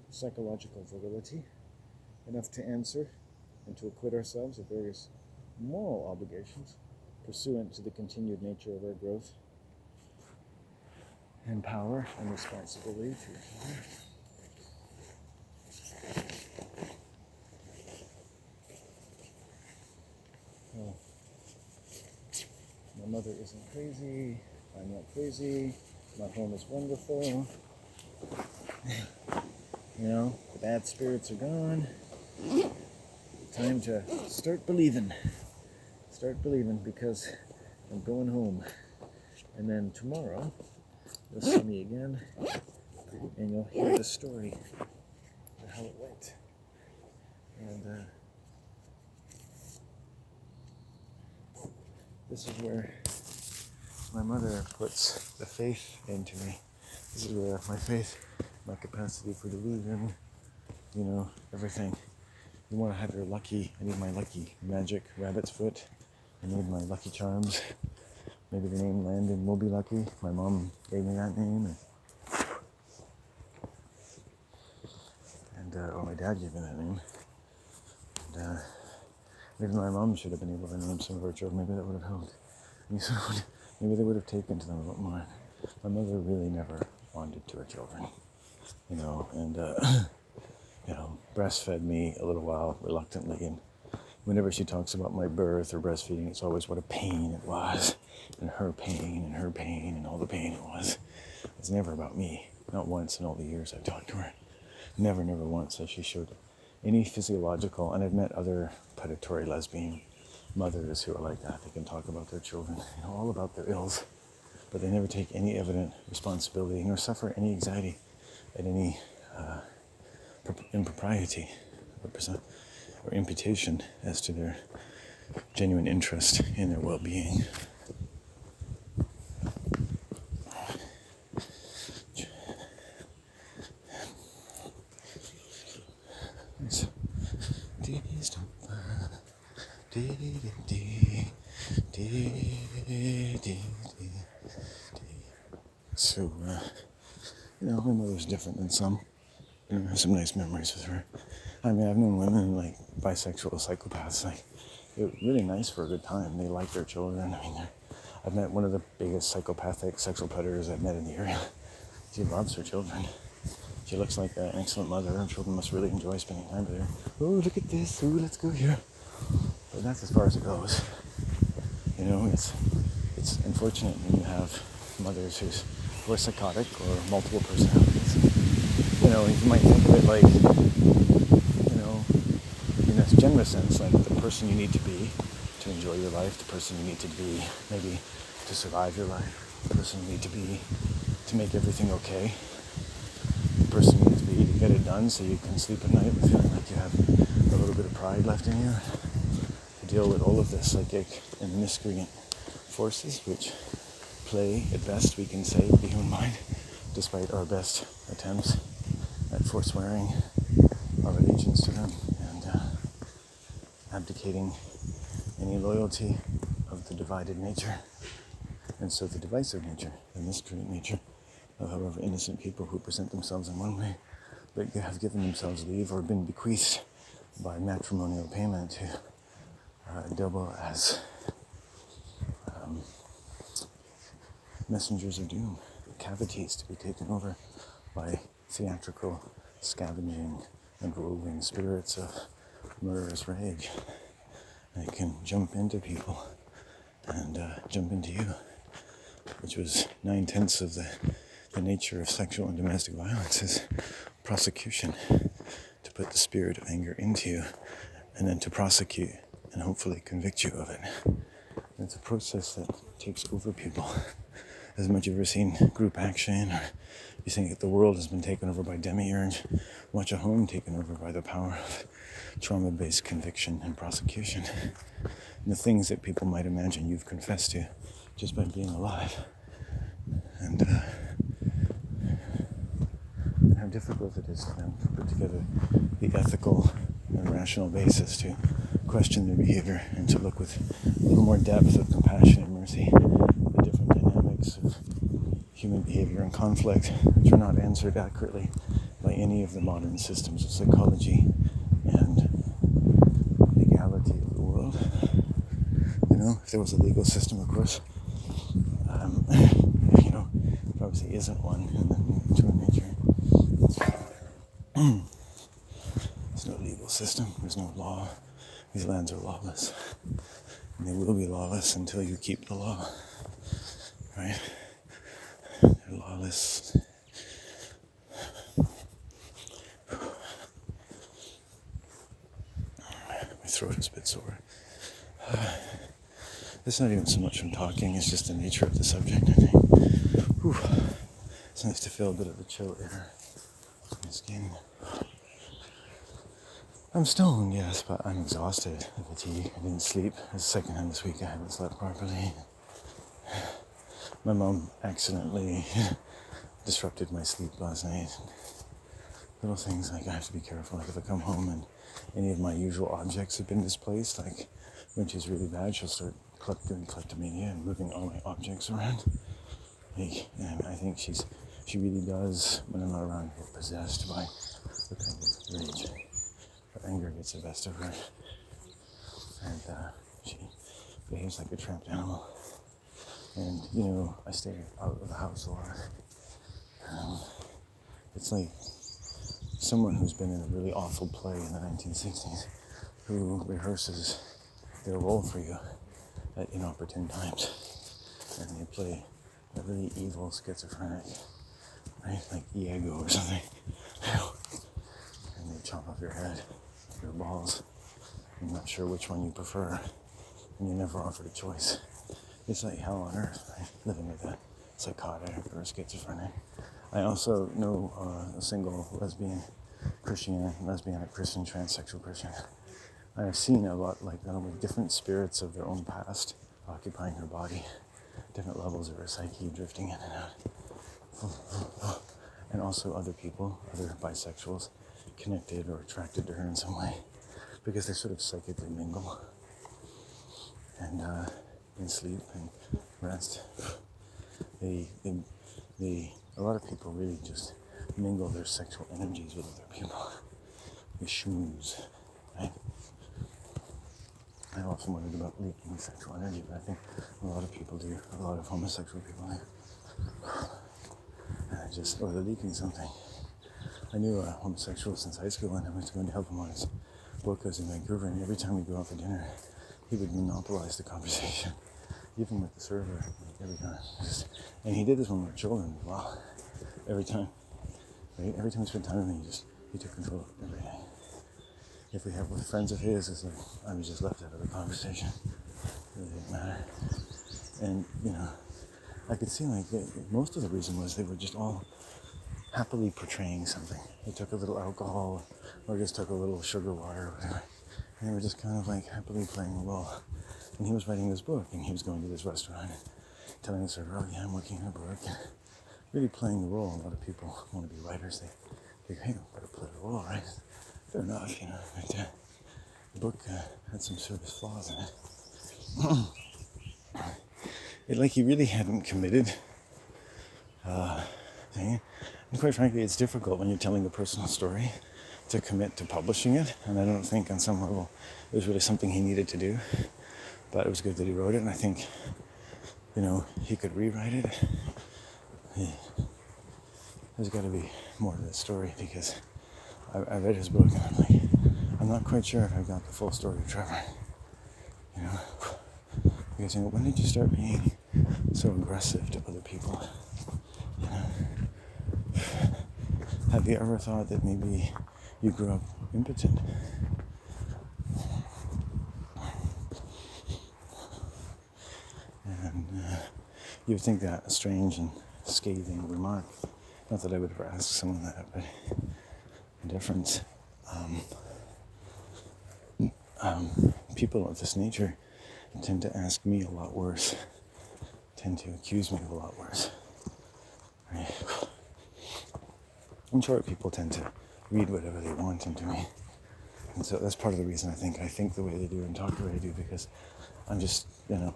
psychological virility, enough to answer and to acquit ourselves of various moral obligations pursuant to the continued nature of our growth and power and responsibility to each other. Well, my mother isn't crazy, I'm not crazy, my home is wonderful, the bad spirits are gone. Time to start believing. Because I'm going home. And then tomorrow, you'll see me again, and you'll hear the story of how it went. And this is where my mother puts the faith into me. This is where my faith, my capacity for delusion, everything. You want to have your lucky, I need my lucky magic rabbit's foot. I need my lucky charms. Maybe the name Landon will be lucky. My mom gave me that name. Or my dad gave me that name. And maybe my mom should have been able to name some of her children. Maybe that would have helped. Maybe they would have taken to them a lot more. My mother really never bonded to her children. Breastfed me a little while reluctantly, and whenever she talks about my birth or breastfeeding, it's always what a pain it was, and her pain and all the pain it was. It's never about me. Not once in all the years I've talked to her. Never once has she showed any physiological, and I've met other predatory lesbian mothers who are like that. They can talk about their children, all about their ills, but they never take any evident responsibility nor suffer any anxiety at any impropriety or imputation as to their genuine interest in their well-being. So, my mother's different than some. I have some nice memories with her. I mean, I've known women like bisexual psychopaths. Like, they're really nice for a good time. They like their children. I mean, I've met one of the biggest psychopathic sexual predators I've met in the area. She loves her children. She looks like an excellent mother. Her children must really enjoy spending time with her. Oh, look at this. Oh, let's go here. But that's as far as it goes. You know, it's unfortunate when you have mothers who are psychotic or multiple personalities. You know, you might think of it like, you know, in a generous sense, like the person you need to be to enjoy your life, the person you need to be maybe to survive your life, the person you need to be to make everything okay, the person you need to be to get it done so you can sleep at night with feeling like you have a little bit of pride left in you, to deal with all of the psychic and miscreant forces which play at best, we can say, with the human mind, despite our best attempts at forswearing our allegiance to them and abdicating any loyalty of the divided nature. And so the divisive nature, the miscreant nature of however innocent people who present themselves in one way, but have given themselves leave or been bequeathed by matrimonial payment to double as messengers of doom, cavities to be taken over by theatrical, scavenging, and roving spirits of murderous rage. They can jump into people and jump into you, which was 9/10 of the nature of sexual and domestic violence is prosecution, to put the spirit of anger into you and then to prosecute and hopefully convict you of it. And it's a process that takes over people. As much as you've ever seen group action, or you think that the world has been taken over by demiurge, watch a home taken over by the power of trauma-based conviction and prosecution. And the things that people might imagine you've confessed to just by being alive. And how difficult it is to them to put together the ethical and rational basis to question their behavior and to look with a little more depth of compassion and mercy at the different dynamics of human behavior and conflict, which are not answered accurately by any of the modern systems of psychology and legality of the world. You know, if there was a legal system, of course, you know, there obviously isn't one in the true nature. There's no legal system, there's no law. These lands are lawless. And they will be lawless until you keep the law. Right? They're lawless. My throat is a bit sore. It's not even so much from talking, it's just the nature of the subject, I think. Whew. It's nice to feel a bit of the chill air on my skin. I'm stoned, yes, but I'm exhausted. Fatigue. I didn't sleep. It's the second time this week I haven't slept properly. My mom accidentally disrupted my sleep last night. Little things like I have to be careful. Like if I come home and any of my usual objects have been displaced, like when she's really bad, she'll start doing kleptomania and moving all my objects around. Like, and I think she really does, when I'm not around, get possessed by the kind of rage. Her anger gets the best of her, and she behaves like a trapped animal. And you know, I stay out of the house a lot. It's like someone who's been in a really awful play in the 1960s, who rehearses their role for you at inopportune times, and they play a really evil schizophrenic, right, like Iago or something, and they chop off your head, your balls. I'm not sure which one you prefer, and you're never offered a choice. It's like hell on earth, right? Living with a psychotic or a schizophrenic. I also know a single lesbian Christian transsexual Christian. I have seen a lot like that with different spirits of their own past occupying her body, different levels of her psyche drifting in and out. And also other people, other bisexuals, connected or attracted to her in some way, because they sort of psychically mingle and in sleep and rest. A lot of people really just mingle their sexual energies with other people. They schmooze, right? I often wondered about leaking sexual energy, but I think a lot of people do. A lot of homosexual people do. Or they're leaking something. I knew a homosexual since high school, and I was going to help him on his book. I was in Vancouver, and every time we'd go out for dinner, he would monopolize the conversation, even with the server, every time. And he did this when we were children as well. Every time. Right? Every time we spent time with him, he took control of everything. If we have with friends of his, it's like I was just left out of the conversation. It really didn't matter. And, I could see like most of the reason was they were just all happily portraying something. They took a little alcohol or just took a little sugar water or whatever. And they were just kind of like happily playing a role. And he was writing this book, and he was going to this restaurant and telling the server, oh yeah, I'm working on a book. And really playing the role. A lot of people want to be writers. They go, hey, better play the role, right? Fair enough, But the book had some serious flaws in it. He really hadn't committed. Thing. And quite frankly, it's difficult when you're telling a personal story to commit to publishing it. And I don't think on some level it was really something he needed to do. But it was good that he wrote it, and I think, he could rewrite it. There's got to be more to this story, because I read his book, and I'm not quite sure if I got the full story of Trevor. Because, when did you start being so aggressive to other people? Have you ever thought that maybe you grew up impotent? And you would think that a strange and scathing remark. Not that I would ever ask someone that, but the difference. People of this nature tend to ask me a lot worse, tend to accuse me of a lot worse. Right? I'm sure people tend to read whatever they want into me. And so that's part of the reason I think the way they do and talk the way they do, because I'm just,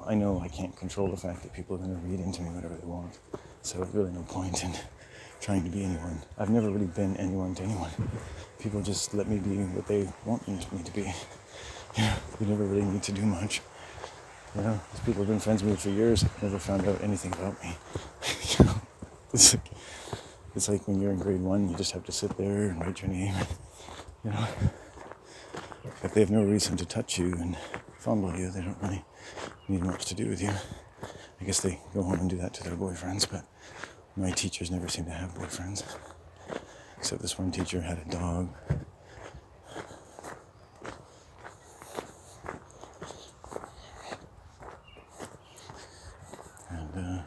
I know I can't control the fact that people are going to read into me whatever they want. So there's really no point in trying to be anyone. I've never really been anyone to anyone. People just let me be what they want me to be. You never really need to do much. These people have been friends with me for years. I've never found out anything about me. It's like when you're in grade 1, you just have to sit there and write your name. If they have no reason to touch you and fondle you, they don't really need much to do with you. I guess they go home and do that to their boyfriends, but my teachers never seem to have boyfriends. Except this one teacher had a dog. And,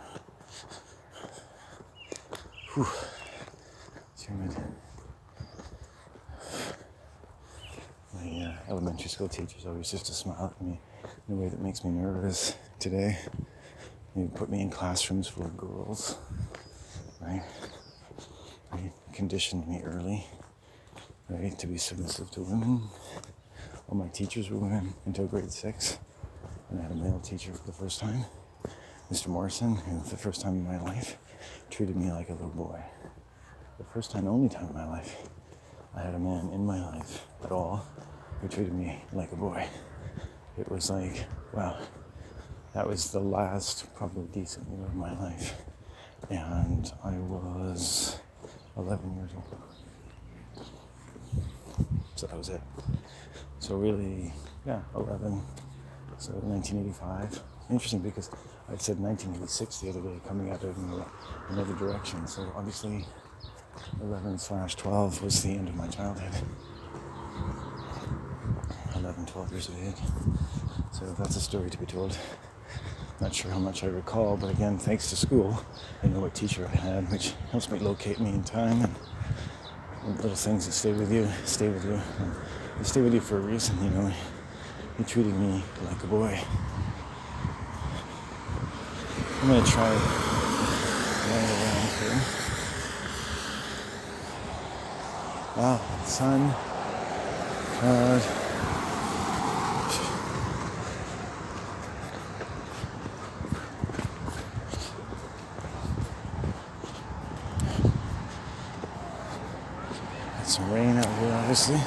it's humid. My elementary school teachers always used to smile at me in a way that makes me nervous. Today, they put me in classrooms full of girls, right? They conditioned me early, right, to be submissive to women. All my teachers were women until grade 6, and I had a male teacher for the first time, Mr. Morrison, who, for the first time in my life, treated me like a little boy. The first time, only time in my life, I had a man in my life at all who treated me like a boy. It was like, wow, that was the last probably decent year of my life. And I was 11 years old. So that was it. So really, 11. So 1985. Interesting, because I said 1986 the other day, coming out of another direction. So obviously 11/12 was the end of my childhood. 11, 12 years of age. So that's a story to be told. Not sure how much I recall, but again, thanks to school, I know what teacher I had, which helps me locate me in time, and little things that stay with you. And they stay with you for a reason, He treated me like a boy. I'm going to try running around here. Wow, sun, cloud. Got some rain out here, obviously.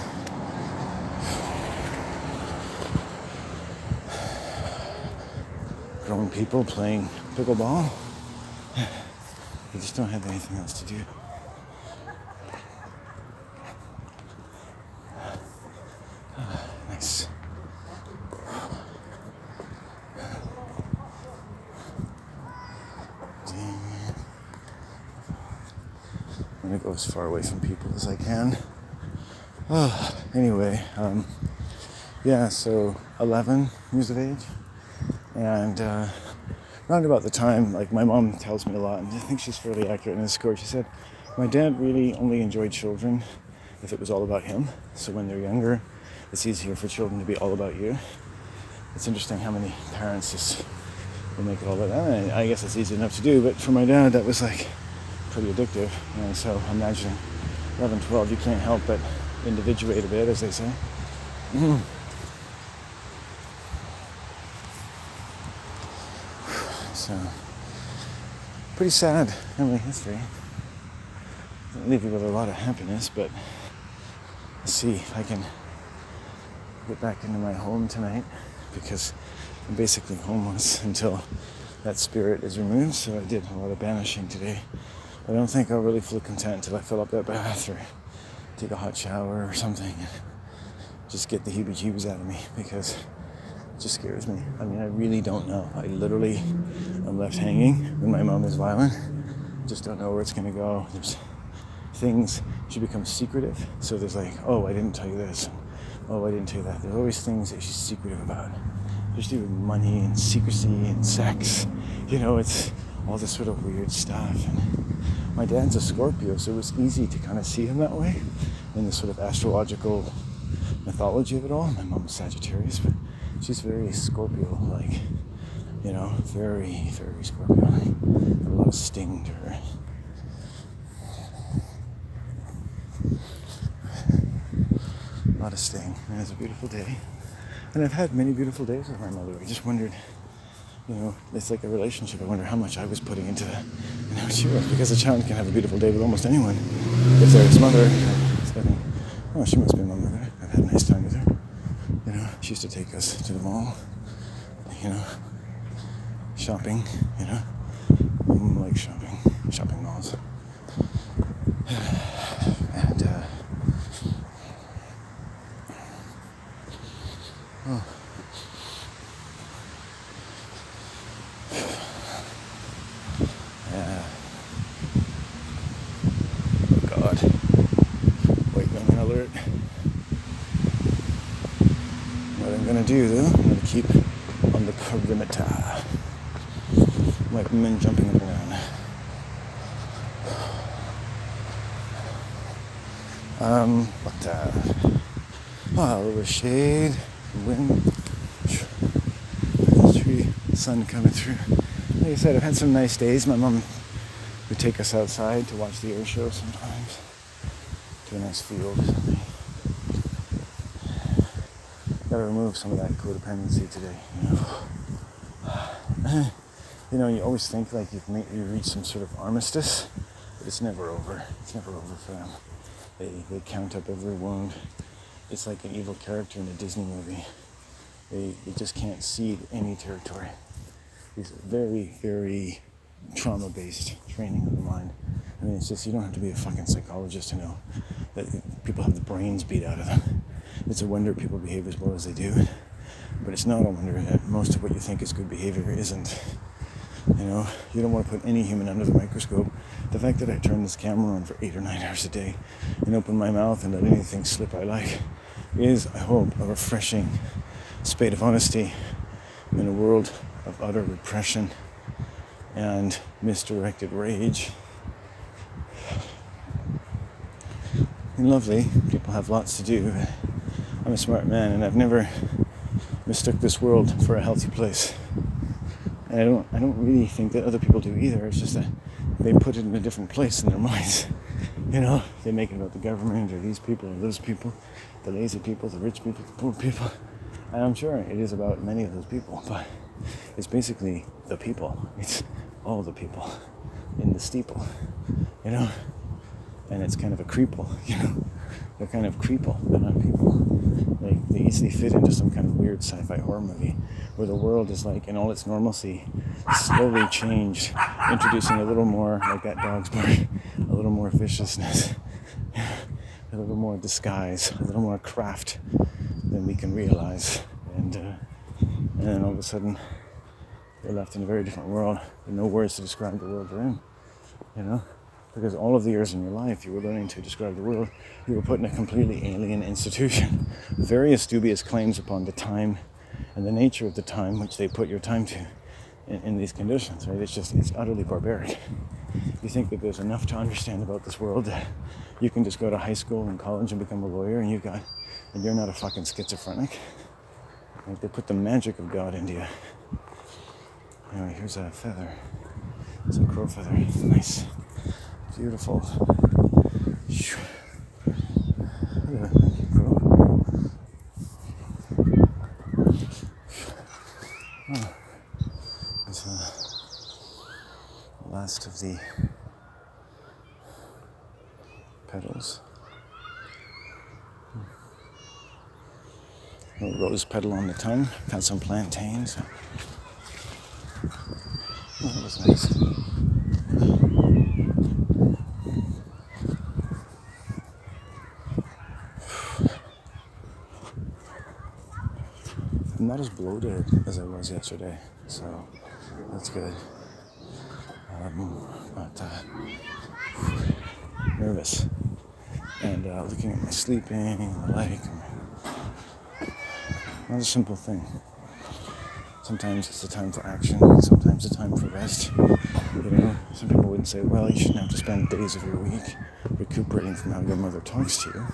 grown people playing pickleball. They just don't have anything else to do. Nice. I'm gonna go as far away from people as I can. Anyway, yeah, so 11 years of age, and around about the time, like my mom tells me a lot, and I think she's fairly accurate in this score. She said, my dad really only enjoyed children if it was all about him. So when they're younger, it's easier for children to be all about you. It's interesting how many parents just will make it all about them. And I guess it's easy enough to do, but for my dad, that was like pretty addictive. And so imagine 11, 12, you can't help but individuate a bit, as they say. So, pretty sad family history. Doesn't leave you with a lot of happiness, but let's see if I can get back into my home tonight, because I'm basically homeless until that spirit is removed. So I did a lot of banishing today. I don't think I'll really feel content until I fill up that bath or take a hot shower or something and just get the heebie-jeebies out of me, because it just scares me. I mean, I really don't know. I literally am left hanging when my mom is violent. Just don't know where it's going to go. There's things, she becomes secretive. So there's like, oh, I didn't tell you this. Oh, I didn't tell you that. There's always things that she's secretive about. Just even money and secrecy and sex. You know, it's all this sort of weird stuff. And my dad's a Scorpio, so it was easy to kind of see him that way in the sort of astrological mythology of it all. My mom's Sagittarius, but she's very Scorpio-like, you know, very, very Scorpio-like. A lot of sting to her. A lot of sting. And it's a beautiful day. And I've had many beautiful days with my mother. I just wondered, you know, it's like a relationship. I wonder how much I was putting into that and how she was. Because a child can have a beautiful day with almost anyone if they're his mother. So I think, oh, she must be my mother. I've had a nice time with her. You know, she used to take us to the mall, you know, shopping, you know. I like shopping malls. And, oh. Yeah. Oh God. White gun alert. What I'm gonna do though, I'm gonna keep on the perimeter. White men jumping up and down. A little shade, wind, tree, sun coming through. Like I said, I've had some nice days. My mom would take us outside to watch the air show sometimes, to a nice field or something. Gotta remove some of that codependency today, you know. You know, you always think like you reach some sort of armistice, but it's never over. It's never over for them. They count up every wound. It's like an evil character in a Disney movie. They just can't cede any territory. It's very, very trauma-based training of the mind. I mean, it's just, you don't have to be a fucking psychologist to know that people have the brains beat out of them. It's a wonder people behave as well as they do. But it's not a wonder that most of what you think is good behavior isn't. You know, you don't want to put any human under the microscope. The fact that I turn this camera on for 8 or 9 hours a day and open my mouth and let anything slip I like is, I hope, a refreshing spate of honesty in a world of utter repression and misdirected rage. And lovely, people have lots to do. I'm a smart man and I've never mistook this world for a healthy place. And I don't really think that other people do either. It's just that they put it in a different place in their minds. You know, they make it about the government or these people or those people, the lazy people, the rich people, the poor people. And I'm sure it is about many of those people, but it's basically the people. It's all the people in the steeple, you know? And it's kind of a creeple, you know? They're kind of creeple. They're not people. Like, they easily fit into some kind of weird sci-fi horror movie where the world is like, in all its normalcy, slowly changed, introducing a little more, like that dog's bark, a little more viciousness, a little more disguise, a little more craft than we can realize. And then all of a sudden, we're left in a very different world with no words to describe the world we're in, you know? Because all of the years in your life you were learning to describe the world, you were put in a completely alien institution. Various dubious claims upon the time and the nature of the time which they put your time to in these conditions, right? It's utterly barbaric. You think that there's enough to understand about this world that you can just go to high school and college and become a lawyer and you're not a fucking schizophrenic. Like, they put the magic of God into you. Anyway, here's a feather. It's a crow feather. Nice. Beautiful. Look at that crow. Oh. It's the last of the petals. A little rose petal on the tongue. Got some plantains. Oh, that was nice. I'm not as bloated as I was yesterday, so that's good. But nervous. And looking at my sleeping and the like. Not a simple thing. Sometimes it's a time for action, sometimes a time for rest. You know, some people wouldn't say, well, you shouldn't have to spend days of your week recuperating from how your mother talks to you.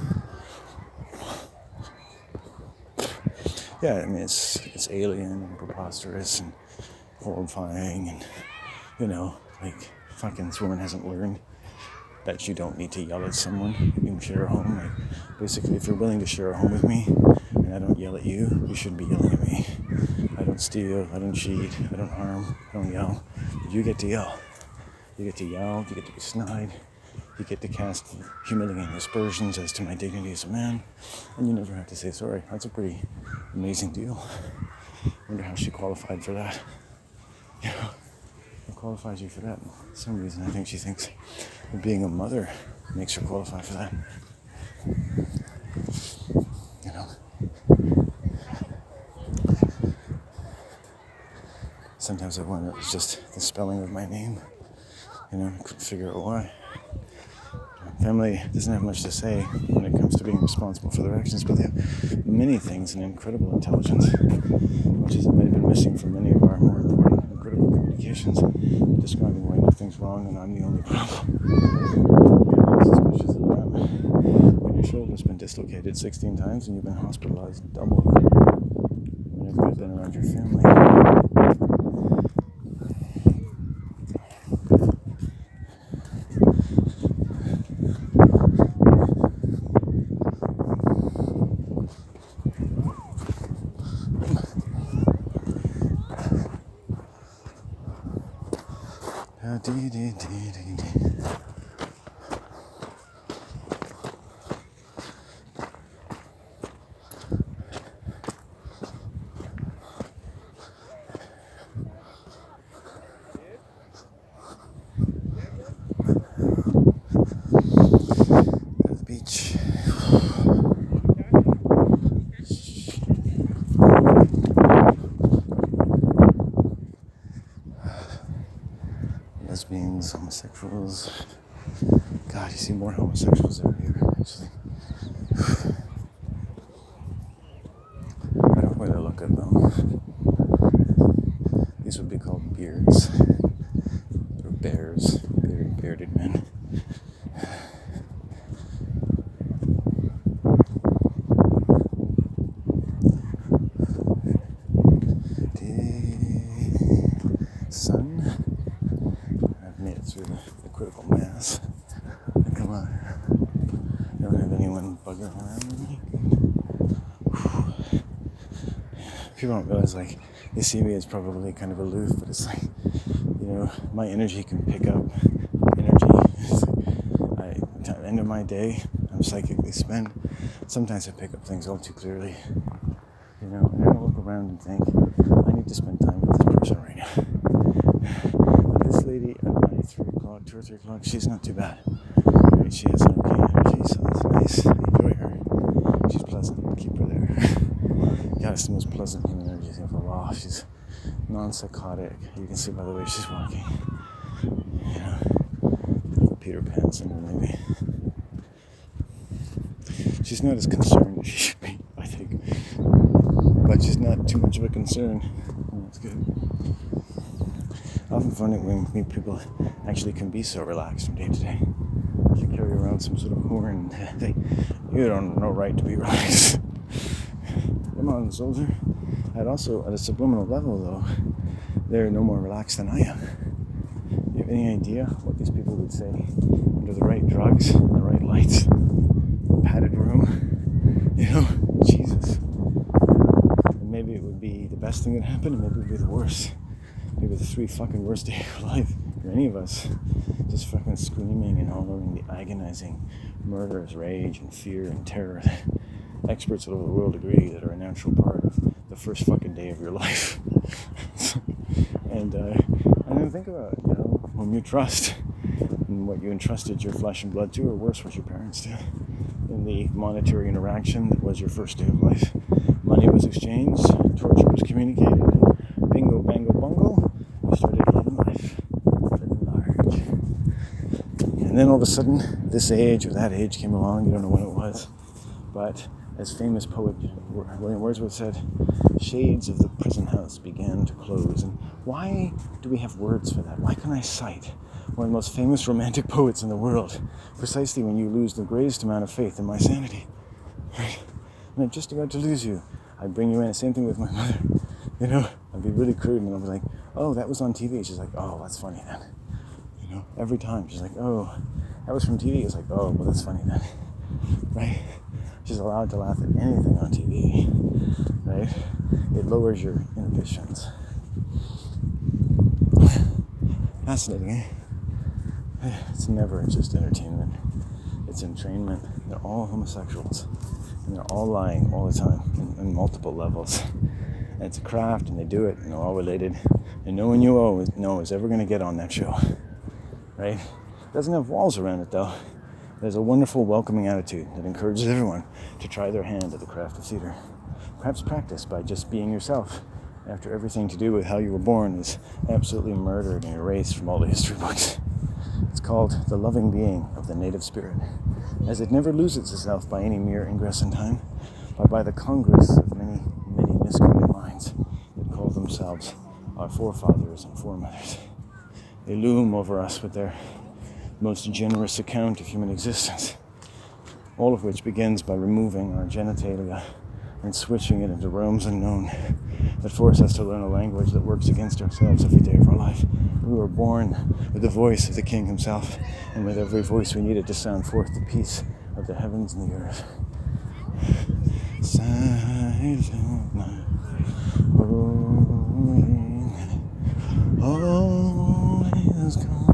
Yeah, I mean, it's alien and preposterous and horrifying and, you know, like, fucking this woman hasn't learned that you don't need to yell at someone. You can share a home. Like, basically, if you're willing to share a home with me and I don't yell at you, you shouldn't be yelling at me. I don't steal, I don't cheat, I don't harm, I don't yell. But you get to yell. You get to yell, you get to be snide, you get to cast humiliating aspersions as to my dignity as a man, and you never have to say sorry. That's a pretty amazing deal. I wonder how she qualified for that. You know, what qualifies you for that? For some reason, I think she thinks that being a mother makes her qualify for that. You know? Sometimes I wonder if it's just the spelling of my name. You know, I couldn't figure out why. Family doesn't have much to say when it comes to being responsible for their actions, but they have many things and incredible intelligence, which is might have been missing from many of our more important and critical communications, describing why nothing's wrong and I'm the only problem. Suspicious of that. When your shoulder's been dislocated 16 times and you've been hospitalized double whenever you've been around your family. The beach. Lesbians, homosexuals. God, you see more homosexuals every year, actually. I don't really look at them. These would be called beards. Or bears. Bearded men. The critical mass. Come on. I don't have anyone bugging around me. People don't realize, like, they see me as probably kind of aloof, but it's like, you know, my energy can pick up energy. It's like, at the end of my day, I'm psychically spend, sometimes I pick up things all too clearly. And I don't look around and think, I need to spend time with this person right now. But this lady at my 3 o'clock, 2 or 3 o'clock, she's not too bad. Right? She has an okay energy, so that's nice. I enjoy her. She's pleasant. Keep her there. God, it's the most pleasant human energy I've seen for a while. She's non-psychotic. You can see by the way she's walking. Peter Pan syndrome, maybe. She's not as concerned as she should be, I think. But she's not too much of a concern. That's good. I often find it when we people actually can be so relaxed from day to day. If you carry around some sort of horn, you don't have no right to be relaxed. Come on, soldier. I'd also, at a subliminal level though, they're no more relaxed than I am. You have any idea what these people would say under the right drugs, the right lights, the padded room? Jesus. And maybe it would be the best thing that happened, and maybe it would be the worst. Maybe the 3 fucking worst days of your life for any of us. Just fucking screaming and hollering the agonizing, murderous rage and fear and terror that experts all over the world agree that are a natural part of the first fucking day of your life. And then think about, whom you trust and what you entrusted your flesh and blood to, or worse, what your parents did. In the monetary interaction that was your first day of life. Money was exchanged, torture was communicated, and bingo, bango, bungo, you started living life, living large. And then all of a sudden, this age or that age came along, you don't know when it was, but as famous poet William Wordsworth said, shades of the prison house began to close. And why do we have words for that? Why can I cite one of the most famous romantic poets in the world precisely when you lose the greatest amount of faith in my sanity? Right? And I'm just about to lose you. I bring you in. Same thing with my mother. I'd be really crude and I'd be like, oh, that was on TV. She's like, oh, that's funny then. Every time she's like, oh, that was from TV. It's like, oh, well, that's funny then. Right? She's allowed to laugh at anything on TV, right? It lowers your inhibitions. Fascinating, eh? It's never just entertainment. It's entrainment. They're all homosexuals. And they're all lying all the time in multiple levels. And it's a craft, and they do it, and they're all related. And no one you know is ever going to get on that show, right? It doesn't have walls around it, though. There's a wonderful, welcoming attitude that encourages everyone to try their hand at the craft of theater. Perhaps practice by just being yourself after everything to do with how you were born is absolutely murdered and erased from all the history books. It's called the loving being of the native spirit, as it never loses itself by any mere ingress in time, but by the congress of many, many miscreant minds that call themselves our forefathers and foremothers. They loom over us with their most generous account of human existence, all of which begins by removing our genitalia and switching it into realms unknown that force us to learn a language that works against ourselves every day of our life. We were born with the voice of the King himself, and with every voice we needed to sound forth the peace of the heavens and the earth. Silent night, always come.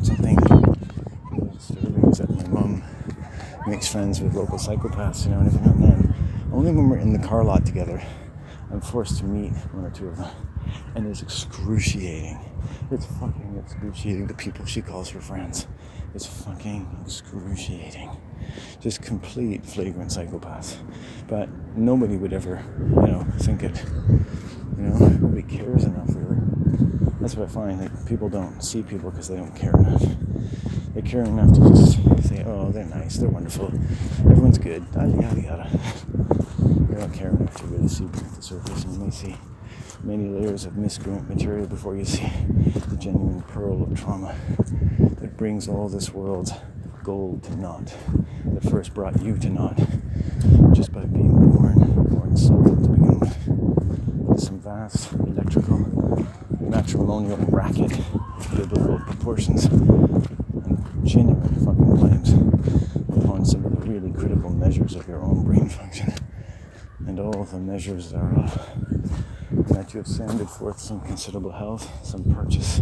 Something disturbing is that my mom makes friends with local psychopaths, and every now and then. Only when we're in the car lot together, I'm forced to meet one or two of them. And it's excruciating. It's fucking excruciating, the people she calls her friends. It's fucking excruciating. Just complete flagrant psychopaths. But nobody would ever, think it. Nobody cares enough, really. That's what I find. Like, people don't see people because they don't care enough. They care enough to just say, oh, they're nice, they're wonderful, everyone's good, yada, yada, yada. They don't care enough to really see beneath the surface, and you may see many layers of miscreant material before you see the genuine pearl of trauma that brings all this world's gold to naught, that first brought you to naught, just by being born soul to begin with some vast electrical matrimonial racket of biblical proportions and genuine fucking claims upon some of the really critical measures of your own brain function and all the measures thereof. that you have sanded forth some considerable health, some purchase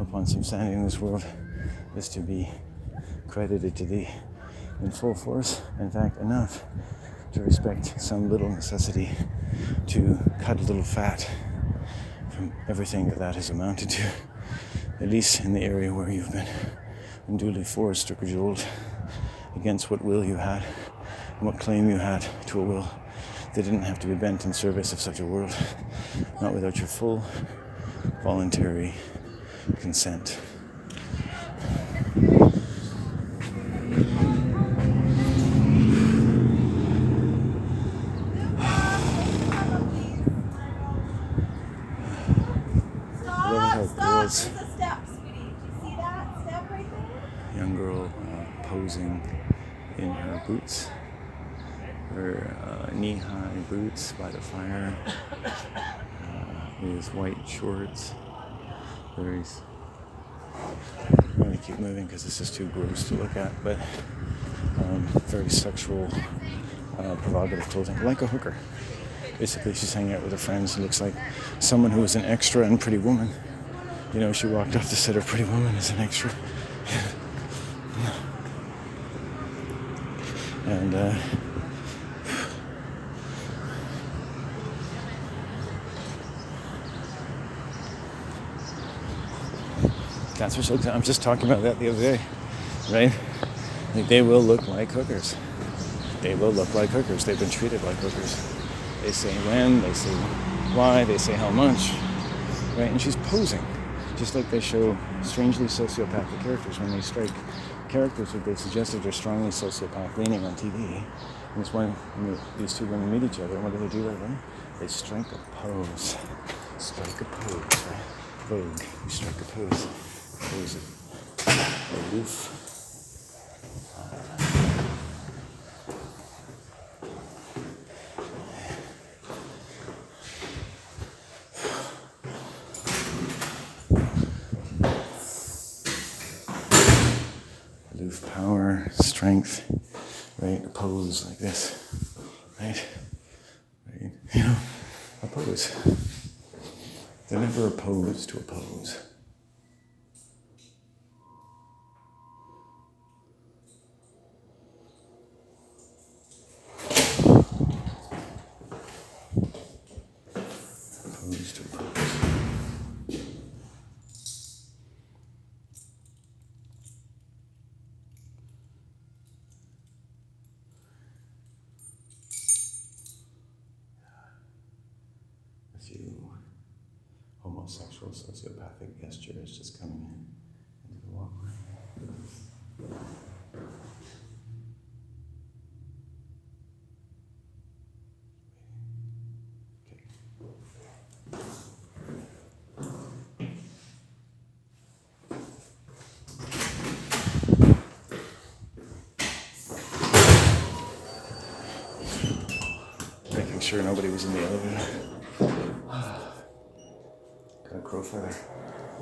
upon some sanity in this world, is to be credited to thee in full force. In fact, enough to respect some little necessity to cut a little fat from everything that has amounted to, at least in the area where you've been unduly forced or cajoled against what will you had and what claim you had to a will that didn't have to be bent in service of such a world, not without your full voluntary consent. There's a step, sweetie. Do you see that step right there? Young girl posing in her boots, her knee-high boots by the fire, with white shorts. I'm going to keep moving because this is too gross to look at, but very sexual, provocative clothing, like a hooker. Basically, she's hanging out with her friends and looks like someone who was an extra in Pretty Woman. You know, she walked off the set of Pretty Woman as an extra. And that's what she looks like. I'm just talking about that the other day, right? Like, they will look like hookers. They will look like hookers. They've been treated like hookers. They say when, they say why, they say how much, right? And she's posing. Just like they show strangely sociopathic characters when they strike characters that they suggested are strongly sociopath leaning on TV. And these two women meet each other, and what do right then? They strike a pose. Strike a pose, right? Vogue. You strike a pose. Pose it. Aloof. Power, strength, right? A pose like this, right? You know, a pose. They're never opposed to a pose. Opposed to a pose. Homosexual sociopathic gesture is just coming in into the walkway. Okay. Making sure nobody was in the elevator. A crow feather.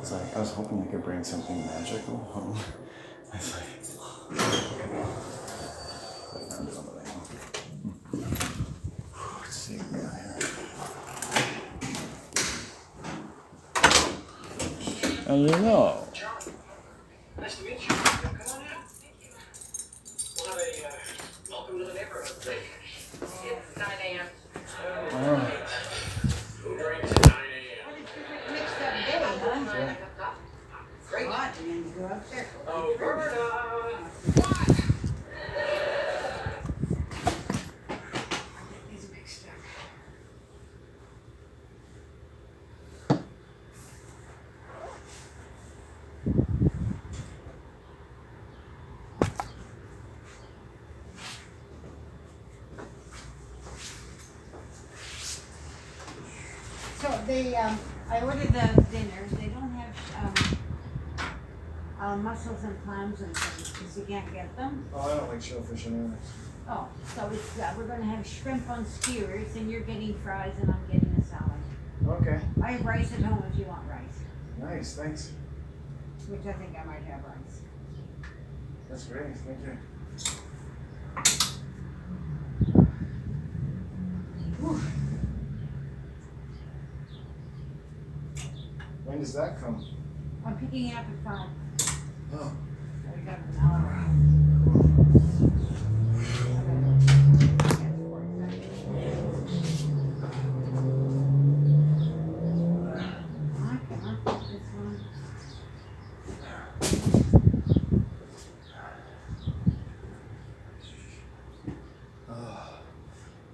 It's like, I was hoping I could bring something magical home. It's like, I found it on the way home. Let's see what we got here. Hello. Nice to meet you. Come on in. Thank you. We'll have a welcome to the neighborhood. It's 9 a.m. Uber to 9 a.m. Mixed up day, huh? Yeah. Great. Hot, and then you go up there. Oh, Roberta. He's mixed up. So I ordered the dinners. They don't have mussels and clams and things because you can't get them. Oh, I don't like shellfish anyways. Oh, so it's we're gonna have shrimp on skewers, and you're getting fries, and I'm getting a salad. Okay. I have rice at home if you want rice, Nice, thanks. which I think I might have rice. That's great, thank you. Whew. does that come? I'm picking it up at 5. Oh. So we got an hour.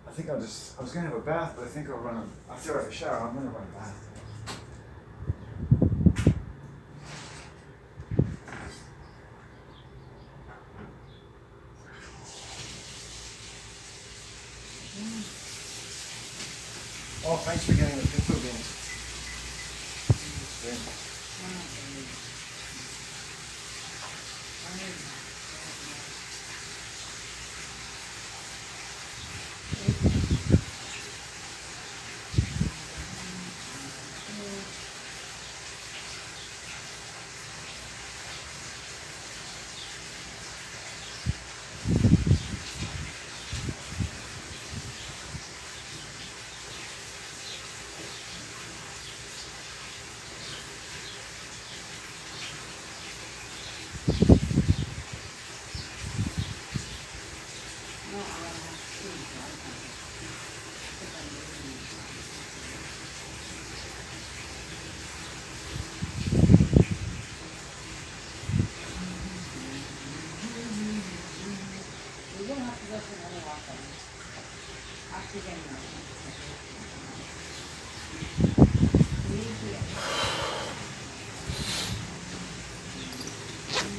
I think I was gonna have a bath, but I think after I have a shower, I'm gonna run a bath. Oh, thanks for getting the pinto beans. Great. We will have to go for another walk after getting